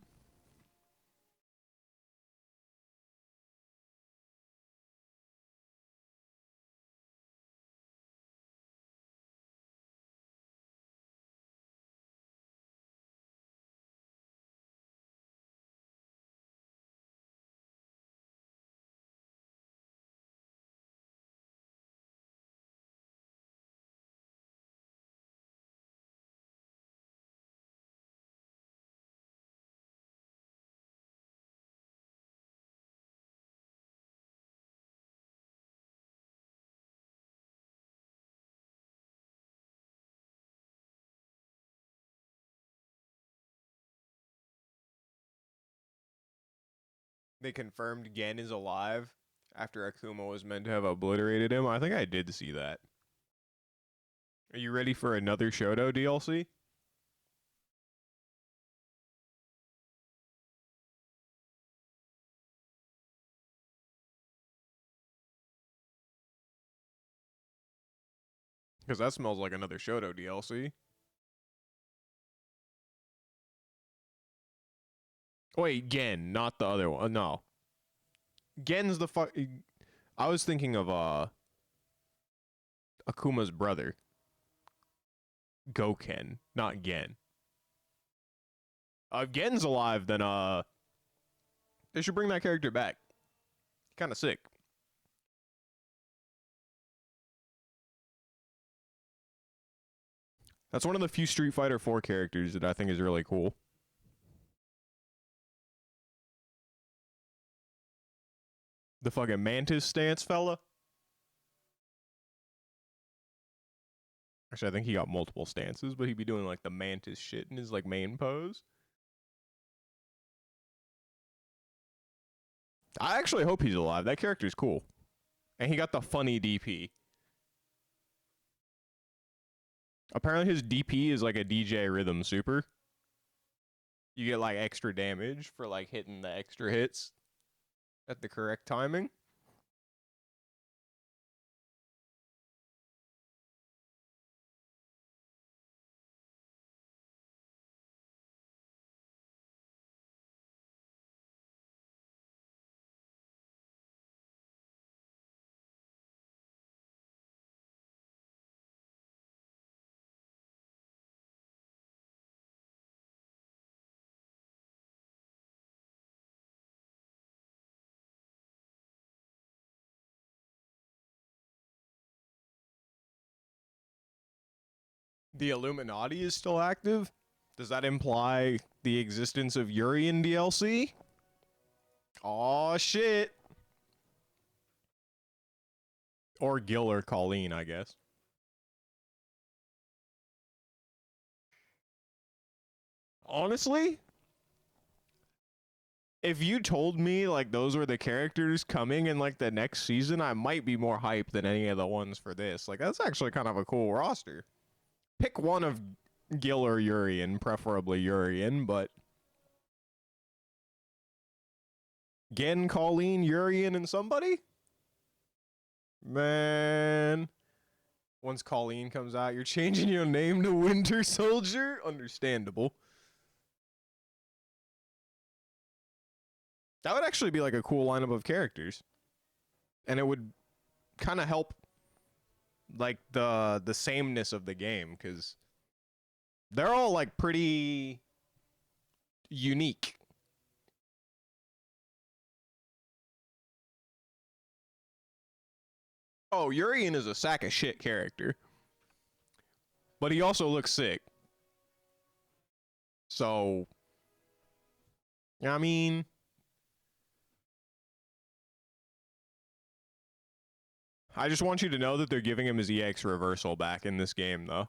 They confirmed Gen is alive after Akuma was meant to have obliterated him. I think I did see that. Are you ready for another Shoto DLC? Because that smells like another Shoto DLC. Wait, Gen, not the other one. No. Gen's the fuck. I was thinking of Akuma's brother. Goken, not Gen. If Gen's alive, then they should bring that character back. Kind of sick. That's one of the few Street Fighter 4 characters that I think is really cool. The fucking Mantis stance fella. Actually, I think he got multiple stances, but he'd be doing like the Mantis shit in his like main pose. I actually hope he's alive. That character's cool. And he got the funny DP. Apparently his DP is like a DJ rhythm super. You get like extra damage for like hitting the extra hits at the correct timing. The Illuminati is still active? Does that imply the existence of Yuri in DLC? Aw, shit. Or Gil or Colleen, I guess. Honestly, if you told me like those were the characters coming in like the next season, I might be more hyped than any of the ones for this. Like that's actually kind of a cool roster. Pick one of Gil or Urian, preferably Urian, but Gen, Colleen, Urian, and somebody? Man. Once Colleen comes out, you're changing your name to Winter Soldier? Understandable. That would actually be like a cool lineup of characters. And it would kind of help like the sameness of the game, because they're all like pretty unique. Oh, Urian is a sack of shit character. But he also looks sick. So, I mean, I just want you to know that they're giving him his EX reversal back in this game, though.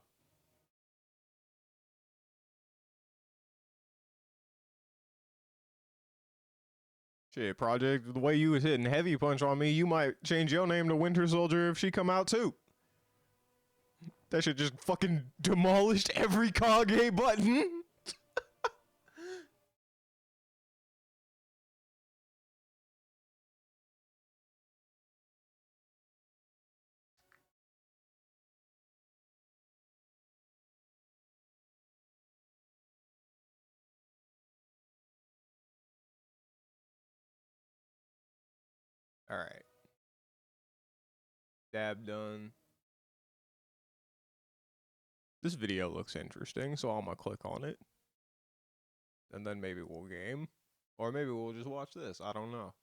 Shit, Project, the way you was hitting Heavy Punch on me, you might change your name to Winter Soldier if she come out, too. That shit just fucking demolished every Kage button. Alright. Dab done. This video looks interesting, so I'm gonna click on it. And then maybe we'll game. Or maybe we'll just watch this. I don't know.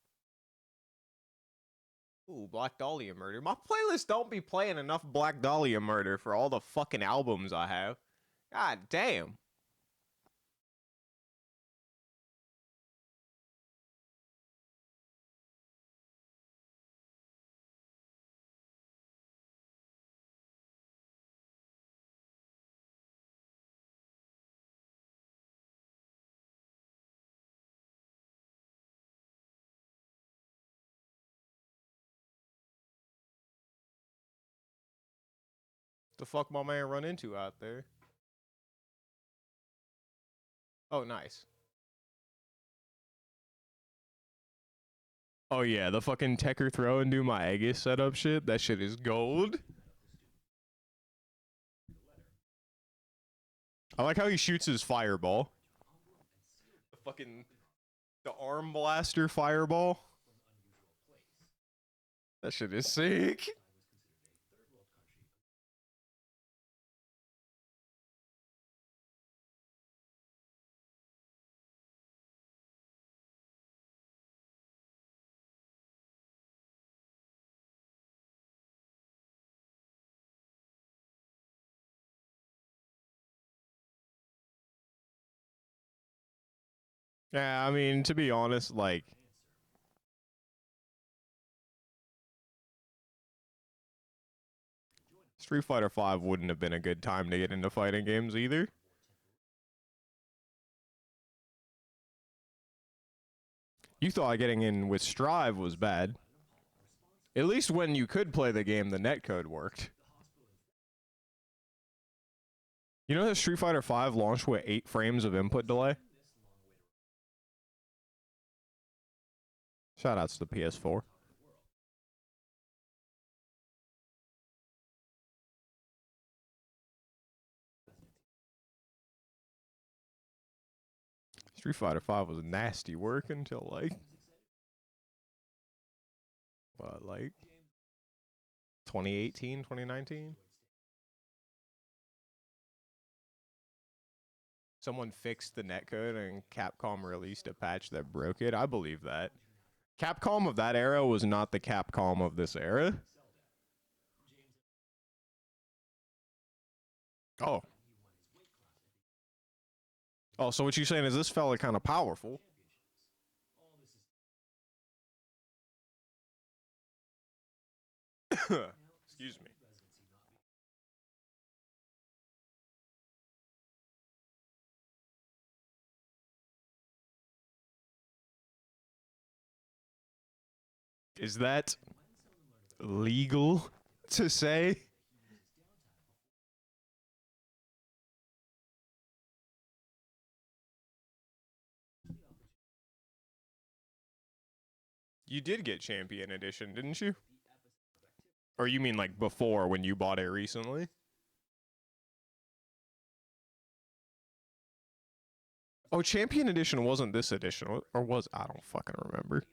Ooh, Black Dahlia Murder. My playlist don't be playing enough Black Dahlia Murder for all the fucking albums I have. God damn. The fuck my man run into out there? Oh, nice. Oh yeah, the fucking Tekker throw and do my Aegis setup shit. That shit is gold. I like how he shoots his fireball. The fucking the arm blaster fireball. That shit is sick. Yeah, I mean, to be honest, like Street Fighter V wouldn't have been a good time to get into fighting games either. You thought getting in with Strive was bad. At least when you could play the game, the netcode worked. You know that Street Fighter V launched with 8 frames of input delay? Shoutouts to the PS4. Street Fighter V was nasty work until like 2018, 2019? Someone fixed the netcode and Capcom released a patch that broke it. I believe that. Capcom of that era was not the Capcom of this era. Oh. Oh, so what you're saying is this fella kind of powerful. Excuse me. Is that legal to say? You did get Champion Edition, didn't you? Or you mean like before when you bought it recently? Oh, Champion Edition wasn't this edition, or was I don't fucking remember.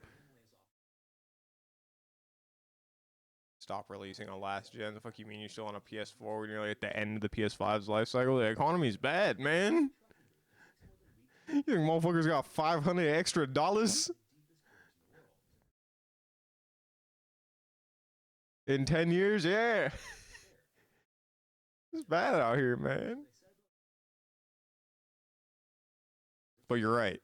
Stop releasing on last gen. The fuck you mean you're still on a PS4 when you're like at the end of the PS5's life cycle? The economy's bad, man. You think motherfuckers got $500 extra dollars in 10 years? Yeah. It's bad out here, man. But you're right.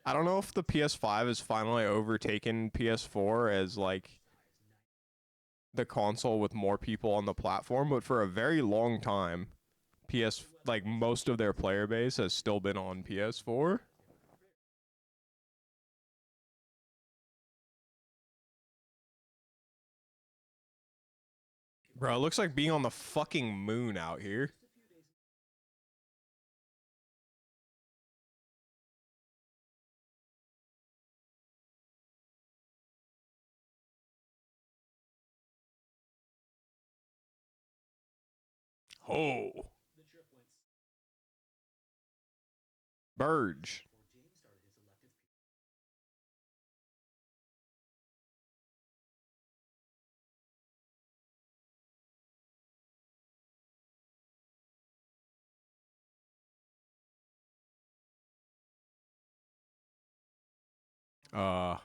I don't know if the PS5 has finally overtaken PS4 as like the console with more people on the platform, but for a very long time, like most of their player base has still been on PS4. Bro, it looks like being on the fucking moon out here. Oh. Burge. Uh,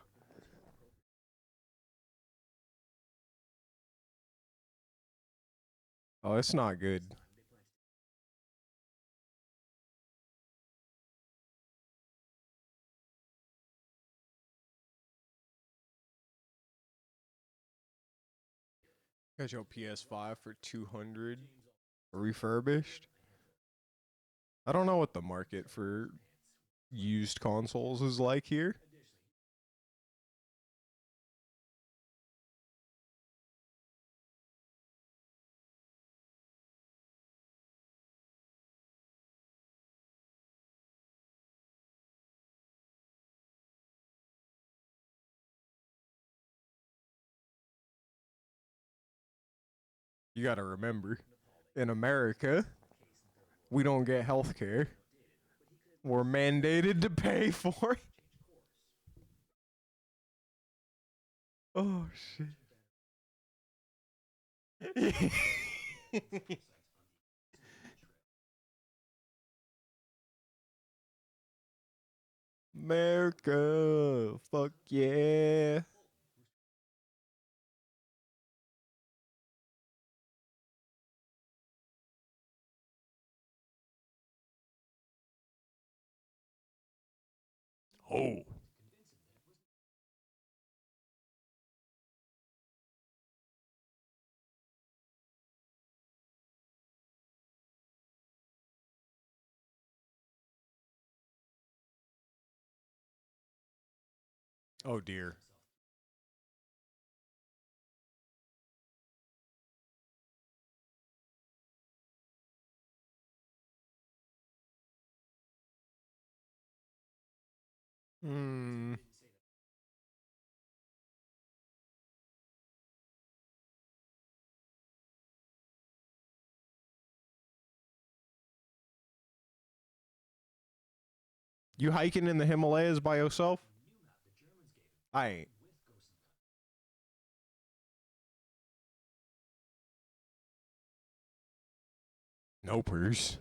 oh, it's not good. Got your PS5 for 200 refurbished. I don't know what the market for used consoles is like here. You got to remember, in America, we don't get health care. We're mandated to pay for it. Oh, shit. America, fuck yeah. Oh. Oh dear. Hmm. You hiking in the Himalayas by yourself? I ain't. Nopers.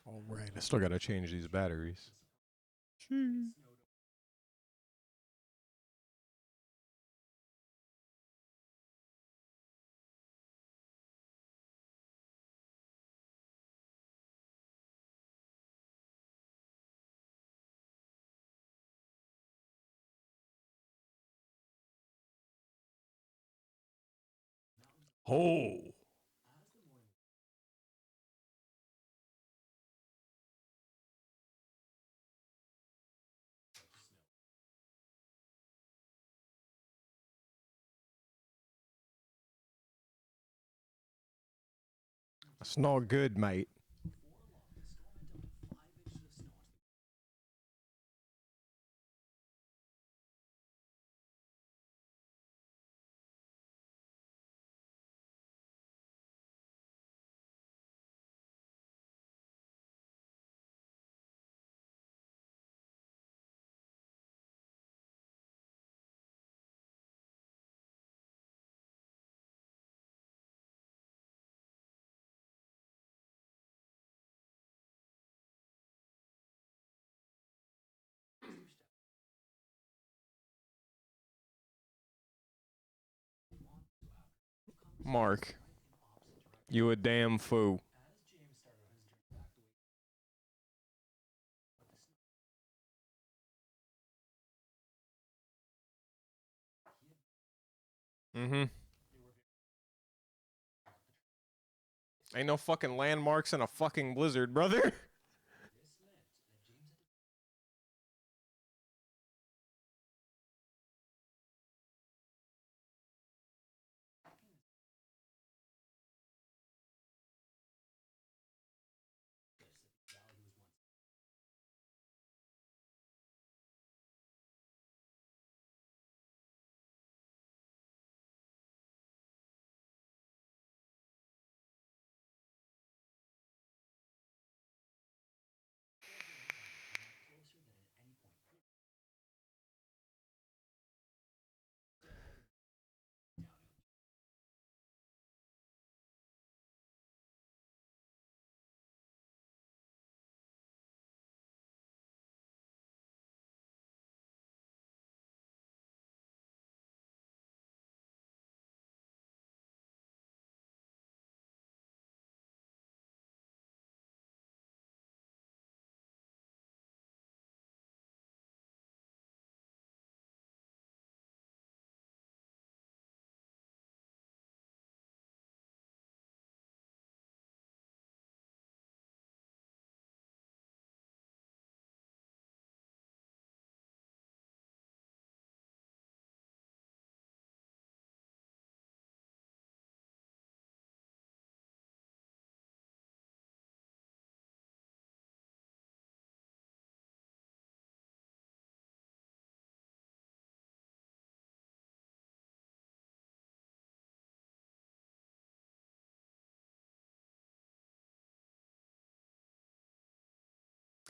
All right, I still gotta change these batteries. Oh, that's not good, mate. Mark, you a damn fool. Mm-hmm. Ain't no fucking landmarks in a fucking blizzard, brother.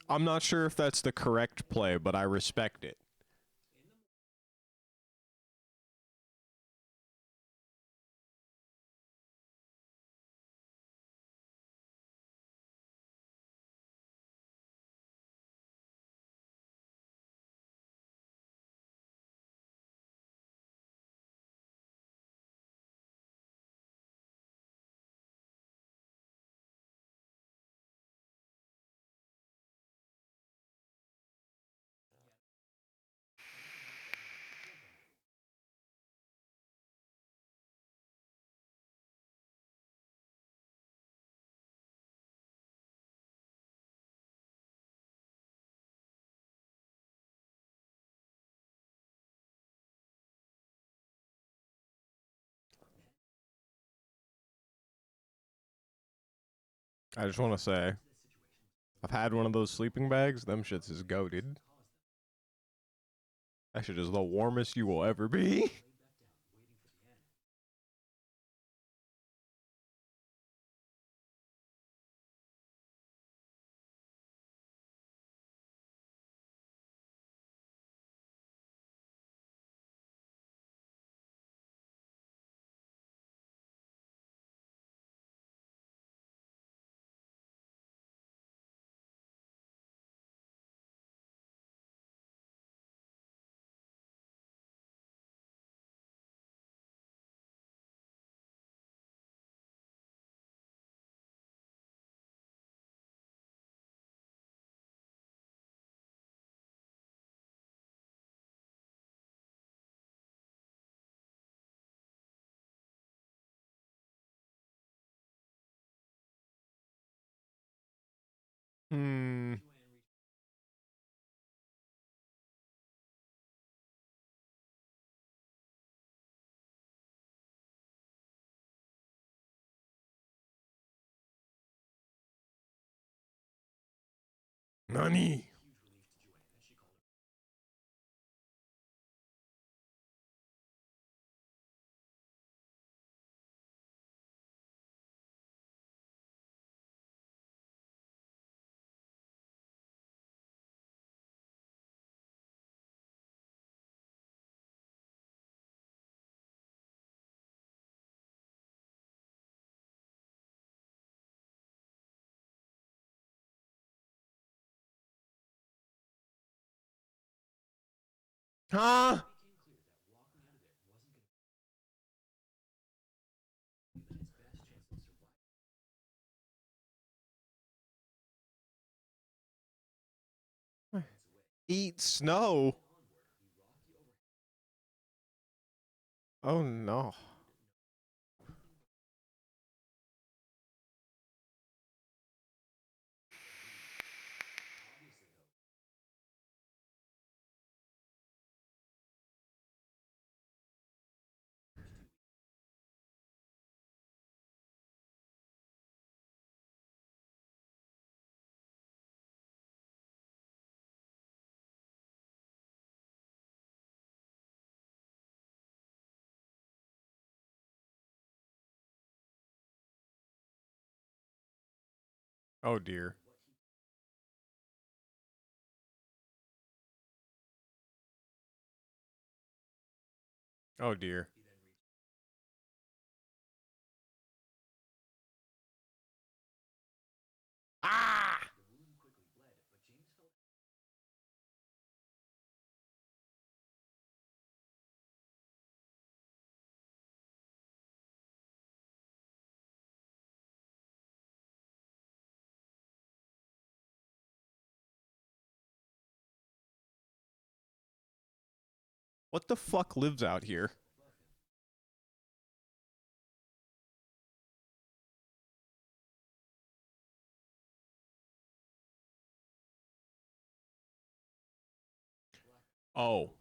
I'm not sure if that's the correct play, but I respect it. I just want to say, I've had one of those sleeping bags. Them shits is goated. That shit is the warmest you will ever be. Hmm. Nani? Huh? Eat snow? Oh no. Oh dear. Oh dear. Ah! What the fuck lives out here? Oh.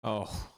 Oh.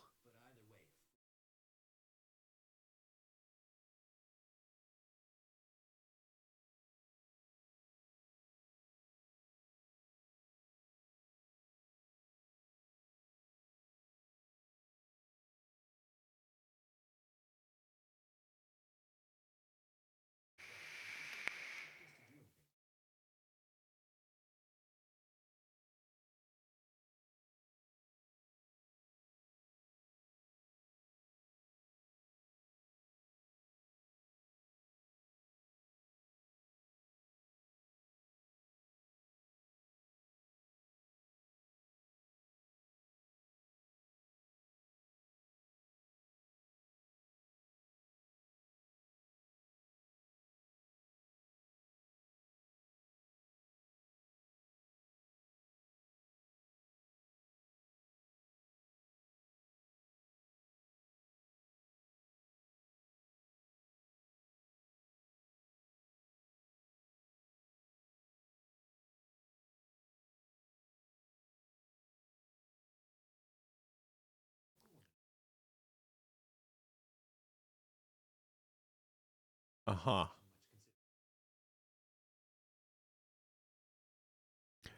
Uh-huh.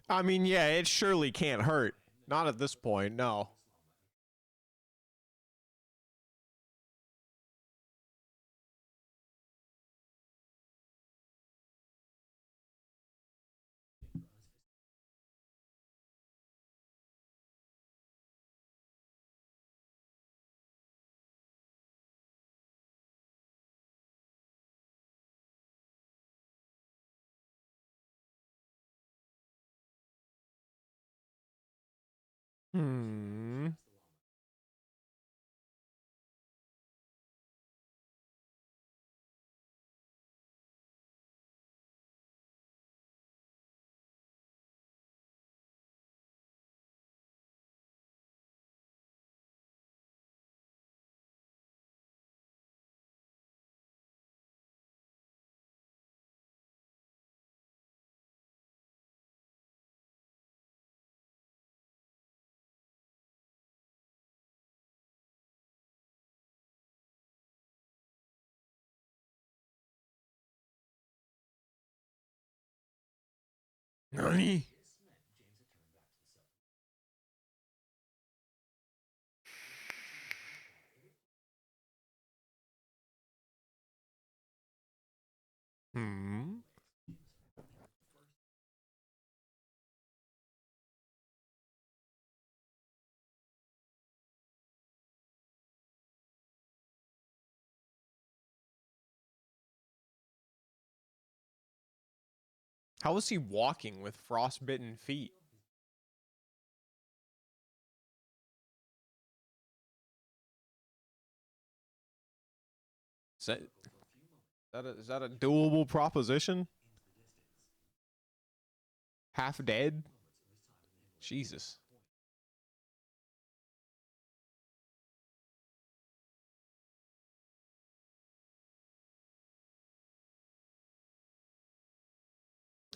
I mean, yeah, it surely can't hurt. Not at this point, no. Hmm. Nani? Hmm. How was he walking with frostbitten feet? Is that a doable proposition? Half dead? Jesus.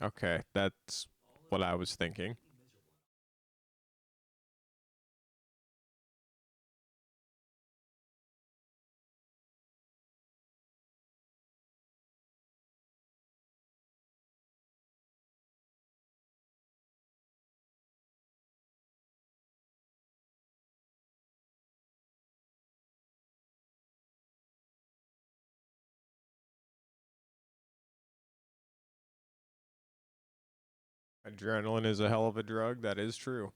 Okay, that's what I was thinking. Adrenaline is a hell of a drug. That is true.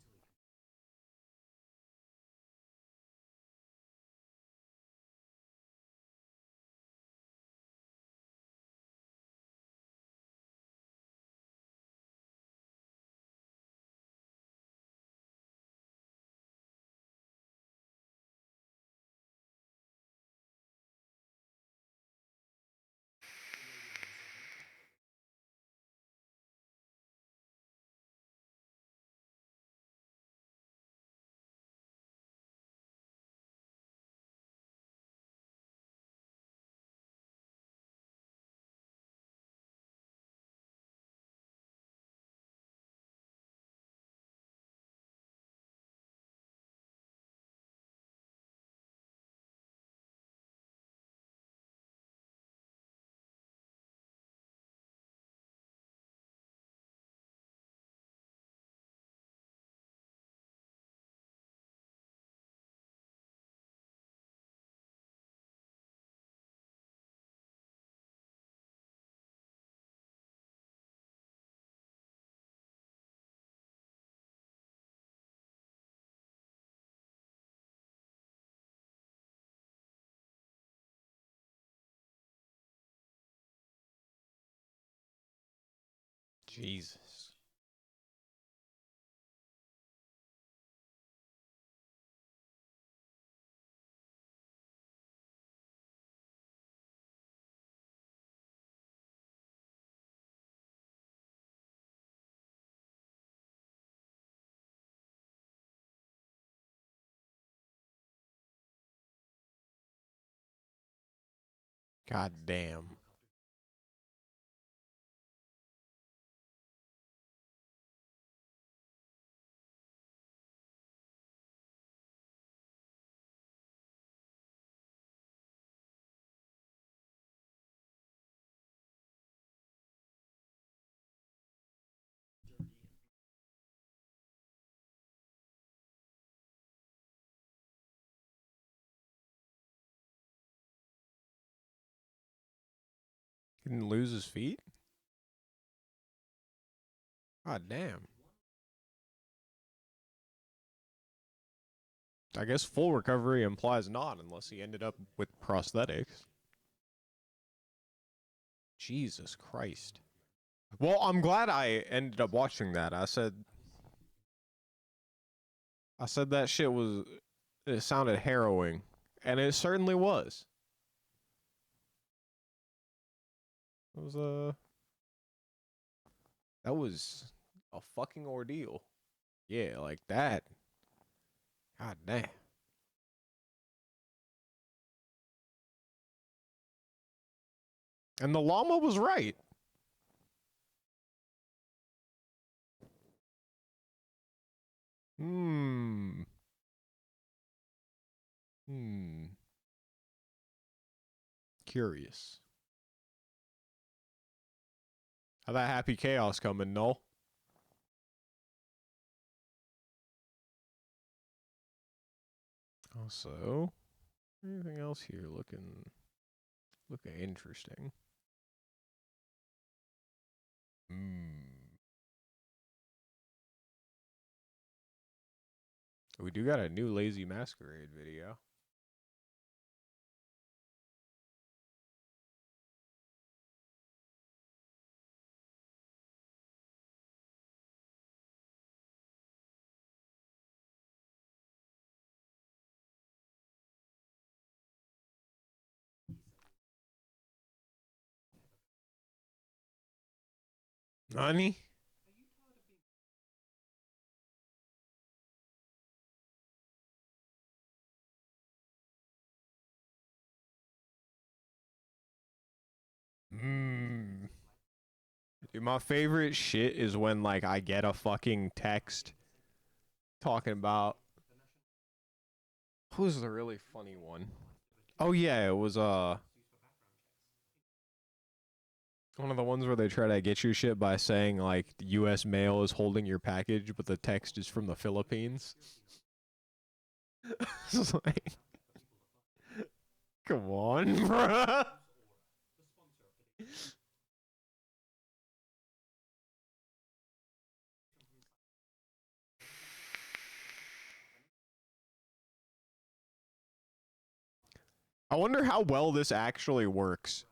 Jesus. God damn. He didn't lose his feet? God damn. I guess full recovery implies not unless he ended up with prosthetics. Jesus Christ. Well, I'm glad I ended up watching that. I said that shit was it sounded harrowing, and it certainly was. It was that was a fucking ordeal. Yeah, like that. God damn. And the llama was right. Hmm. Hmm. Curious. How that happy chaos coming, no? Also, anything else here looking interesting? Hmm. We do got a new Lazy Masquerade video. Nani? Hmm. Dude, my favorite shit is when like I get a fucking text talking about who's the really funny one. Oh yeah, it was one of the ones where they try to get you shit by saying like U.S. mail is holding your package, but the text is from the Philippines. It's like, come on, bruh. I wonder how well this actually works.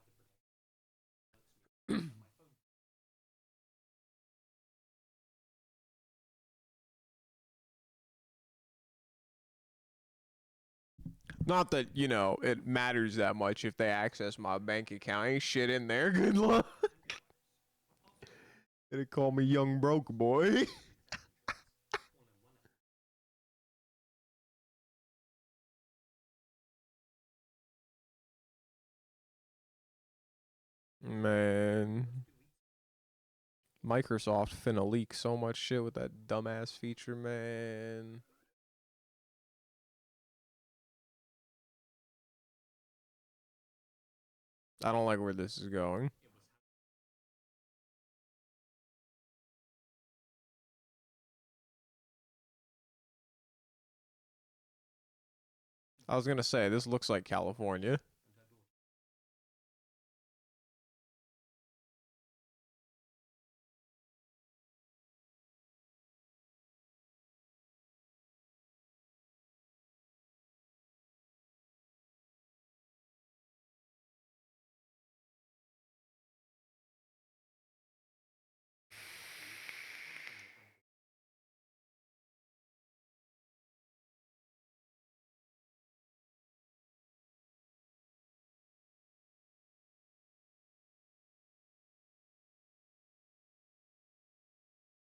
Not that, it matters that much if they access my bank account. Ain't shit in there. Good luck. They call me young broke boy. Man. Microsoft finna leak so much shit with that dumbass feature, man. I don't like where this is going. I was gonna say, this looks like California.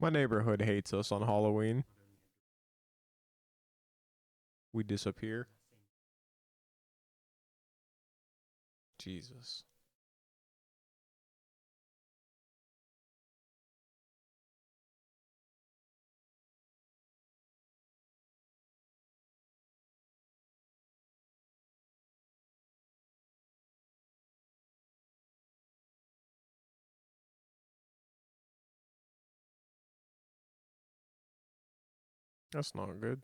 My neighborhood hates us on Halloween. We disappear. Jesus. That's not good.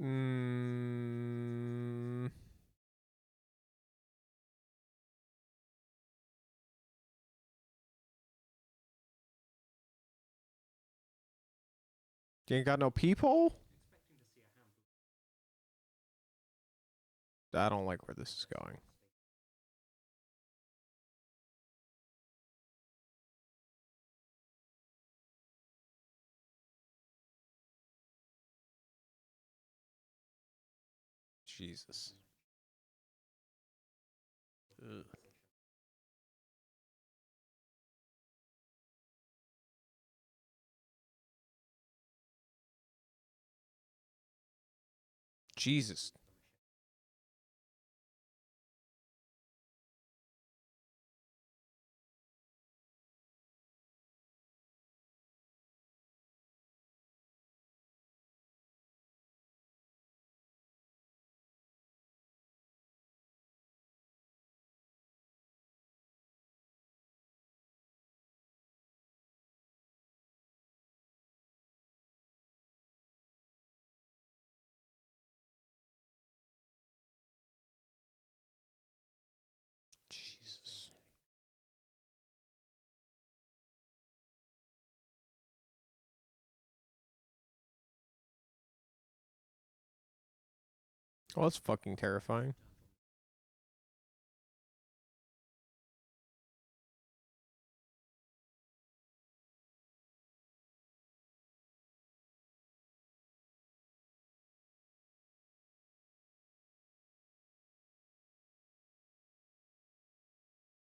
Mm, you ain't got no peephole? I don't like where this is going. Jesus. Ugh. Jesus. Jesus. Oh, that's fucking terrifying.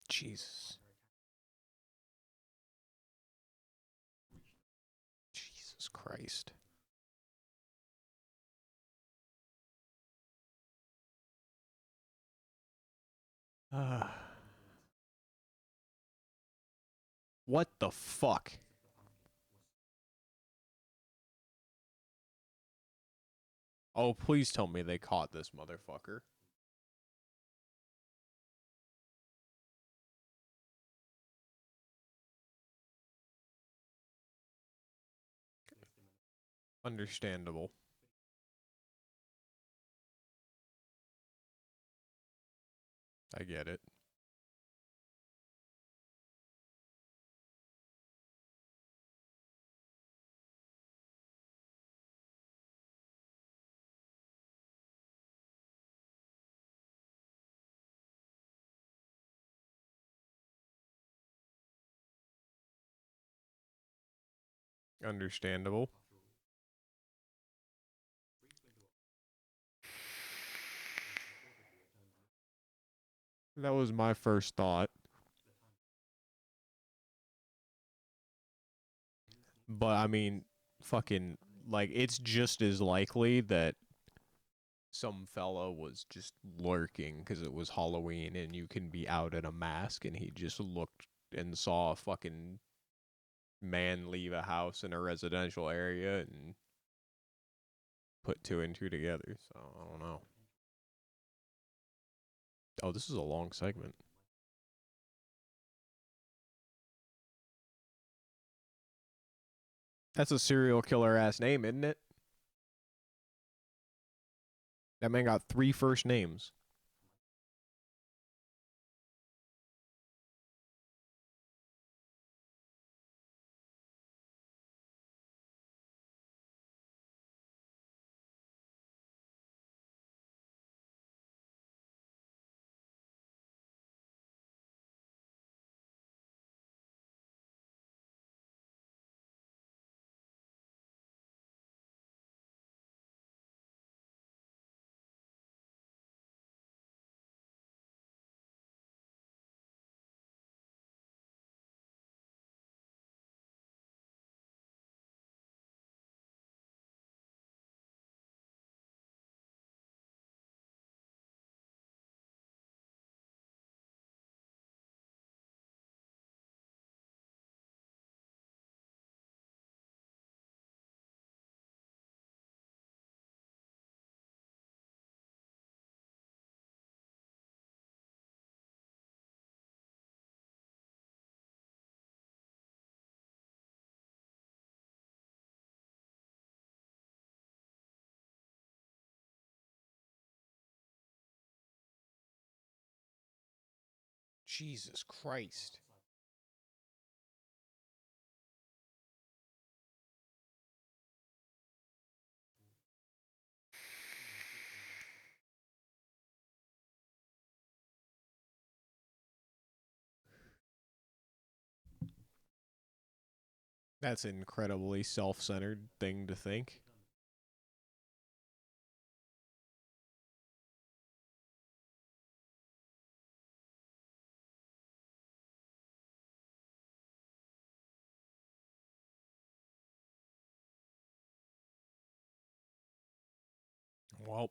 Jesus. Jesus Christ. What the fuck? Oh, please tell me they caught this motherfucker. Understandable. I get it. Understandable. That was my first thought. But I mean, fucking, like, it's just as likely that some fella was just lurking because it was Halloween and you can be out in a mask and he just looked and saw a fucking man leave a house in a residential area and put two and two together. So I don't know. Oh, this is a long segment. That's a serial killer ass name, isn't it? That man got three first names. Jesus Christ. That's an incredibly self-centered thing to think. Well,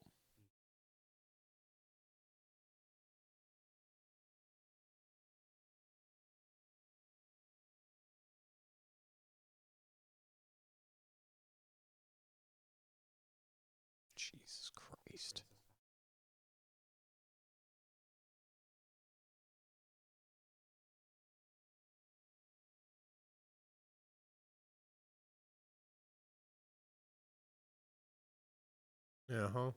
Jesus Christ. Uh-huh.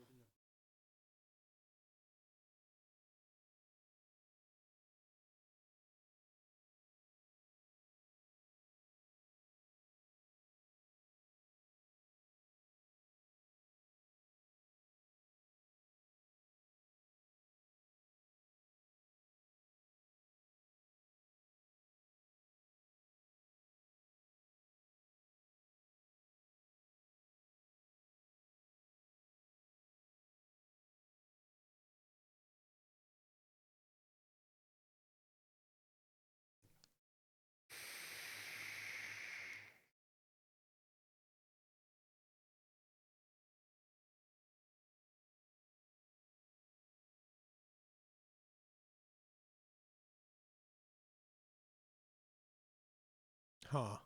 Huh.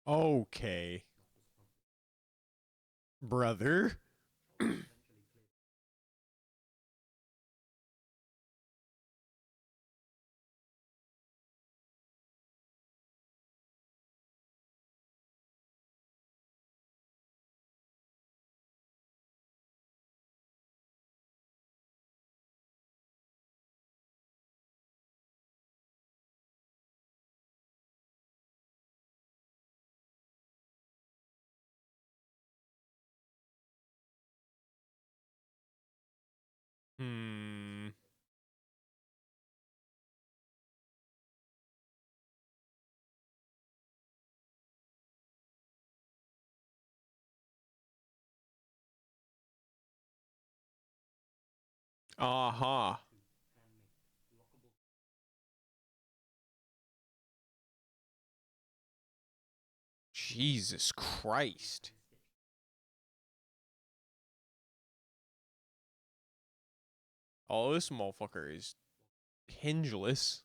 Okay, brother. Hmm. Uh-huh. Jesus Christ. Oh, this motherfucker is hingeless.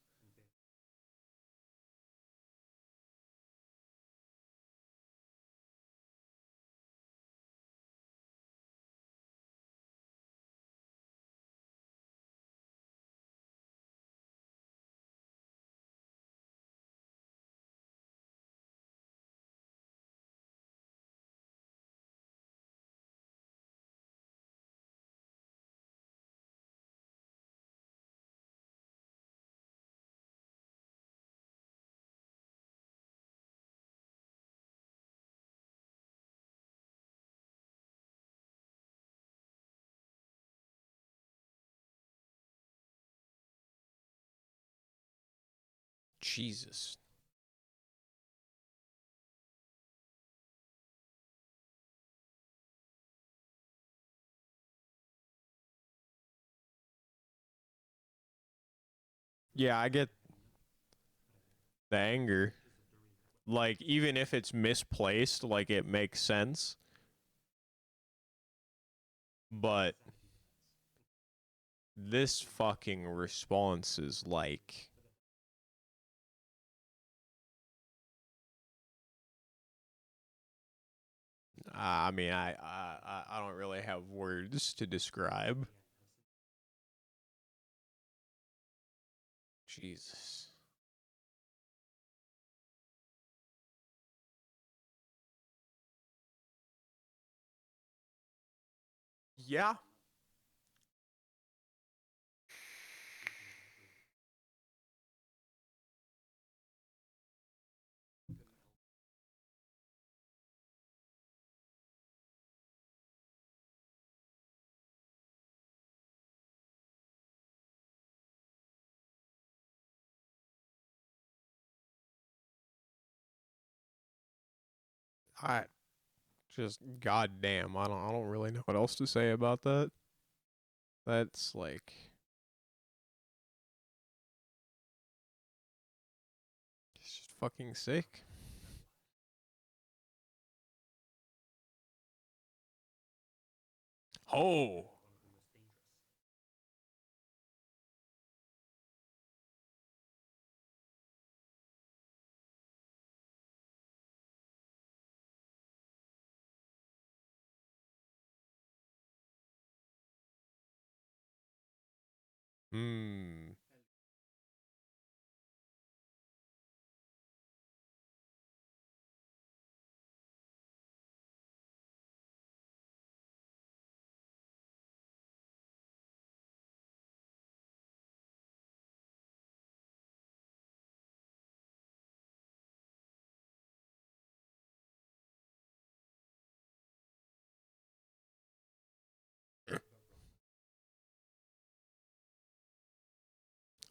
Jesus. Yeah, I get the anger. Like, even if it's misplaced, like, it makes sense. But this fucking response is like, I mean, I don't really have words to describe. Jesus. Yeah. I just goddamn. I don't really know what else to say about that. That's like it's just fucking sick. Oh. Hmm.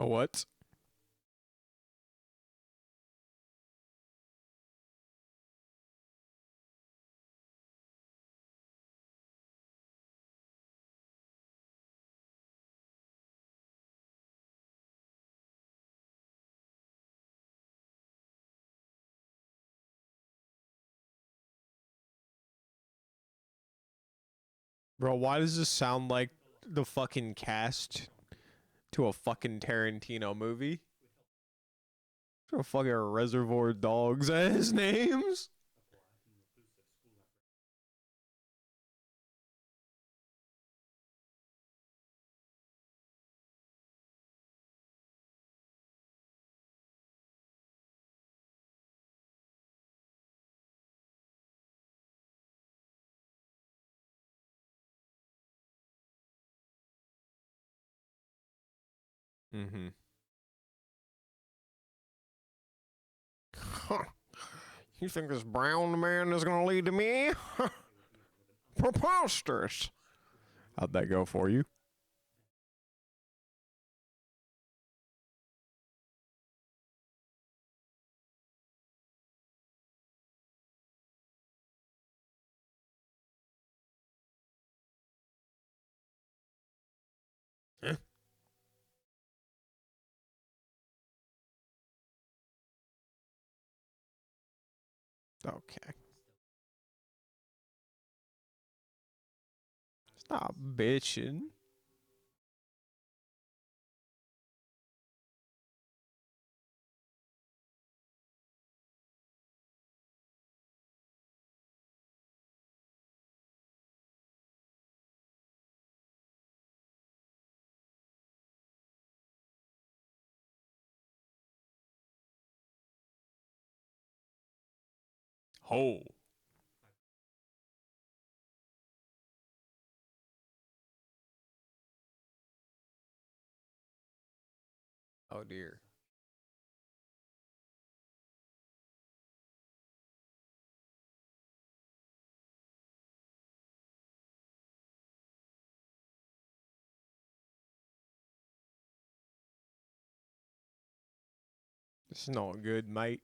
A what? Bro, why does this sound like the fucking cast to a fucking Tarantino movie? To a fucking Reservoir Dogs as names? Mm-hmm. Huh. You think this brown man is gonna lead to me? Preposterous. How'd that go for you? Eh, okay. Stop bitching. Ho. Oh dear. This is not good, mate.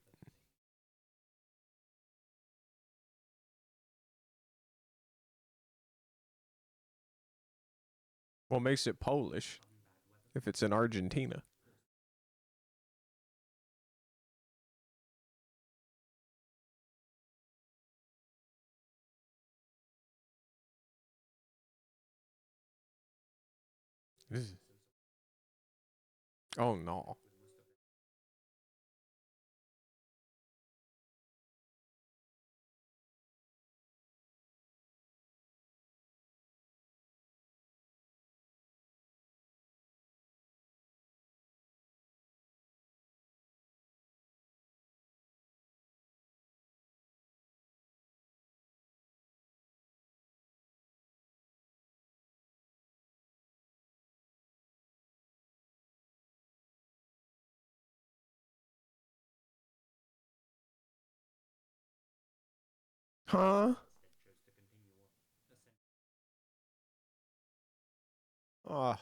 What makes it Polish if it's in Argentina? Oh no. Huh? Oh,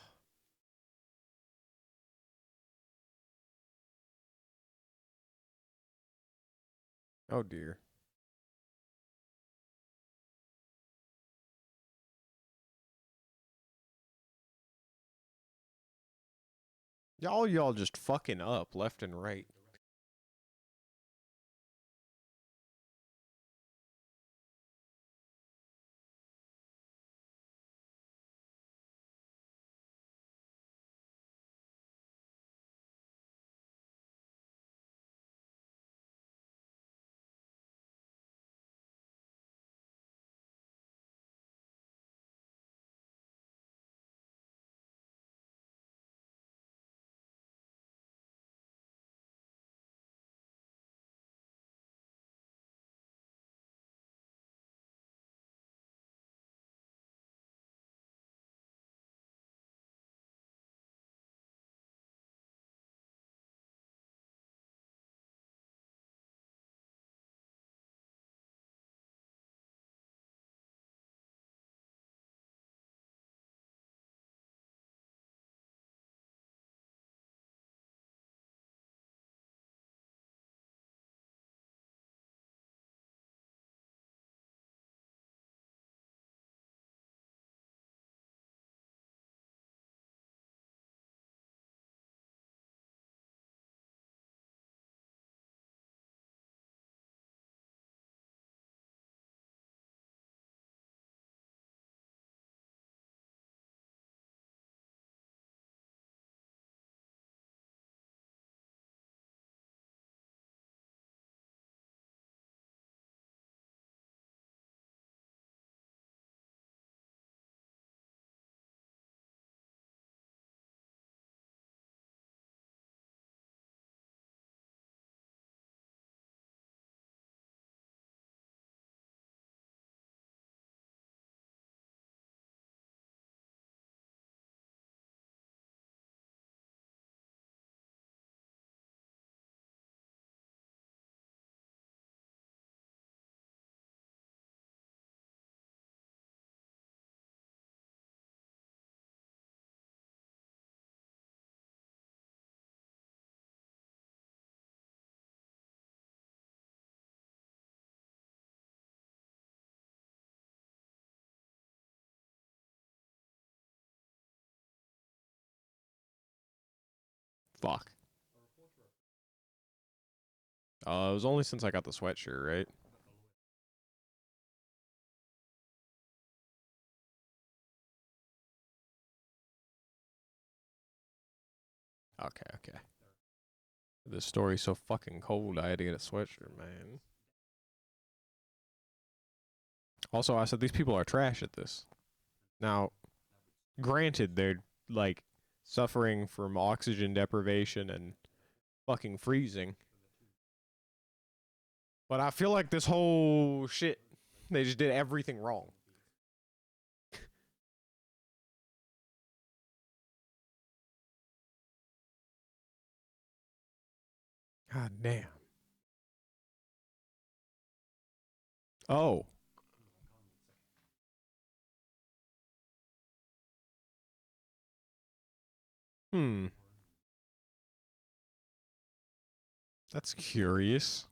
oh dear. Y'all just fucking up left and right. Fuck. It was only since I got the sweatshirt, right? Okay, okay. This story's so fucking cold, I had to get a sweatshirt, man. Also, I said these people are trash at this. Now, granted, they're like suffering from oxygen deprivation and fucking freezing. But I feel like this whole shit, they just did everything wrong. God damn. Oh. Hmm. That's curious.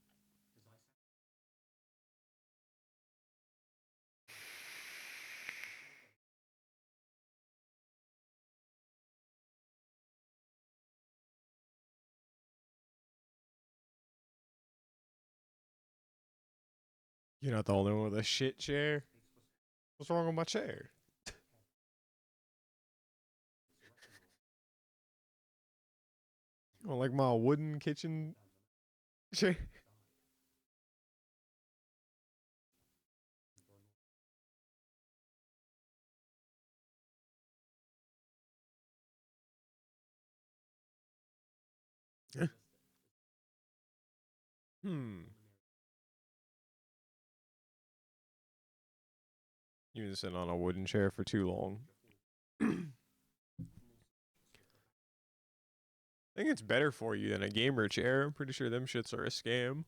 You're not the only one with a shit chair. What's wrong with my chair? You don't like my wooden kitchen chair? Hmm. You've been sitting on a wooden chair for too long. I think it's better for you than a gamer chair. I'm pretty sure them shits are a scam.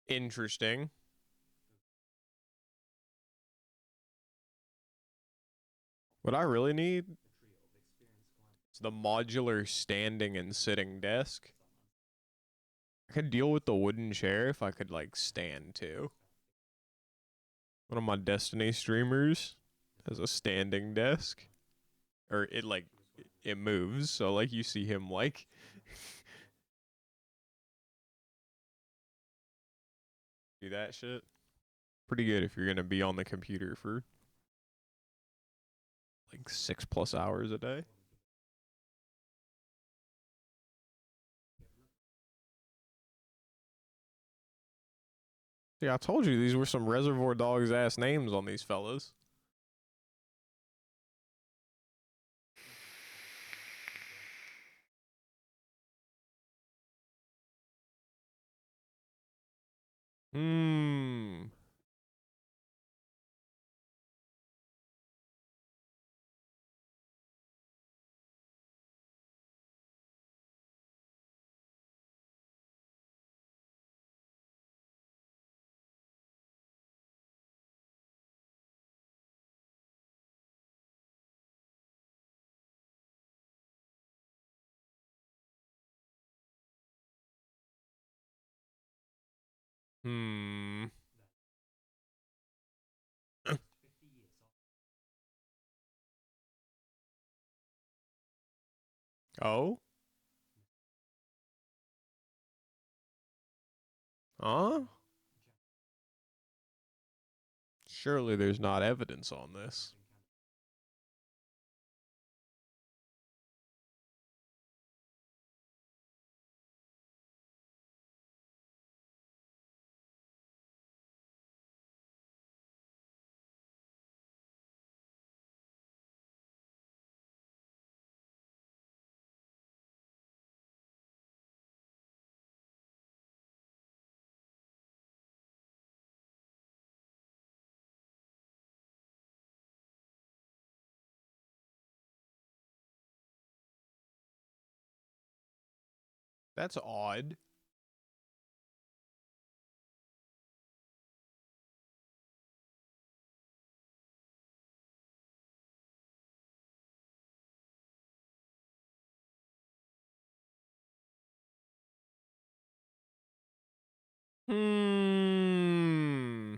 Interesting. What I really need is the modular standing and sitting desk. I could deal with the wooden chair if I could like stand too. One of my Destiny streamers has a standing desk, or it like it moves, so like you see him like do that shit. Pretty good if you're gonna be on the computer for like 6+ hours a day. Yeah, I told you these were some Reservoir Dogs ass names on these fellas. Hmm. Hmm. Oh? Huh? Surely there's not evidence on this. That's odd. Hmm.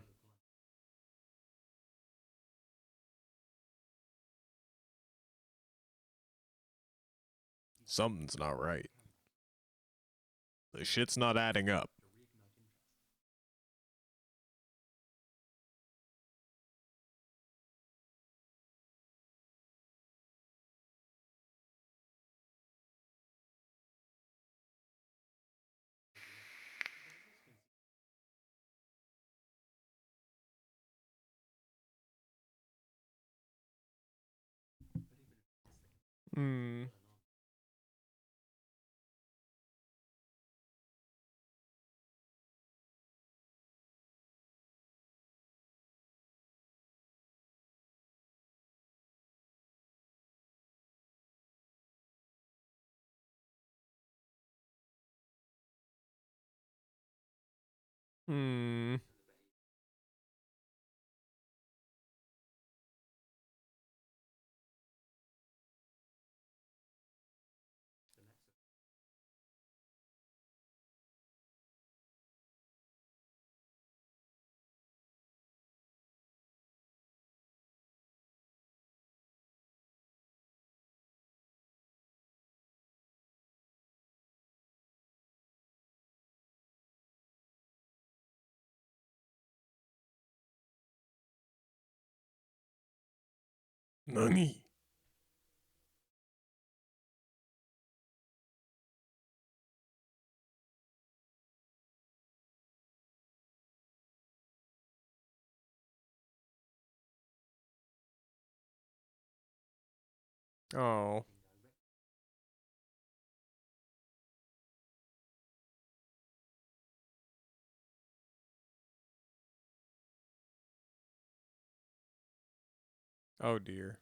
Something's not right. The shit's not adding up. Hmm. Hmm. Nani? Oh. Oh dear.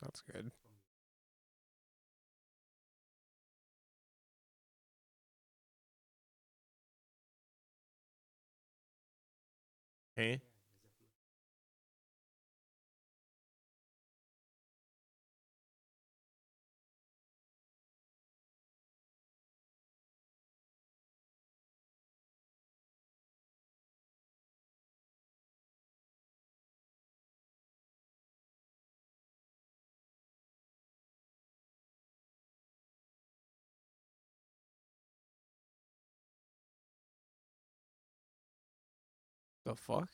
That's good. Eh? The fuck?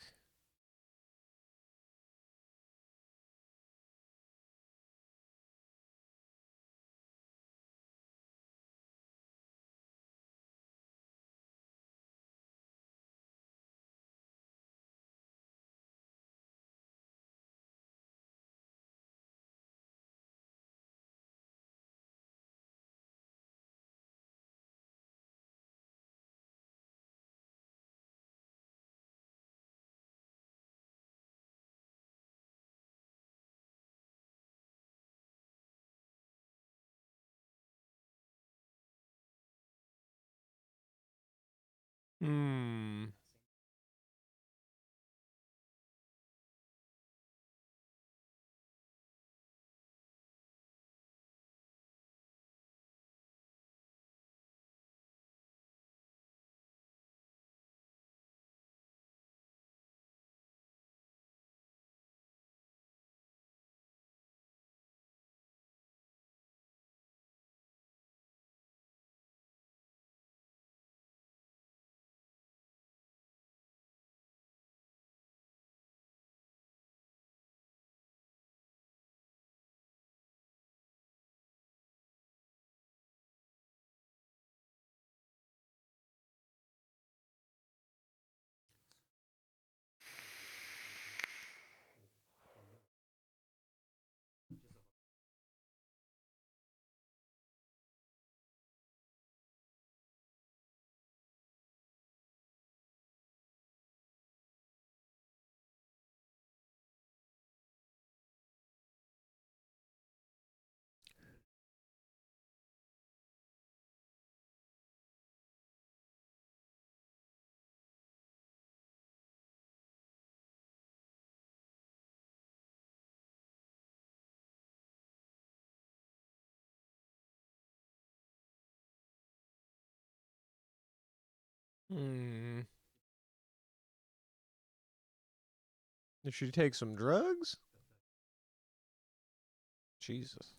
Hmm. Hmm. Did she take some drugs? Jesus.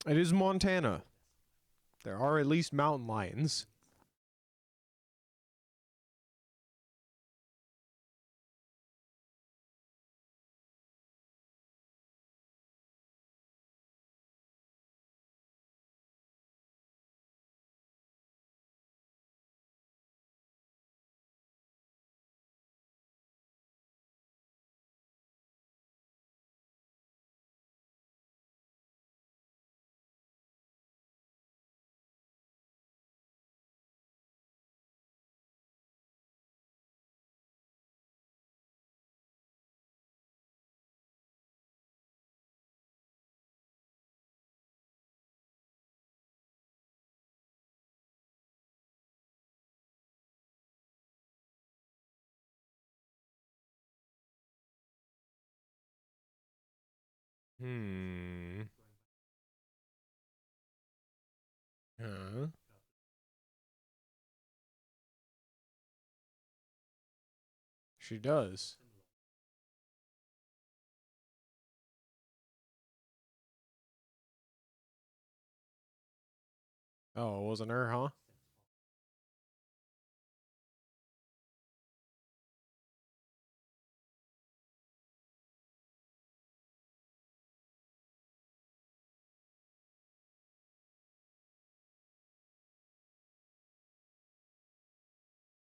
It is Montana. There are at least mountain lions. Hmm. Huh? She does. Oh, it wasn't her, huh?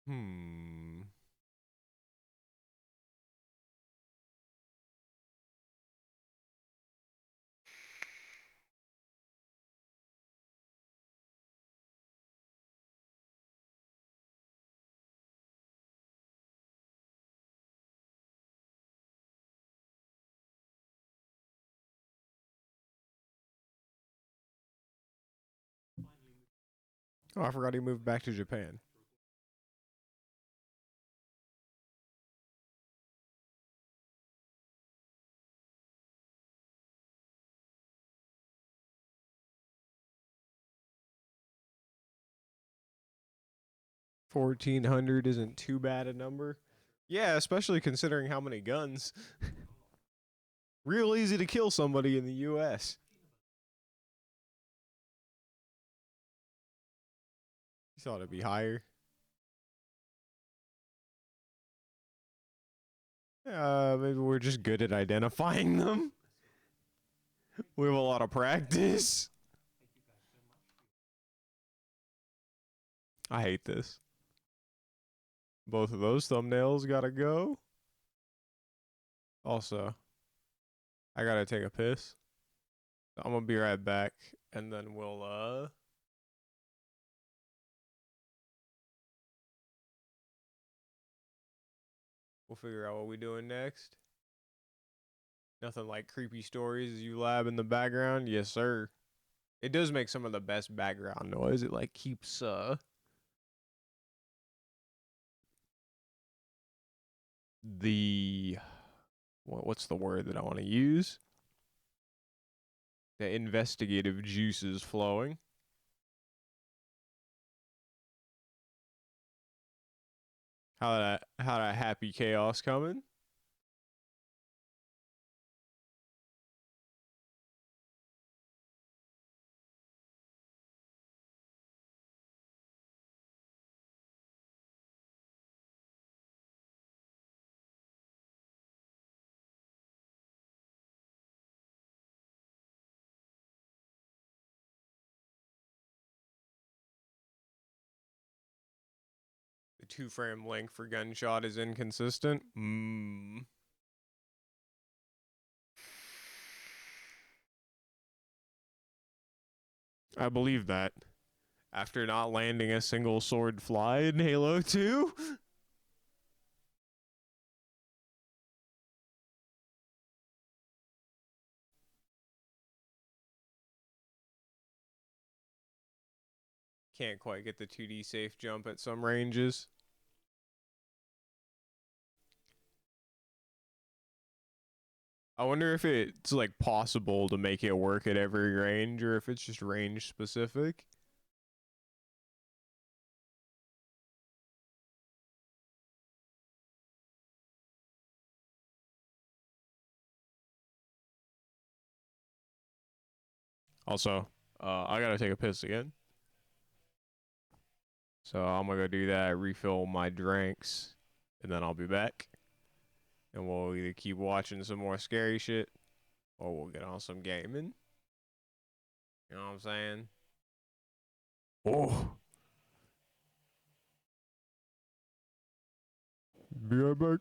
Hmm. Oh, I forgot he moved back to Japan. $1,400 isn't too bad a number. Yeah, especially considering how many guns. Real easy to kill somebody in the U.S. You thought it'd be higher. Maybe we're just good at identifying them. We have a lot of practice. I hate this. Both of those thumbnails gotta go. Also, I gotta take a piss. I'm gonna be right back, and then we'll figure out what we doing next. Nothing like creepy stories as you lab in the background. Yes, sir. It does make some of the best background noise. It like keeps the what's the word that I want to use? The investigative juices flowing. How that happy chaos coming? The 2 frame length for gunshot is inconsistent. I believe that. After not landing a single sword fly in Halo 2? Can't quite get the 2D safe jump at some ranges. I wonder if it's like possible to make it work at every range or if it's just range specific. Also, I gotta take a piss again. So I'm gonna go do that, refill my drinks, and then I'll be back. And we'll either keep watching some more scary shit or we'll get on some gaming. You know what I'm saying? Oh. Be right back.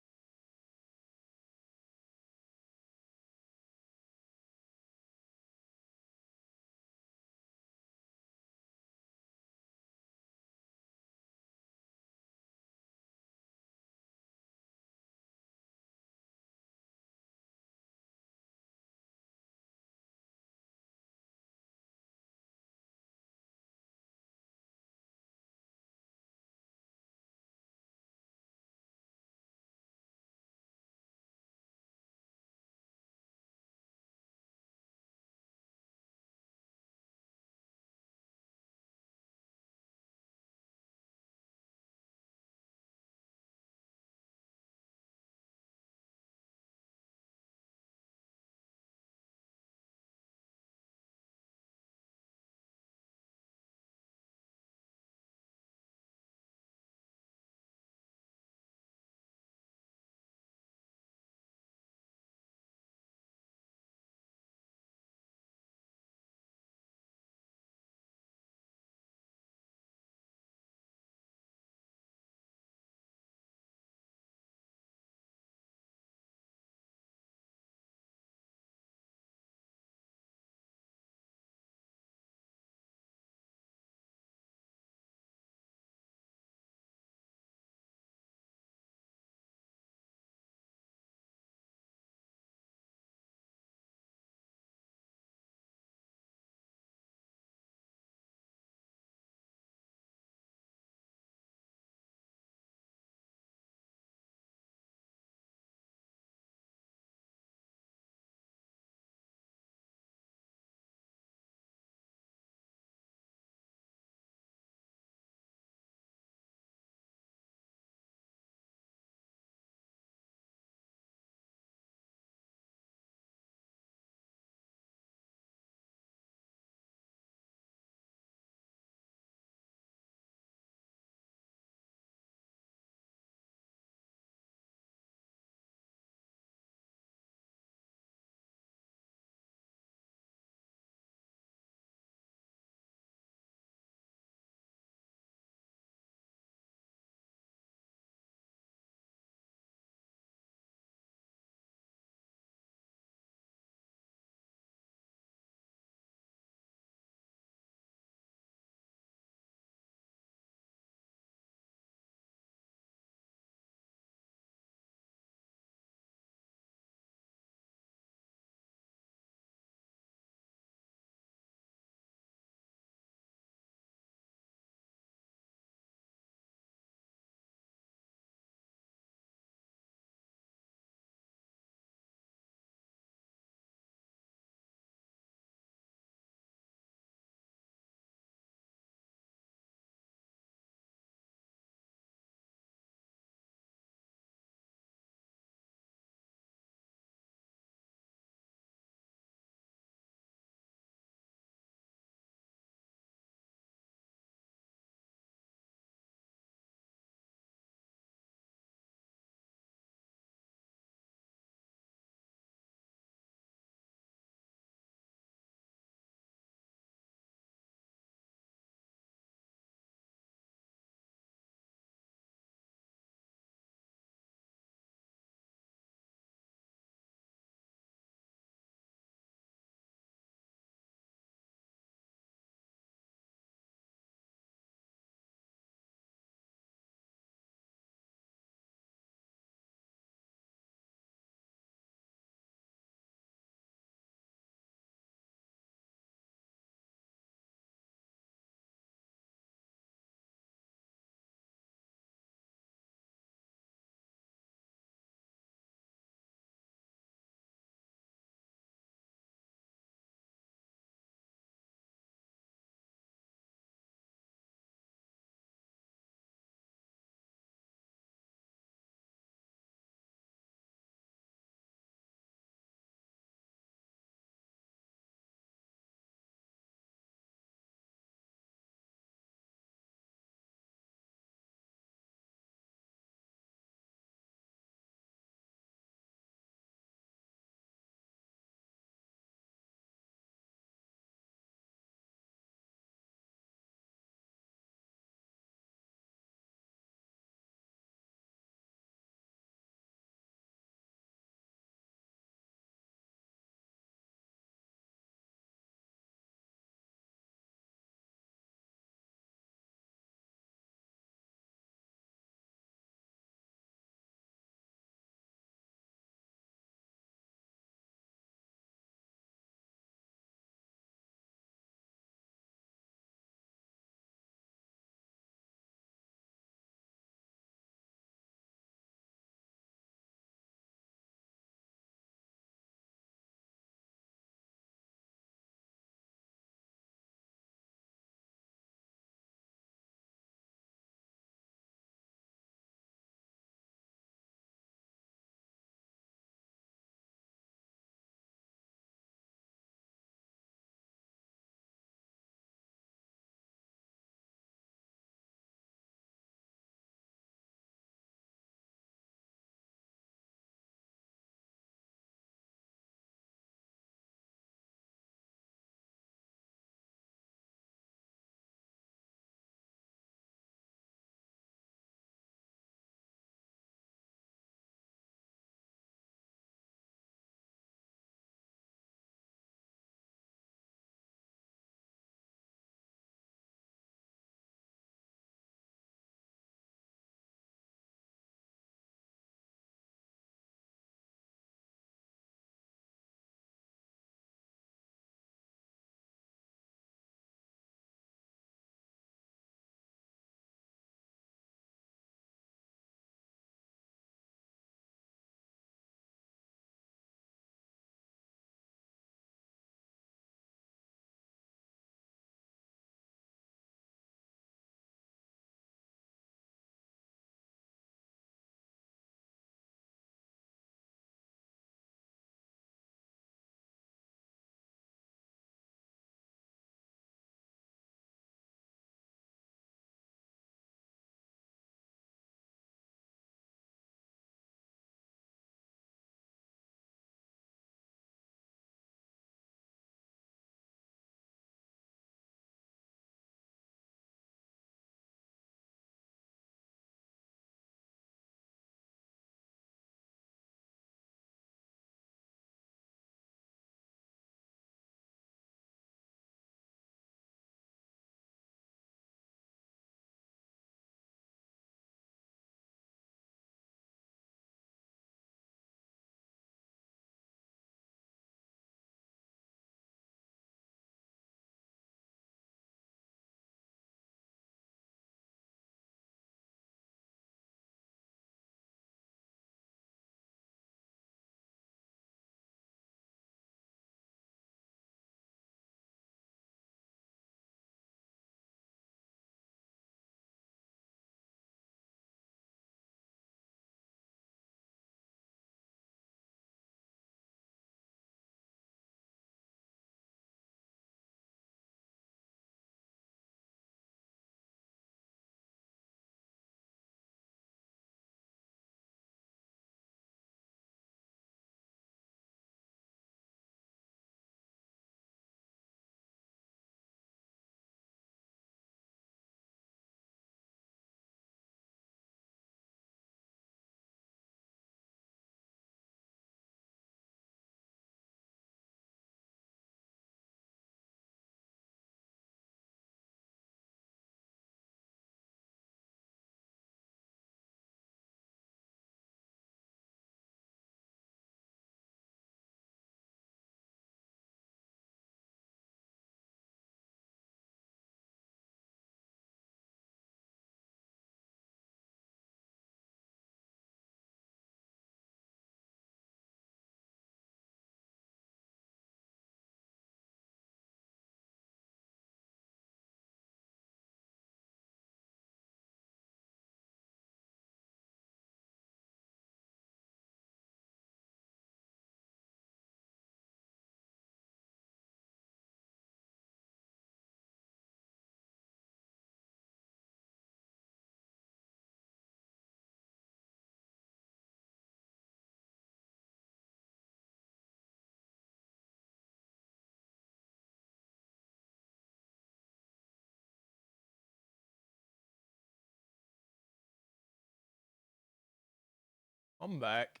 I'm back.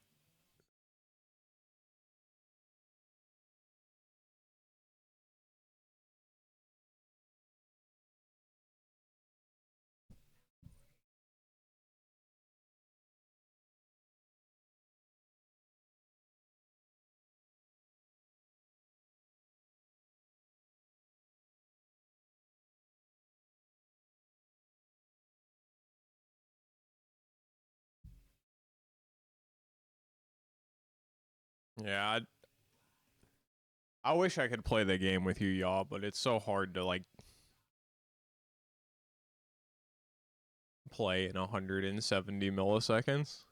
Yeah, I wish I could play the game with you, y'all, but it's so hard to like play in 170 milliseconds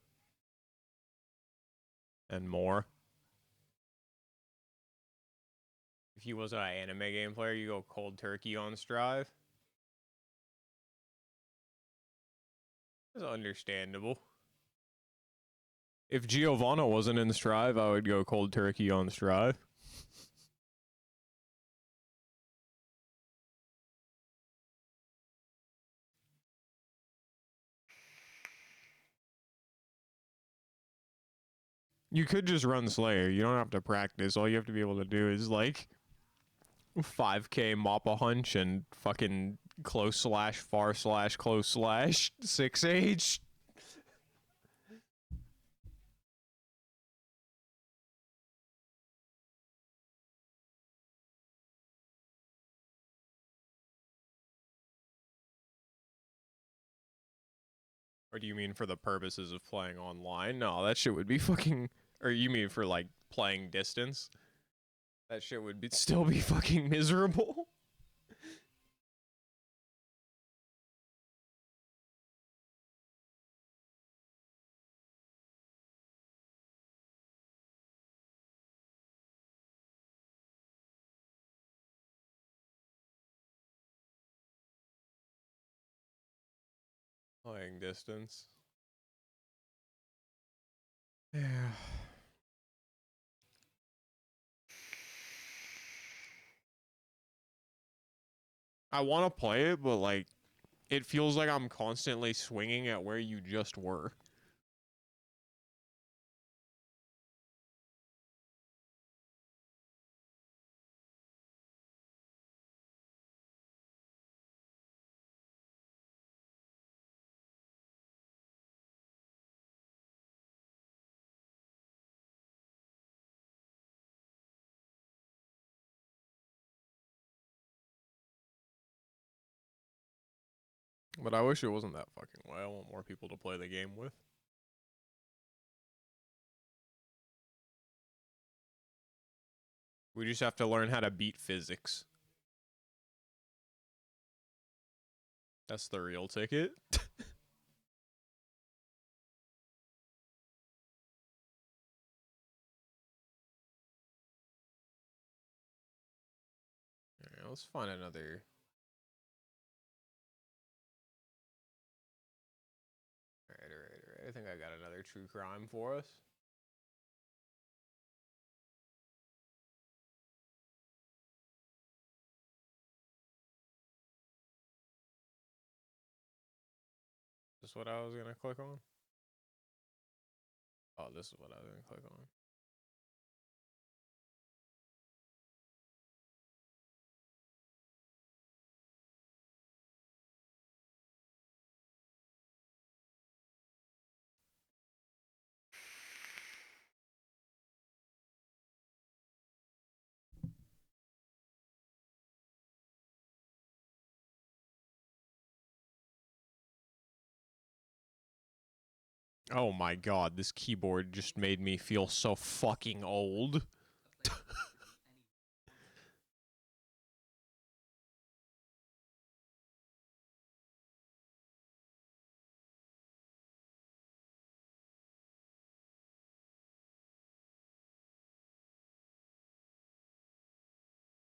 and more. If you was an anime game player, you go cold turkey on Strive. It's understandable. If Giovanna wasn't in Strive, I would go cold turkey on Strive. You could just run Slayer. You don't have to practice. All you have to be able to do is like 5K mop a hunch and fucking close slash far slash close slash 6H. Or do you mean for the purposes of playing online? No, that shit would be fucking. Or you mean for like playing distance? That shit would be still be fucking miserable. Playing distance. Yeah. I want to play it, but like, it feels like I'm constantly swinging at where you just were. But I wish it wasn't that fucking way. I want more people to play the game with. We just have to learn how to beat physics. That's the real ticket. Alright, let's find another. Alright. I think I got another true crime for us. Is this what I was gonna click on? Oh, this is what I was gonna click on. Oh my god, this keyboard just made me feel so fucking old.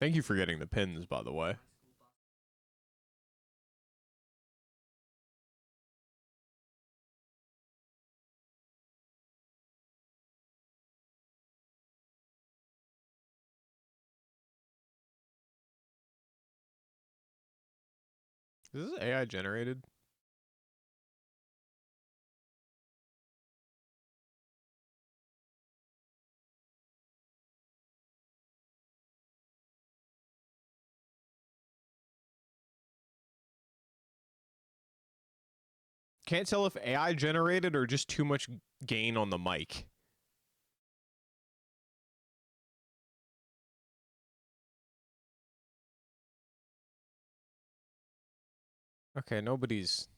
Thank you for getting the pins, by the way. Is this AI generated? Can't tell if AI generated or just too much gain on the mic. Okay, nobody's.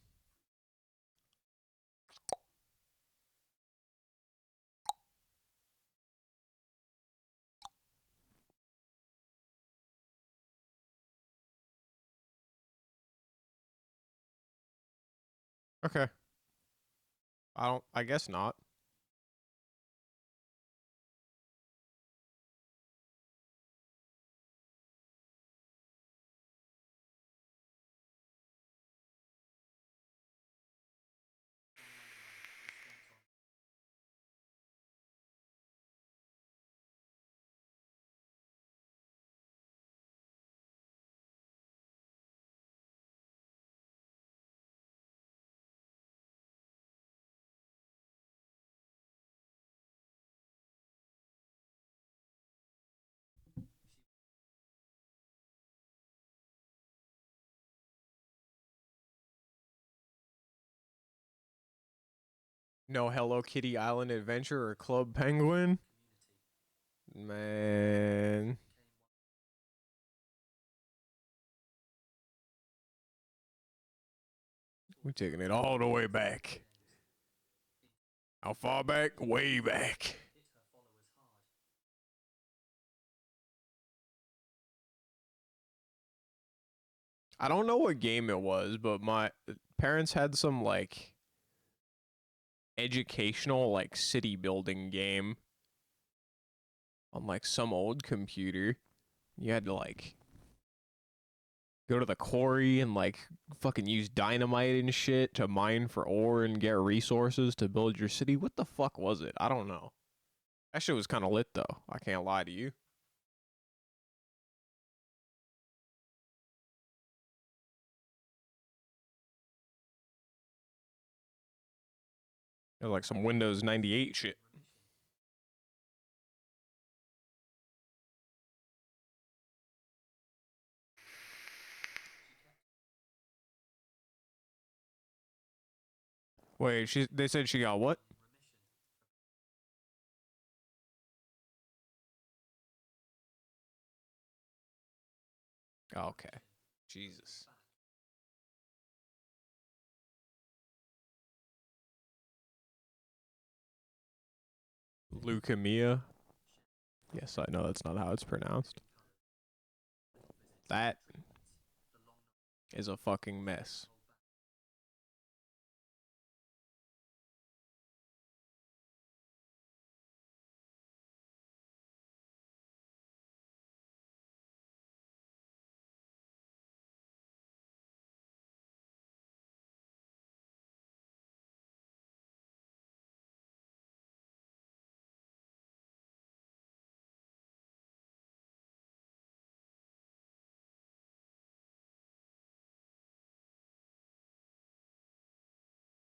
Okay. I guess not. No Hello Kitty Island Adventure or Club Penguin? Man. We're taking it all the way back. How far back? Way back. I don't know what game it was, but my parents had some like educational like city building game on like some old computer. You had to like go to the quarry and like fucking use dynamite and shit to mine for ore and get resources to build your city. What the fuck was it? I don't know. That shit was kind of lit though. I can't lie to you. It was like some Windows 98 shit. Wait, they said she got what? Oh, okay. Jesus. Leukemia. Yes, I know that's not how it's pronounced. That is a fucking mess.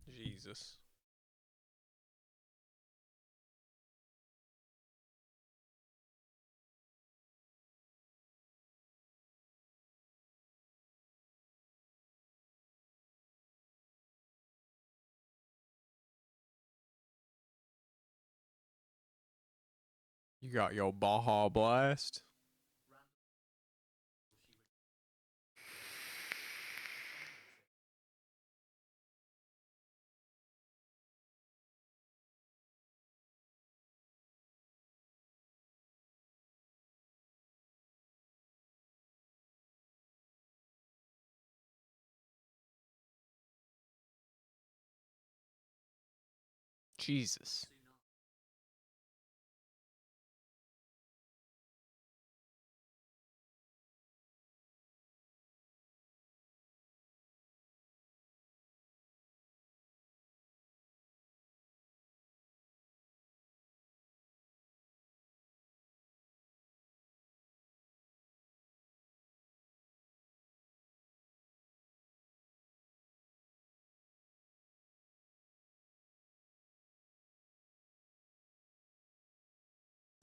Jesus. You got your Baja Blast. Jesus.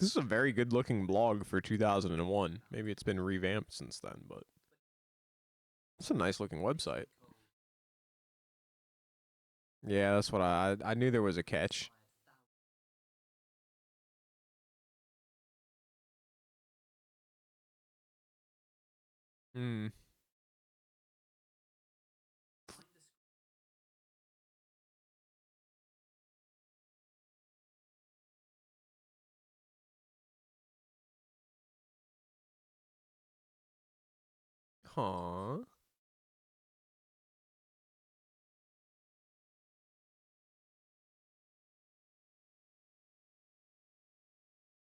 This is a very good looking blog for 2001. Maybe it's been revamped since then, but it's a nice looking website. Yeah, that's what I knew there was a catch. Hmm. Huh.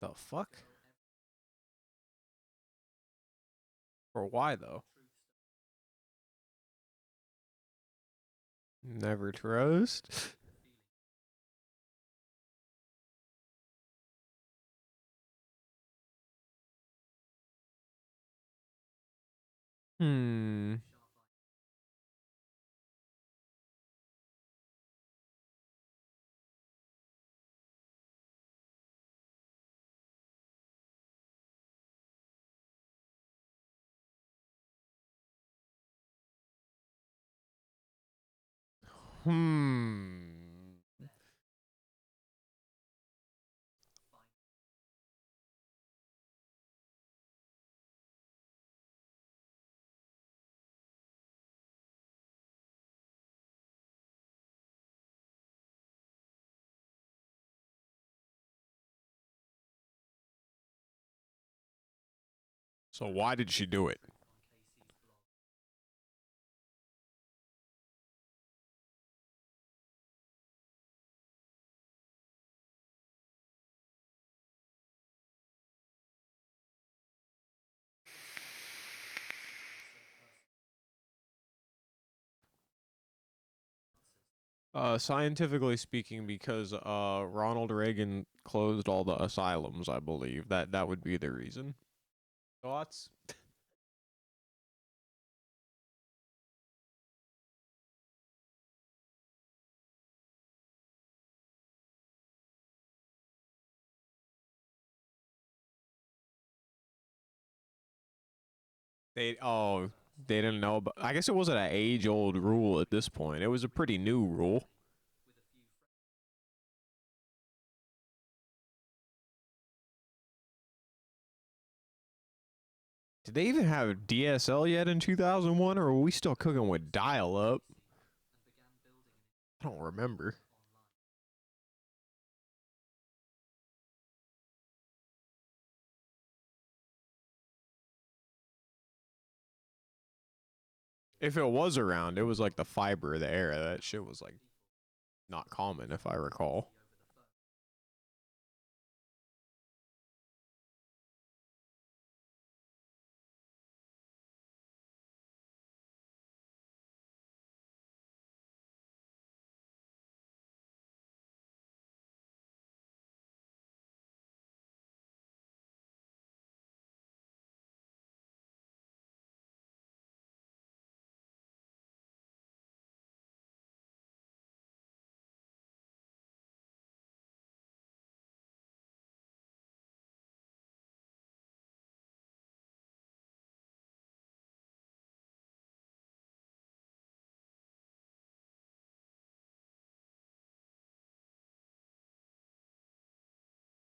The fuck? Or why though? Never trust. Hmm. Hmm. So why did she do it? Scientifically speaking, because Ronald Reagan closed all the asylums, I believe that would be the reason. Thoughts? They didn't know, but I guess it wasn't an age-old rule at this point. It was a pretty new rule. Did they even have DSL yet in 2001, or were we still cooking with dial-up? I don't remember. If it was around, it was like the fiber of the era. That shit was like not common, if I recall.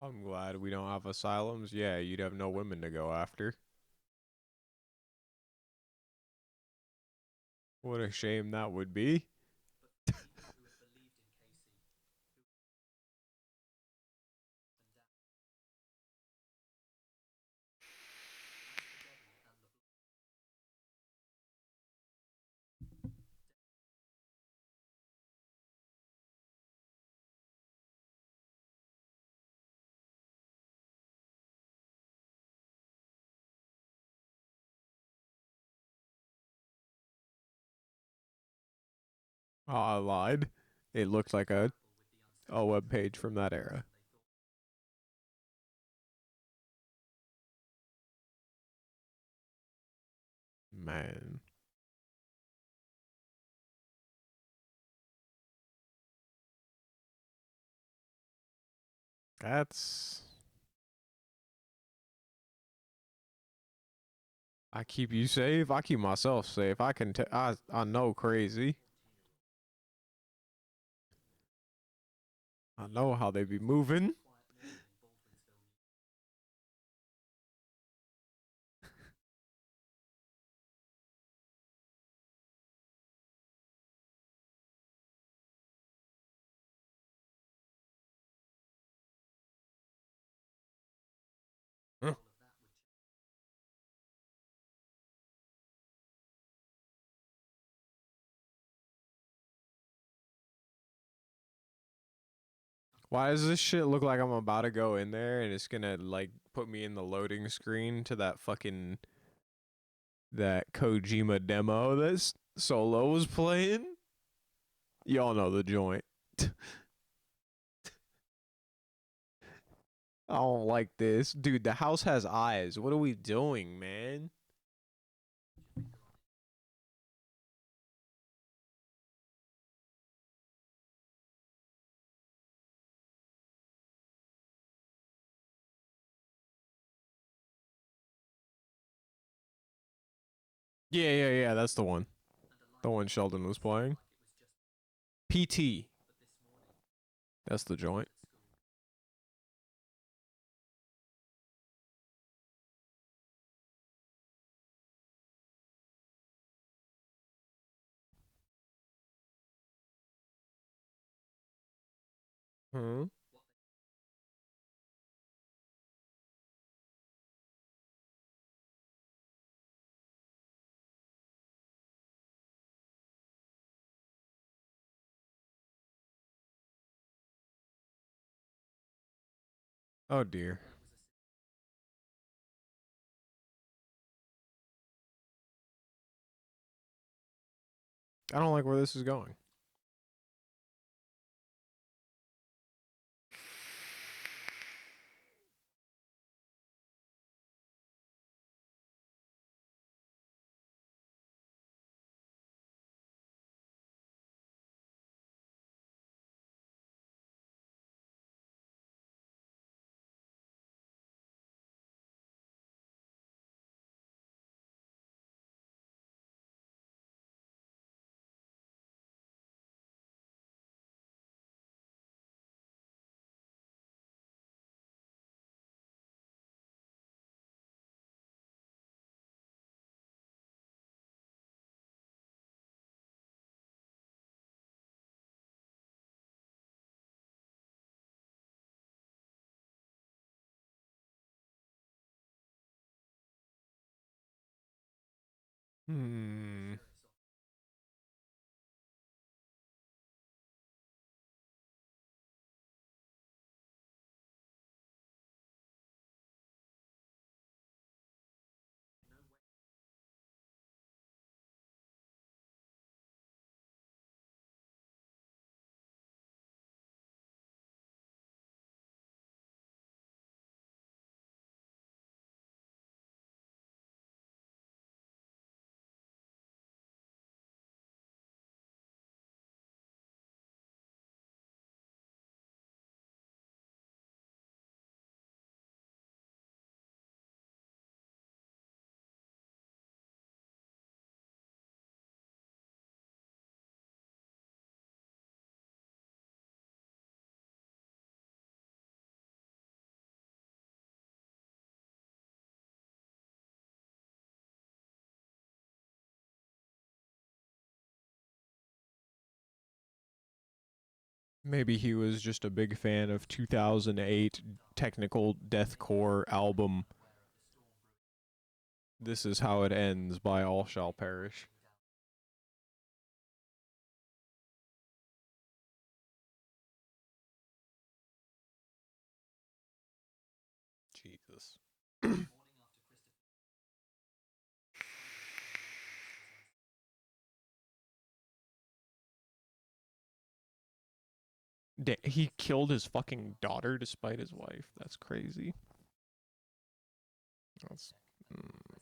I'm glad we don't have asylums. Yeah, you'd have no women to go after. What a shame that would be. Oh, I lied. It looked like a web page from that era. Man, that's I keep you safe. I keep myself safe. I know crazy. I know how they be moving. Huh. Why does this shit look like I'm about to go in there and it's gonna like put me in the loading screen to that fucking that Kojima demo that Solo was playing? Y'all know the joint. I don't like this. Dude, the house has eyes. What are we doing, man? Yeah, yeah, yeah, that's the one. The one Sheldon was playing. PT. That's the joint. Huh? Oh dear. I don't like where this is going. Hmm. Maybe he was just a big fan of 2008 technical deathcore album This Is How It Ends by All Shall Perish. Jesus. He killed his fucking daughter despite his wife. That's crazy. That's mm.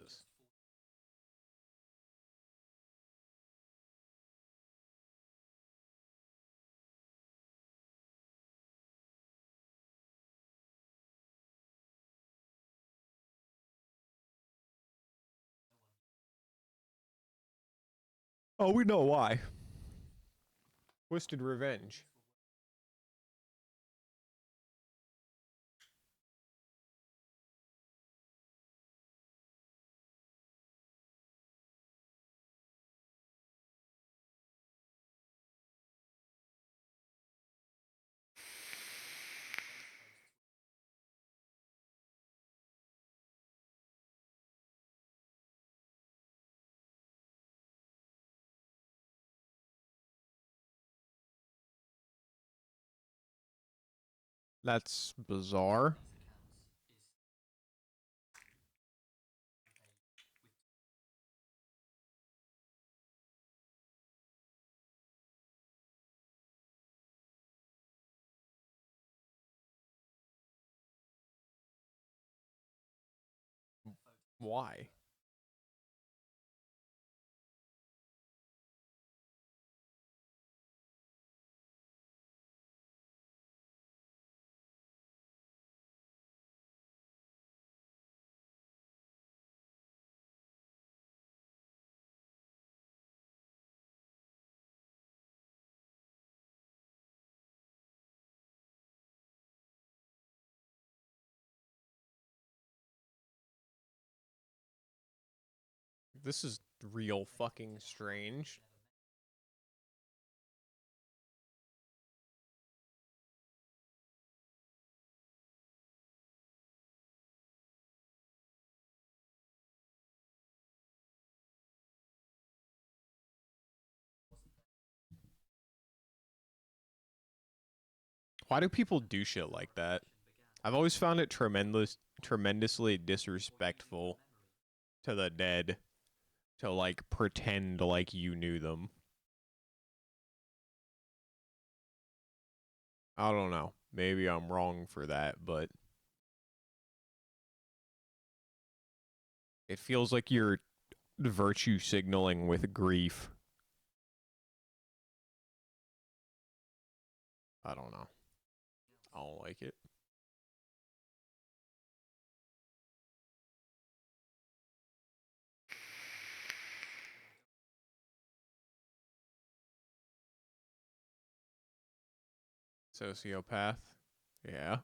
Jesus. Oh, we know why. Twisted revenge. That's bizarre. Why? This is real fucking strange. Why do people do shit like that? I've always found it tremendously disrespectful to the dead to like pretend like you knew them. I don't know. Maybe I'm wrong for that, but it feels like you're virtue signaling with grief. I don't know. I don't like it. Sociopath. Yeah.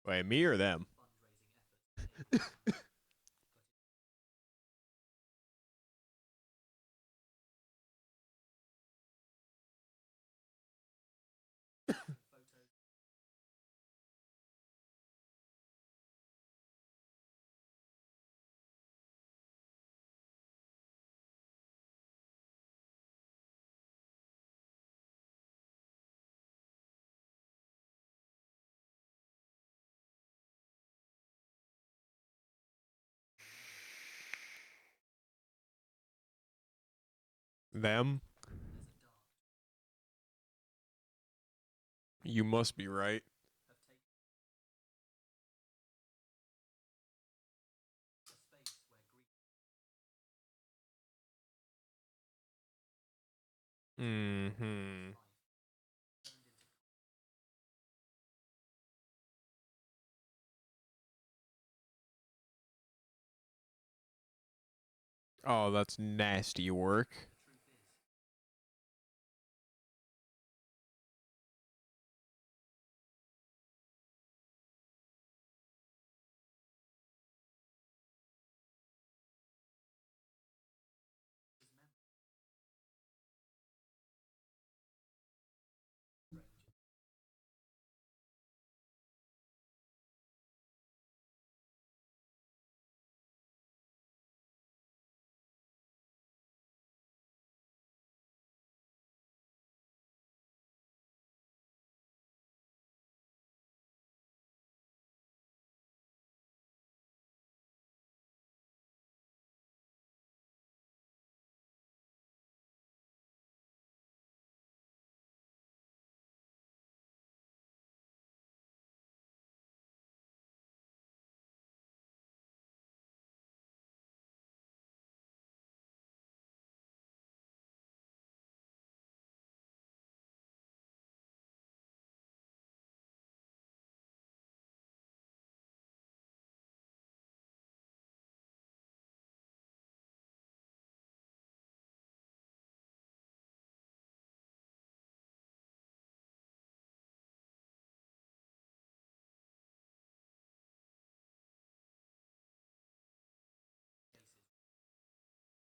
Wait, me or them? Them? You must be right. Hmm. Oh, that's nasty work.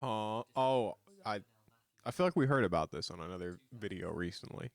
Oh, I I feel like we heard about this on another video recently.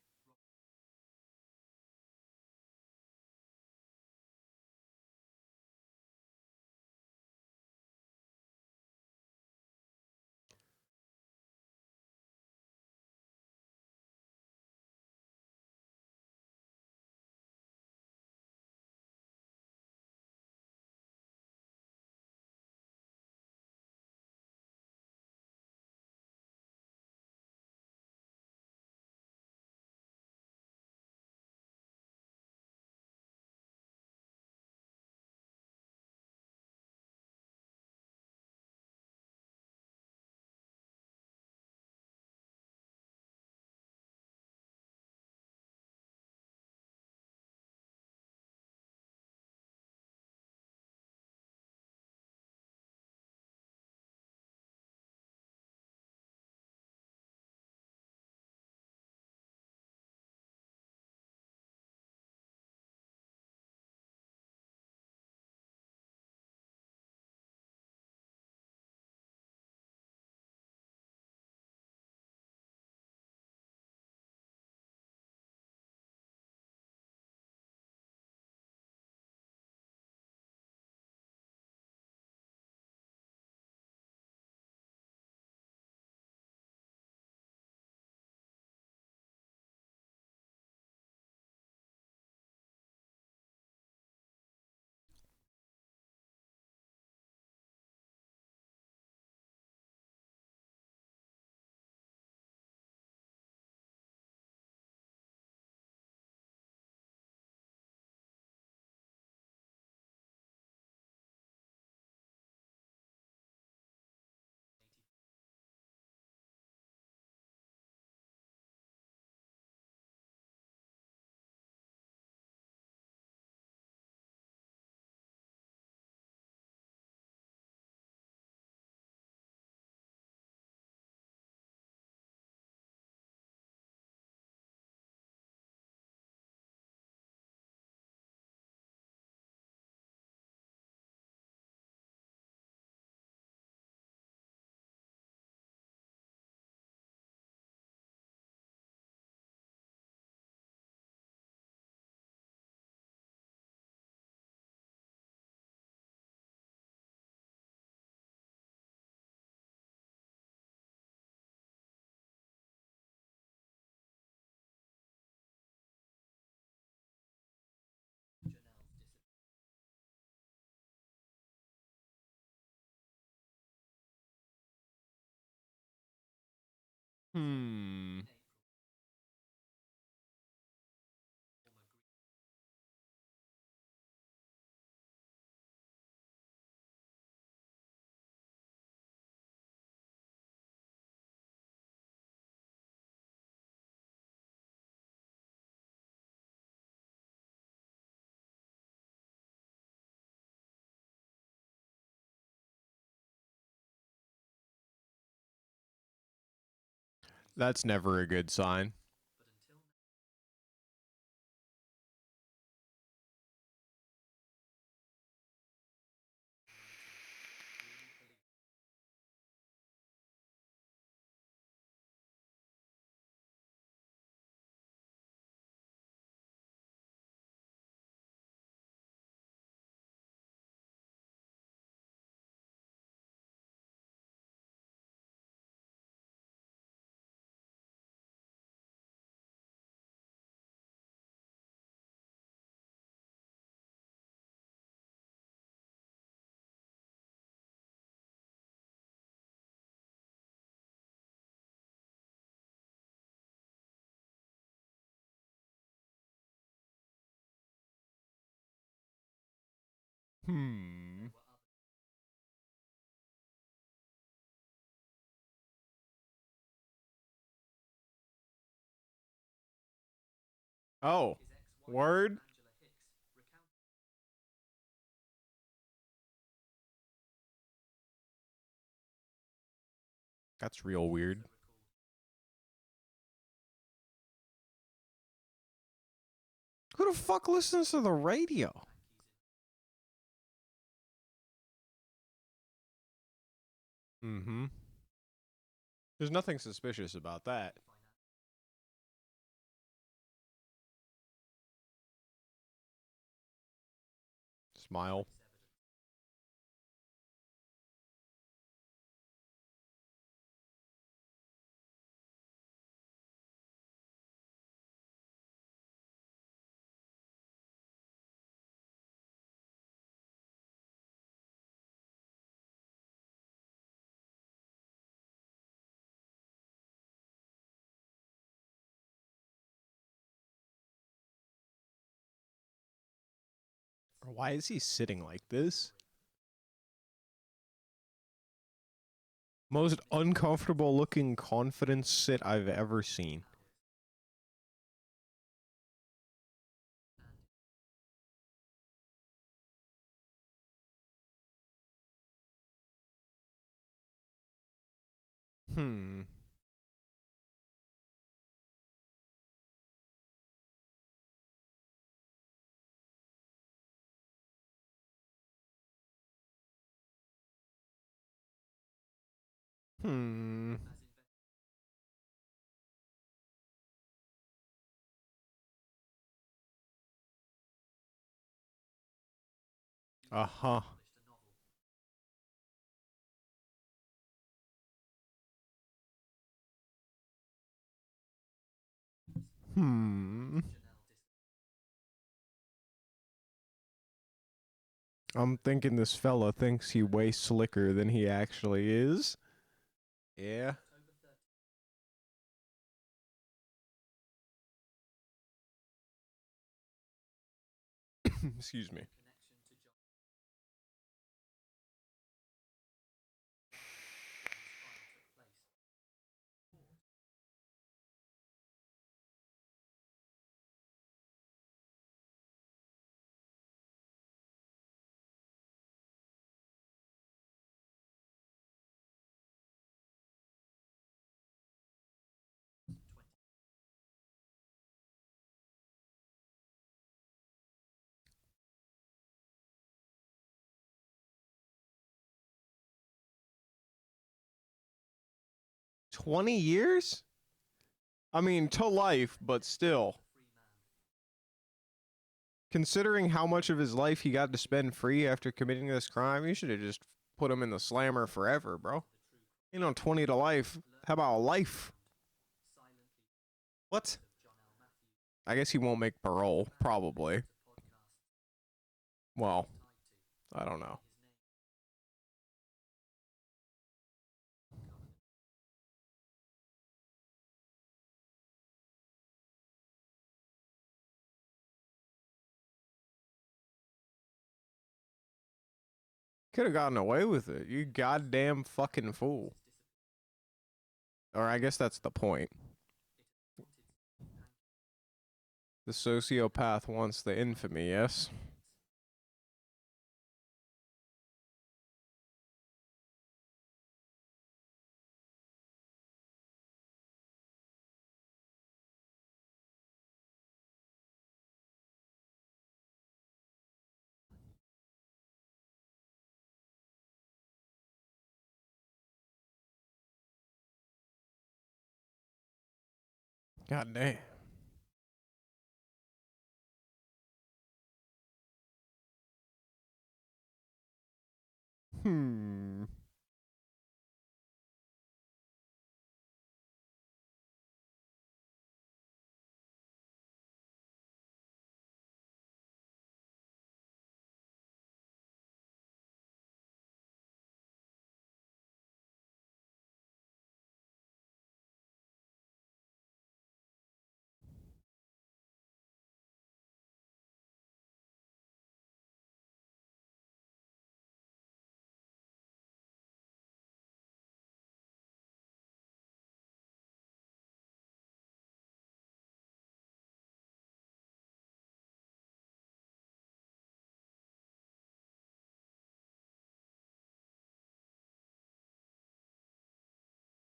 Hmm. That's never a good sign. Hmm. Oh, word? That's real weird. Who the fuck listens to the radio? Mm-hmm. There's nothing suspicious about that. Smile. Why is he sitting like this? Most uncomfortable looking confident sit I've ever seen. Hmm. Hmm. Uh-huh. Hmm. I'm thinking this fella thinks he way slicker than he actually is. Yeah. Excuse me. 20 years? I mean, to life, but still. Considering how much of his life he got to spend free after committing this crime, you should have just put him in the slammer forever, bro. 20 to life. How about life? What? I guess he won't make parole, probably. Well, I don't know. Could have gotten away with it. You goddamn fucking fool. Or I guess that's the point. The sociopath wants the infamy, yes? God damn. Hmm.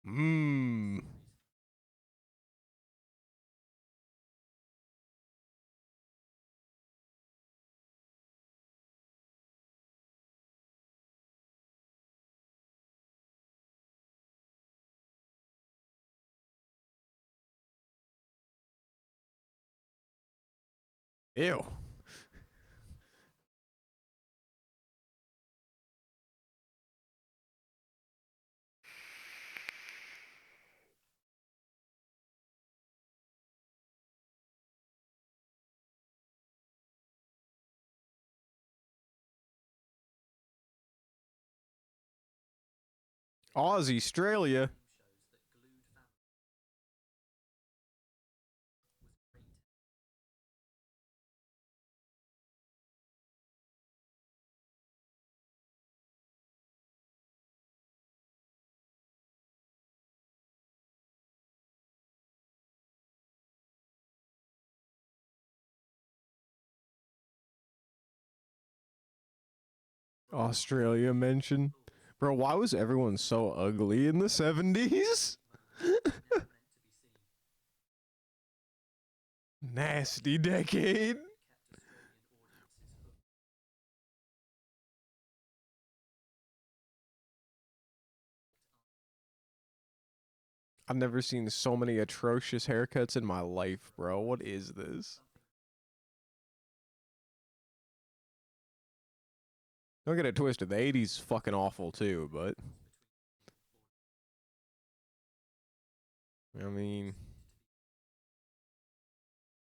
Mmm. Ew. Aussie Australia. Australia mention. Bro, why was everyone so ugly in the 70s? Nasty decade. I've never seen so many atrocious haircuts in my life, bro. What is this? Don't get it twisted. The 80s fucking awful too, but I mean,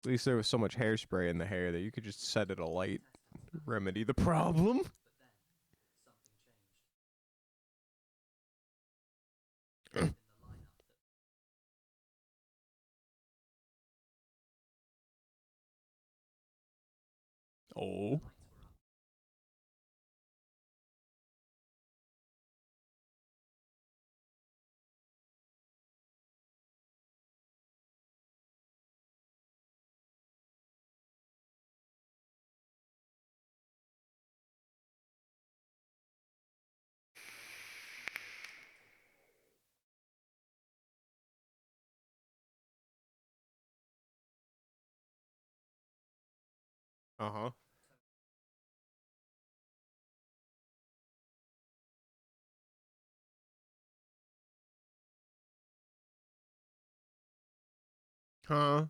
at least there was so much hairspray in the hair that you could just set it alight, remedy the problem. Oh. Uh-huh. Huh?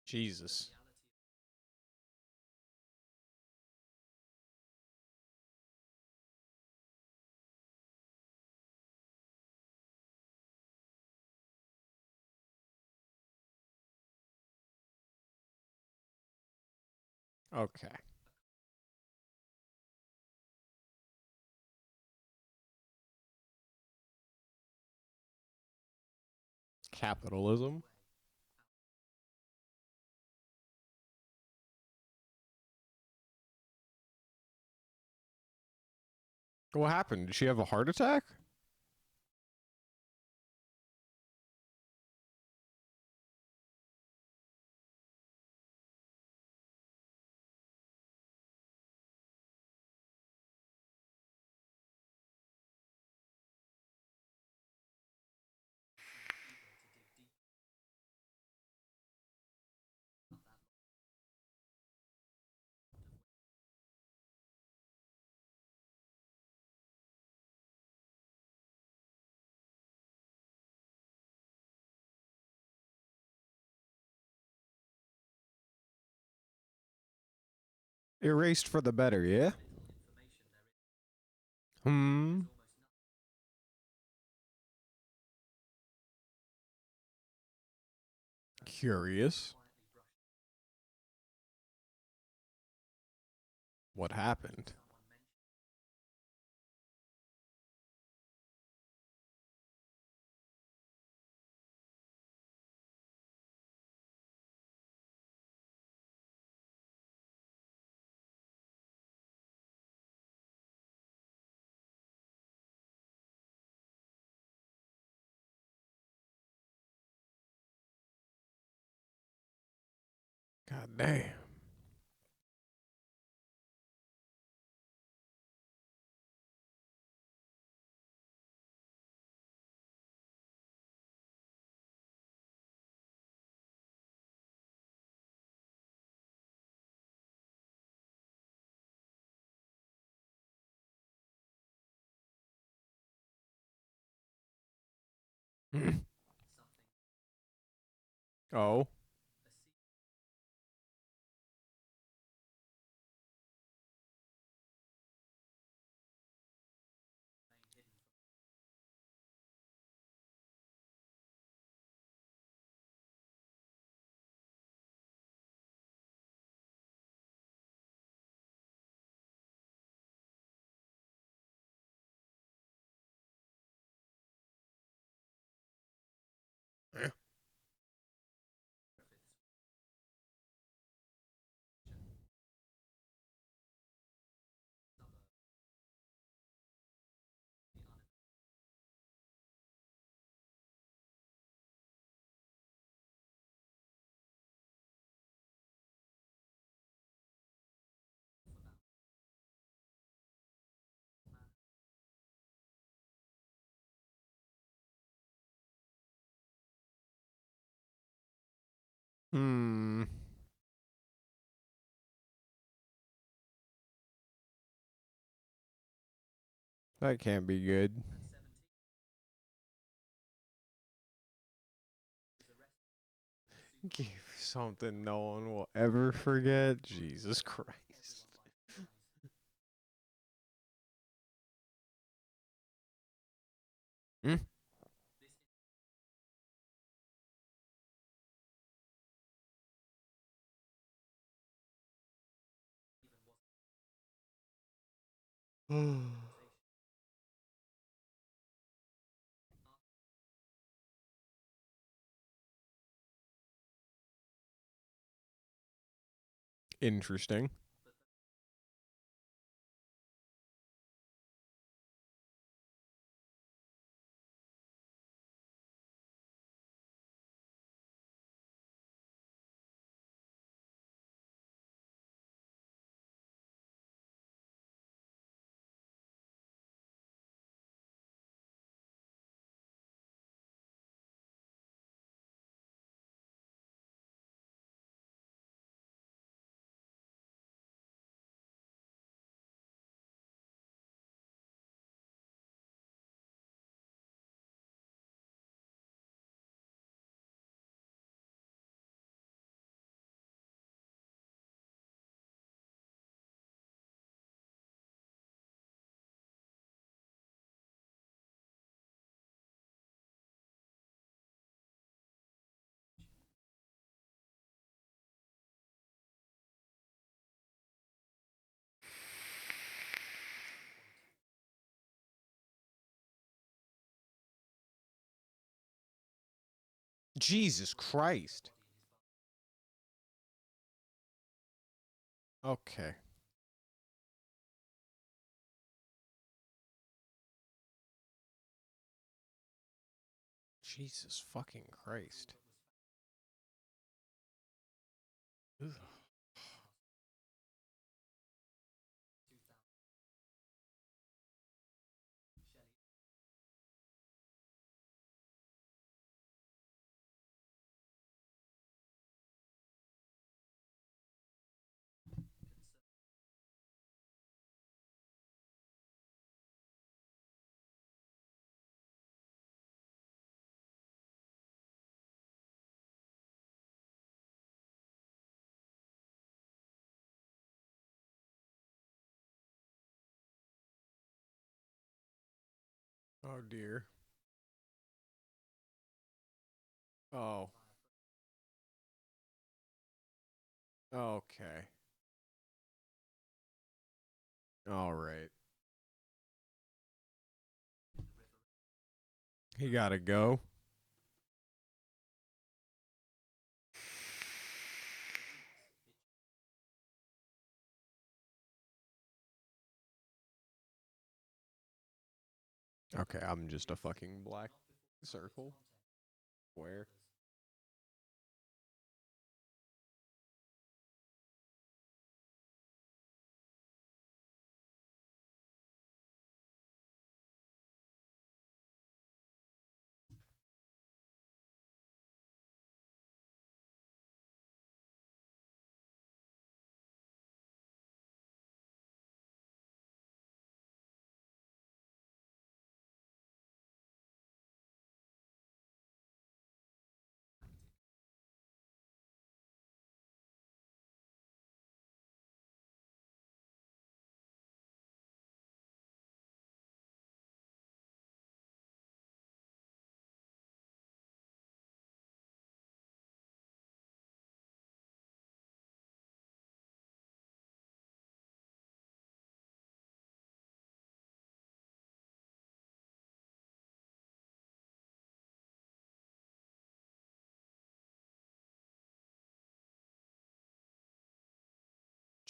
Jesus. Okay. Capitalism. What happened? Did she have a heart attack? Erased for the better, yeah? Hmm. Curious. What happened? God damn. Oh. Hmm. That can't be good. Give something no one will ever forget. Jesus Christ. Hmm? Interesting. Jesus Christ. Okay. Jesus fucking Christ. Ugh. Oh dear. Oh. Okay. All right. He gotta go. Okay, I'm just a fucking black circle. Where?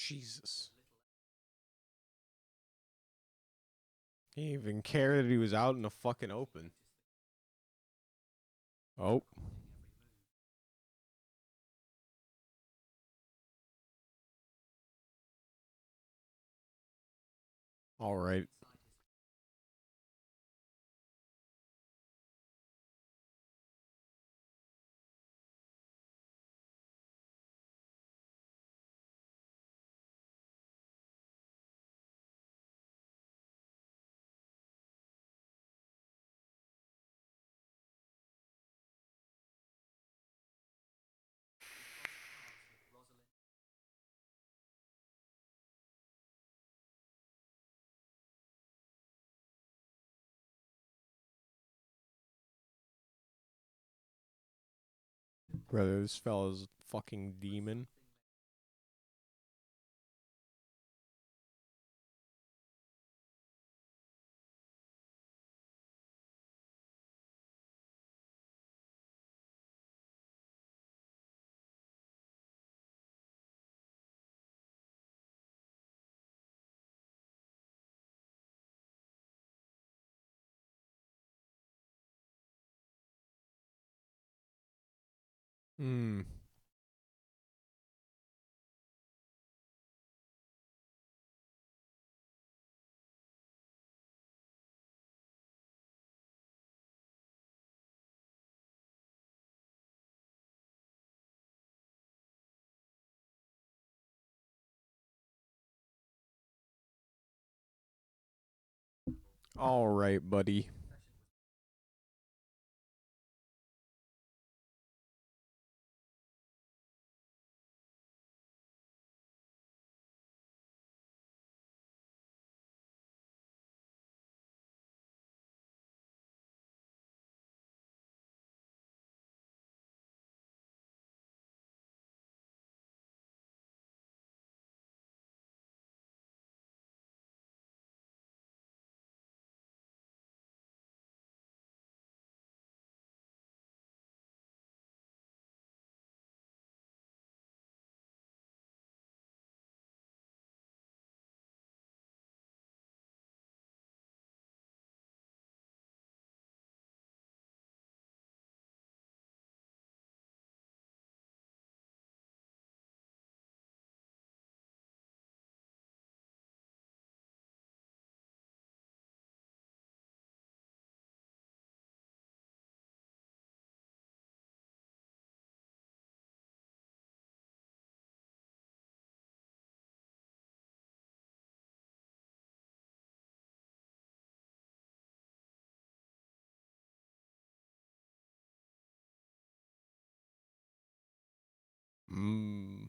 Jesus. He didn't even care that he was out in the fucking open. Oh. All right. Brother, this fella's fucking demon. Hmm. All right, buddy. Hmm.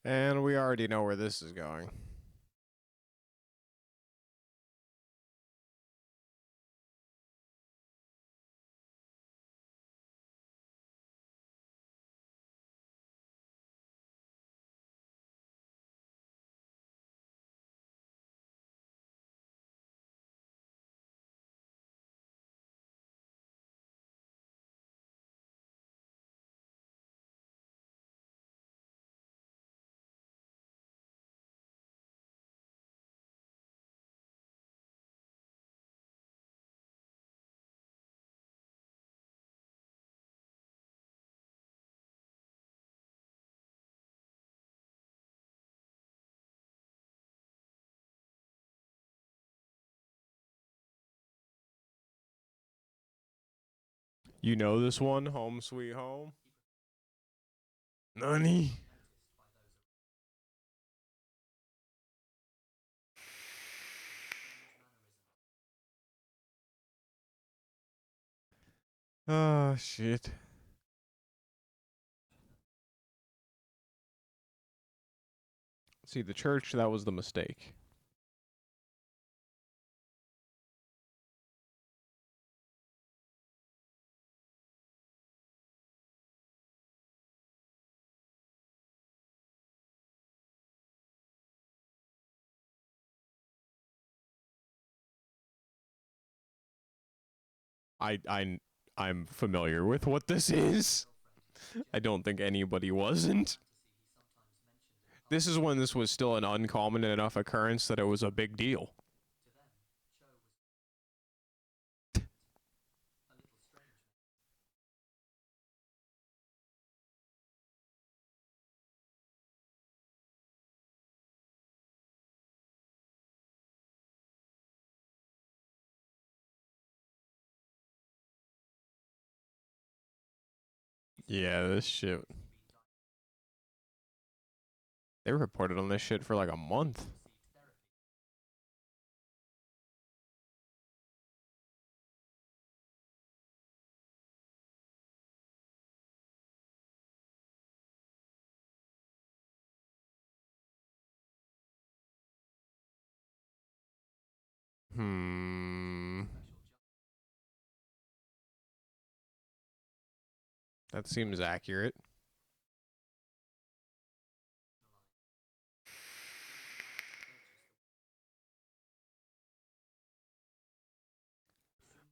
And we already know where this is going. You know this one, Home Sweet Home? Nani? Oh, shit. See, the church, that was the mistake. I'm familiar with what this is. I don't think anybody wasn't. This is when this was still an uncommon enough occurrence that it was a big deal. Yeah, this shit. They reported on this shit for like a month. Hmm. That seems accurate.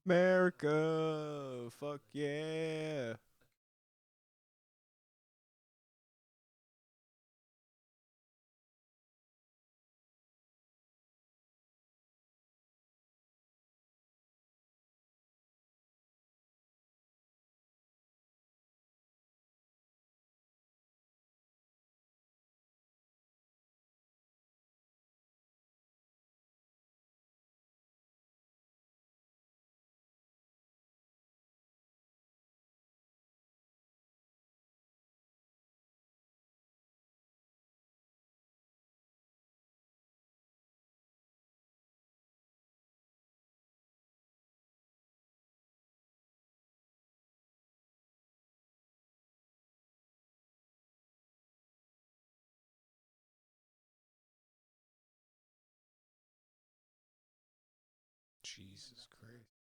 America, fuck yeah. Jesus Christ.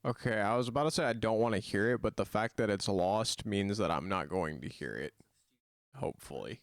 Okay, I was about to say I don't want to hear it, but the fact that it's lost means that I'm not going to hear it. Hopefully.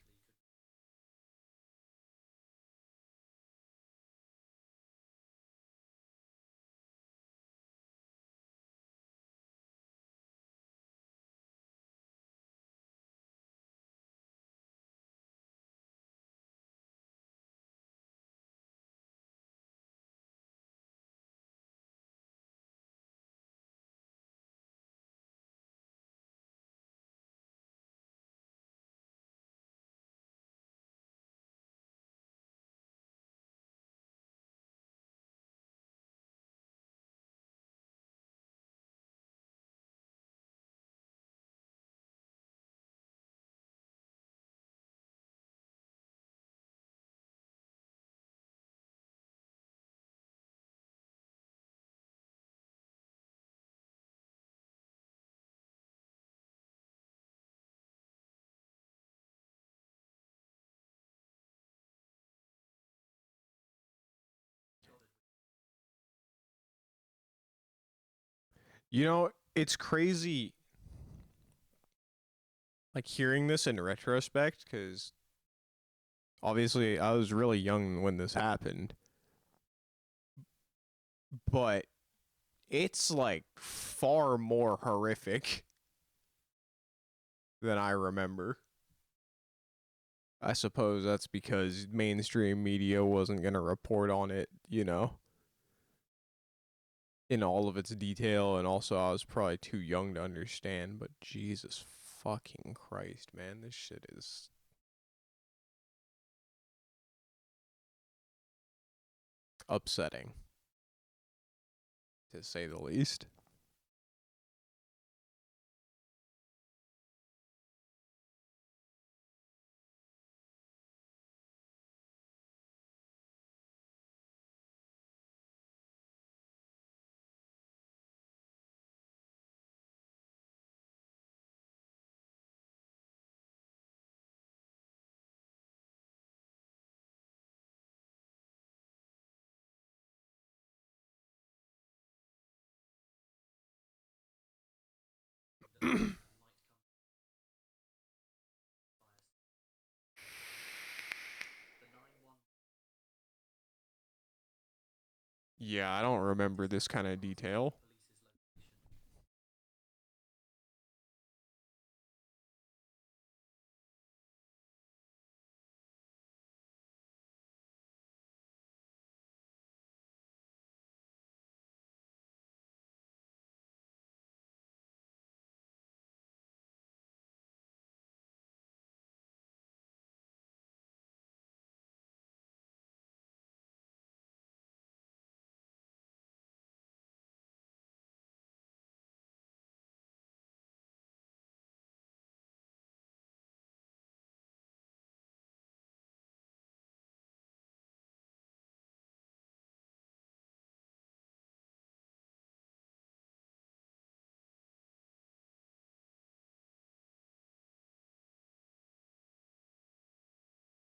You know, it's crazy like hearing this in retrospect cuz Obviously, I was really young when this happened, but it's like far more horrific than I remember. I suppose that's because mainstream media wasn't going to report on it, you know, in all of its detail. And also, I was probably too young to understand. But Jesus fucking Christ, man, this shit is upsetting, to say the least. Yeah, I don't remember this kind of detail.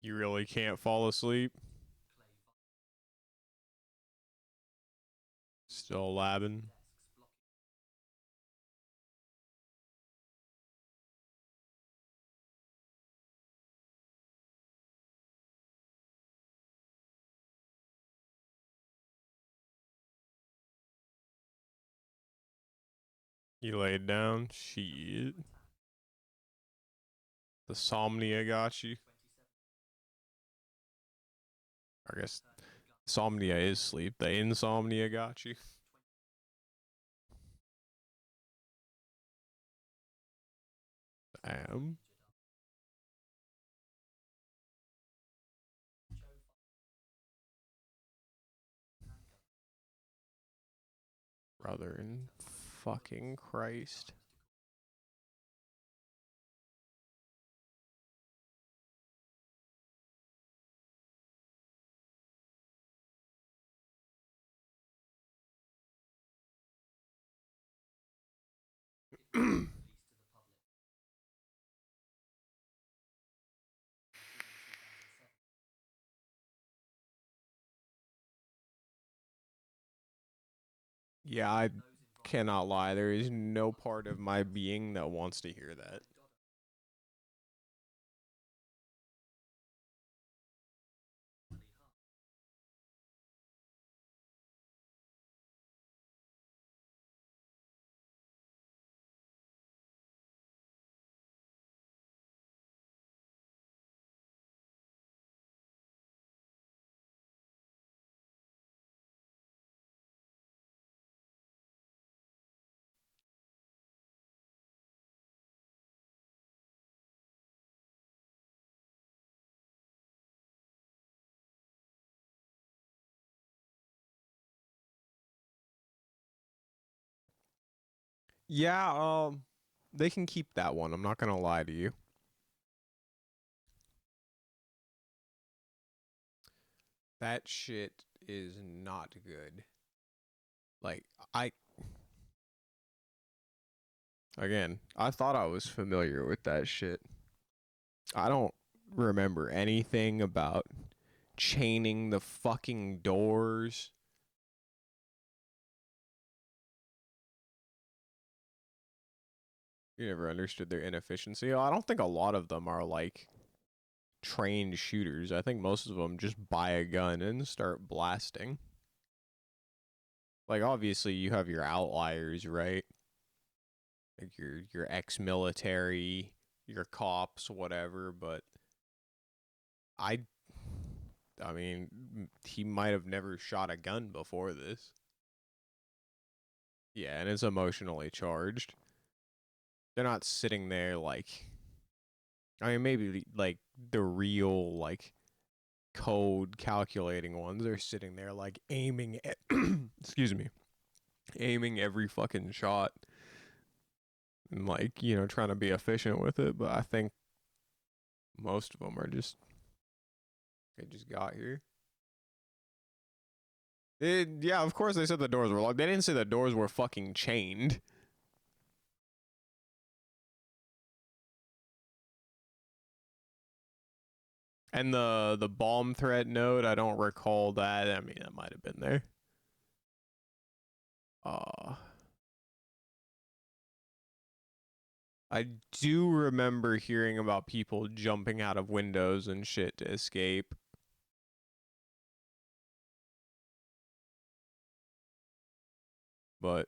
You really can't fall asleep. Still labbing. You laid down. Shit. The somnia got you. I guess somnia is sleep. The insomnia got you. Damn. Brother in fucking Christ. Yeah, I cannot lie. There is no part of my being that wants to hear that. Yeah, they can keep that one. I'm not gonna lie to you. That shit is not good. Like, I again, I thought I was familiar with that shit. I don't remember anything about chaining the fucking doors. You never understood their inefficiency. I don't think a lot of them are like trained shooters. I think most of them just buy a gun and start blasting. Like obviously you have your outliers, right? Like your ex-military, your cops, whatever, but I I mean, he might have never shot a gun before this. Yeah, and it's emotionally charged. They're not sitting there like I mean maybe like the real like code calculating ones are sitting there like aiming at excuse me, aiming every fucking shot and like, you know, trying to be efficient with it, but I think most of them are just they just got here. Yeah, of course they said the doors were locked. They didn't say the doors were fucking chained. And the bomb threat note, I don't recall that. I mean, that might have been there. Uh I do remember hearing about people jumping out of windows and shit to escape. But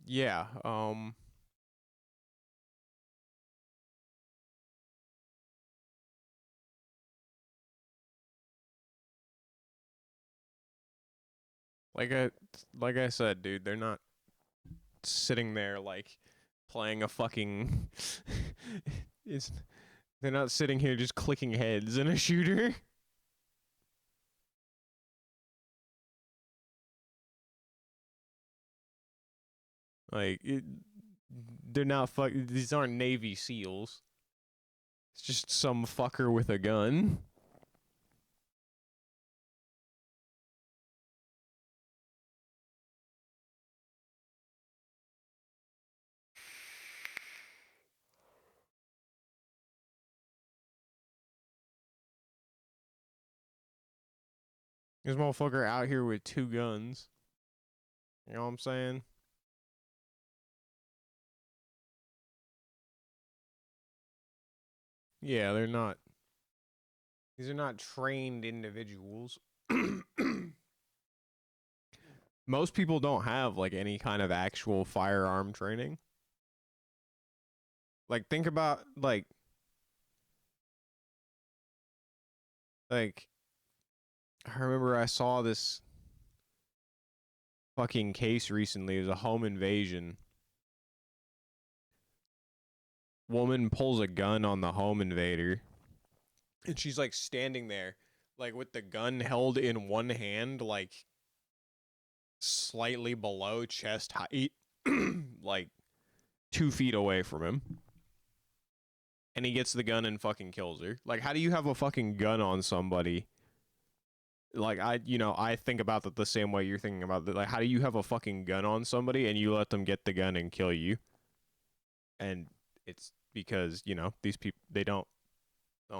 yeah, like I like I said, dude, they're not sitting there like playing a fucking is they're not sitting here just clicking heads in a shooter. Like they're not these aren't Navy SEALs. It's just some fucker with a gun. This motherfucker out here with two guns. You know what I'm saying? Yeah, they're not. These are not trained individuals. Most people don't have like any kind of actual firearm training. Like think about like I remember I saw this fucking case recently. It was a home invasion. Woman pulls a gun on the home invader and she's like standing there like with the gun held in one hand like slightly below chest height like 2 feet away from him, and he gets the gun and fucking kills her. Like, how do you have a fucking gun on somebody? Like, I think about that the same way you're thinking about that. Like, how do you have a fucking gun on somebody and you let them get the gun and kill you? And it's because these people they don't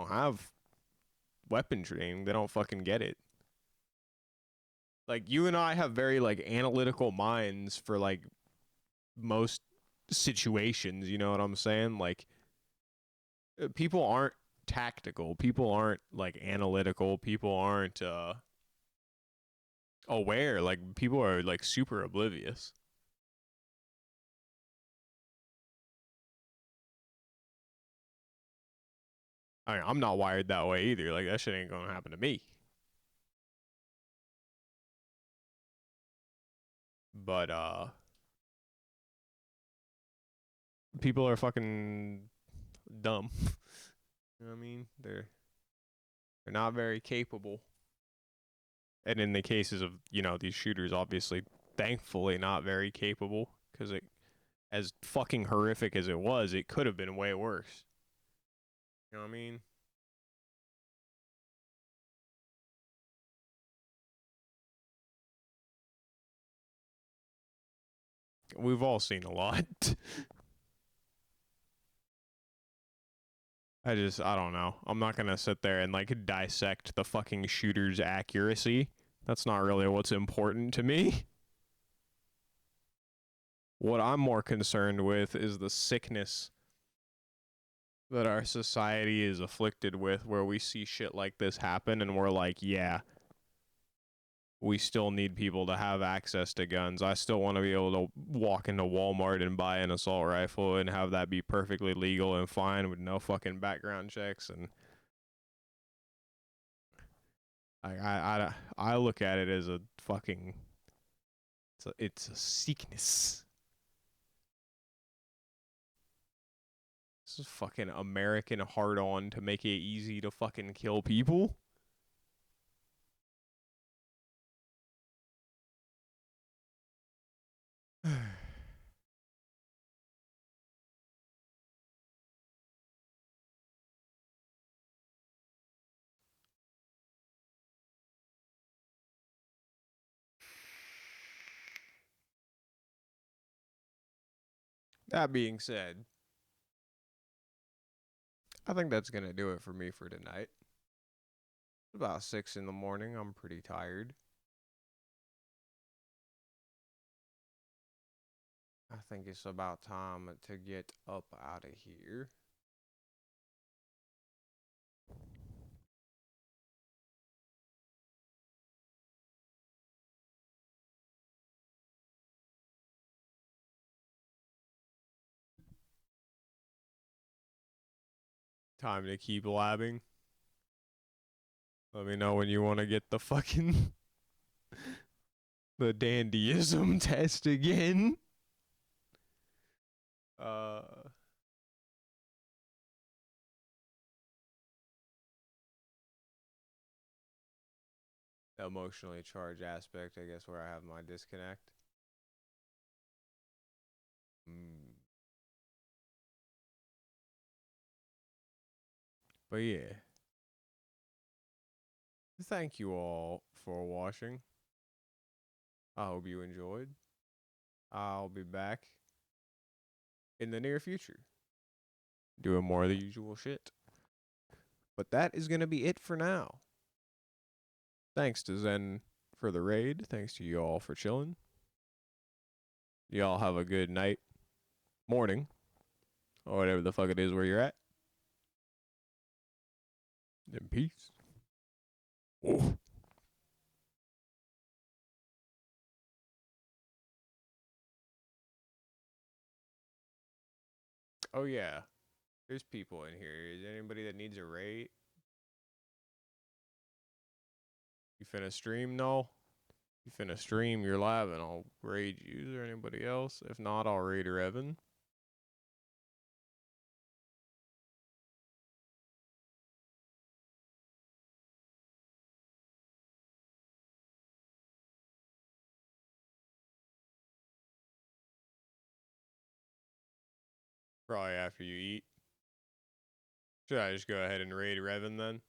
have weapon training. They don't fucking get it. Like you and I have very like analytical minds for like most situations. You know what I'm saying? Like people aren't tactical. People aren't like analytical. People aren't aware. Like people are like super oblivious. I mean, I'm not wired that way either. Like that shit ain't gonna happen to me. But people are fucking dumb. You know what I mean? They're not very capable. And in the cases of, these shooters obviously thankfully not very capable cuz it as fucking horrific as it was, it could have been way worse. You know what I mean? We've all seen a lot. I don't know. I'm not gonna sit there and like dissect the fucking shooter's accuracy. That's not really what's important to me. What I'm more concerned with is the sickness that our society is afflicted with, where we see shit like this happen and we're like, yeah, we still need people to have access to guns. I still want to be able to walk into Walmart and buy an assault rifle and have that be perfectly legal and fine with no fucking background checks. And I look at it as a fucking it's a sickness. This is fucking American hard on to make it easy to fucking kill people. That being said, I think that's gonna do it for me for tonight. It's about 6 in the morning. I'm pretty tired. I think it's about time to get up out of here. Time to keep labbing. Let me know when you want to get the fucking the dandyism test again. Uh Emotionally charged aspect, I guess, where I have my disconnect. But yeah, thank you all for watching. I hope you enjoyed. I'll be back in the near future doing more of the usual shit. But that is going to be it for now. Thanks to Zen for the raid. Thanks to you all for chilling. Y'all have a good night, morning, or whatever the fuck it is where you're at. And peace. Oh. Oh yeah, there's people in here. Is there anybody that needs a raid? You finna stream? No. You finna stream your live and I'll raid you. Is there anybody else? If not, I'll raid Evan. Probably after you eat. Should I just go ahead and raid Revan then?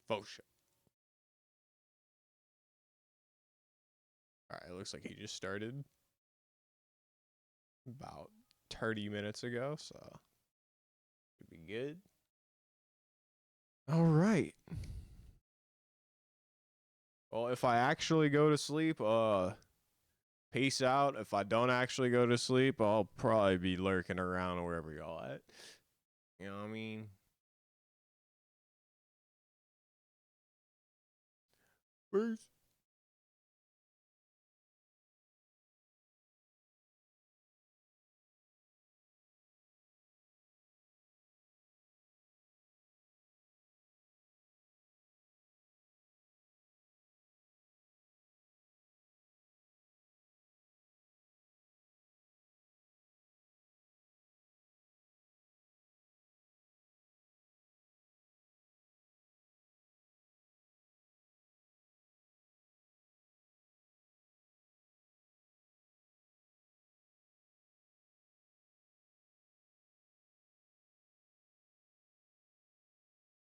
Faux shit. Alright, it looks like he just started about 30 minutes ago, so should be good. Alright. Well, if I actually go to sleep, peace out. If I don't actually go to sleep, I'll probably be lurking around wherever y'all at. You know what I mean? Peace.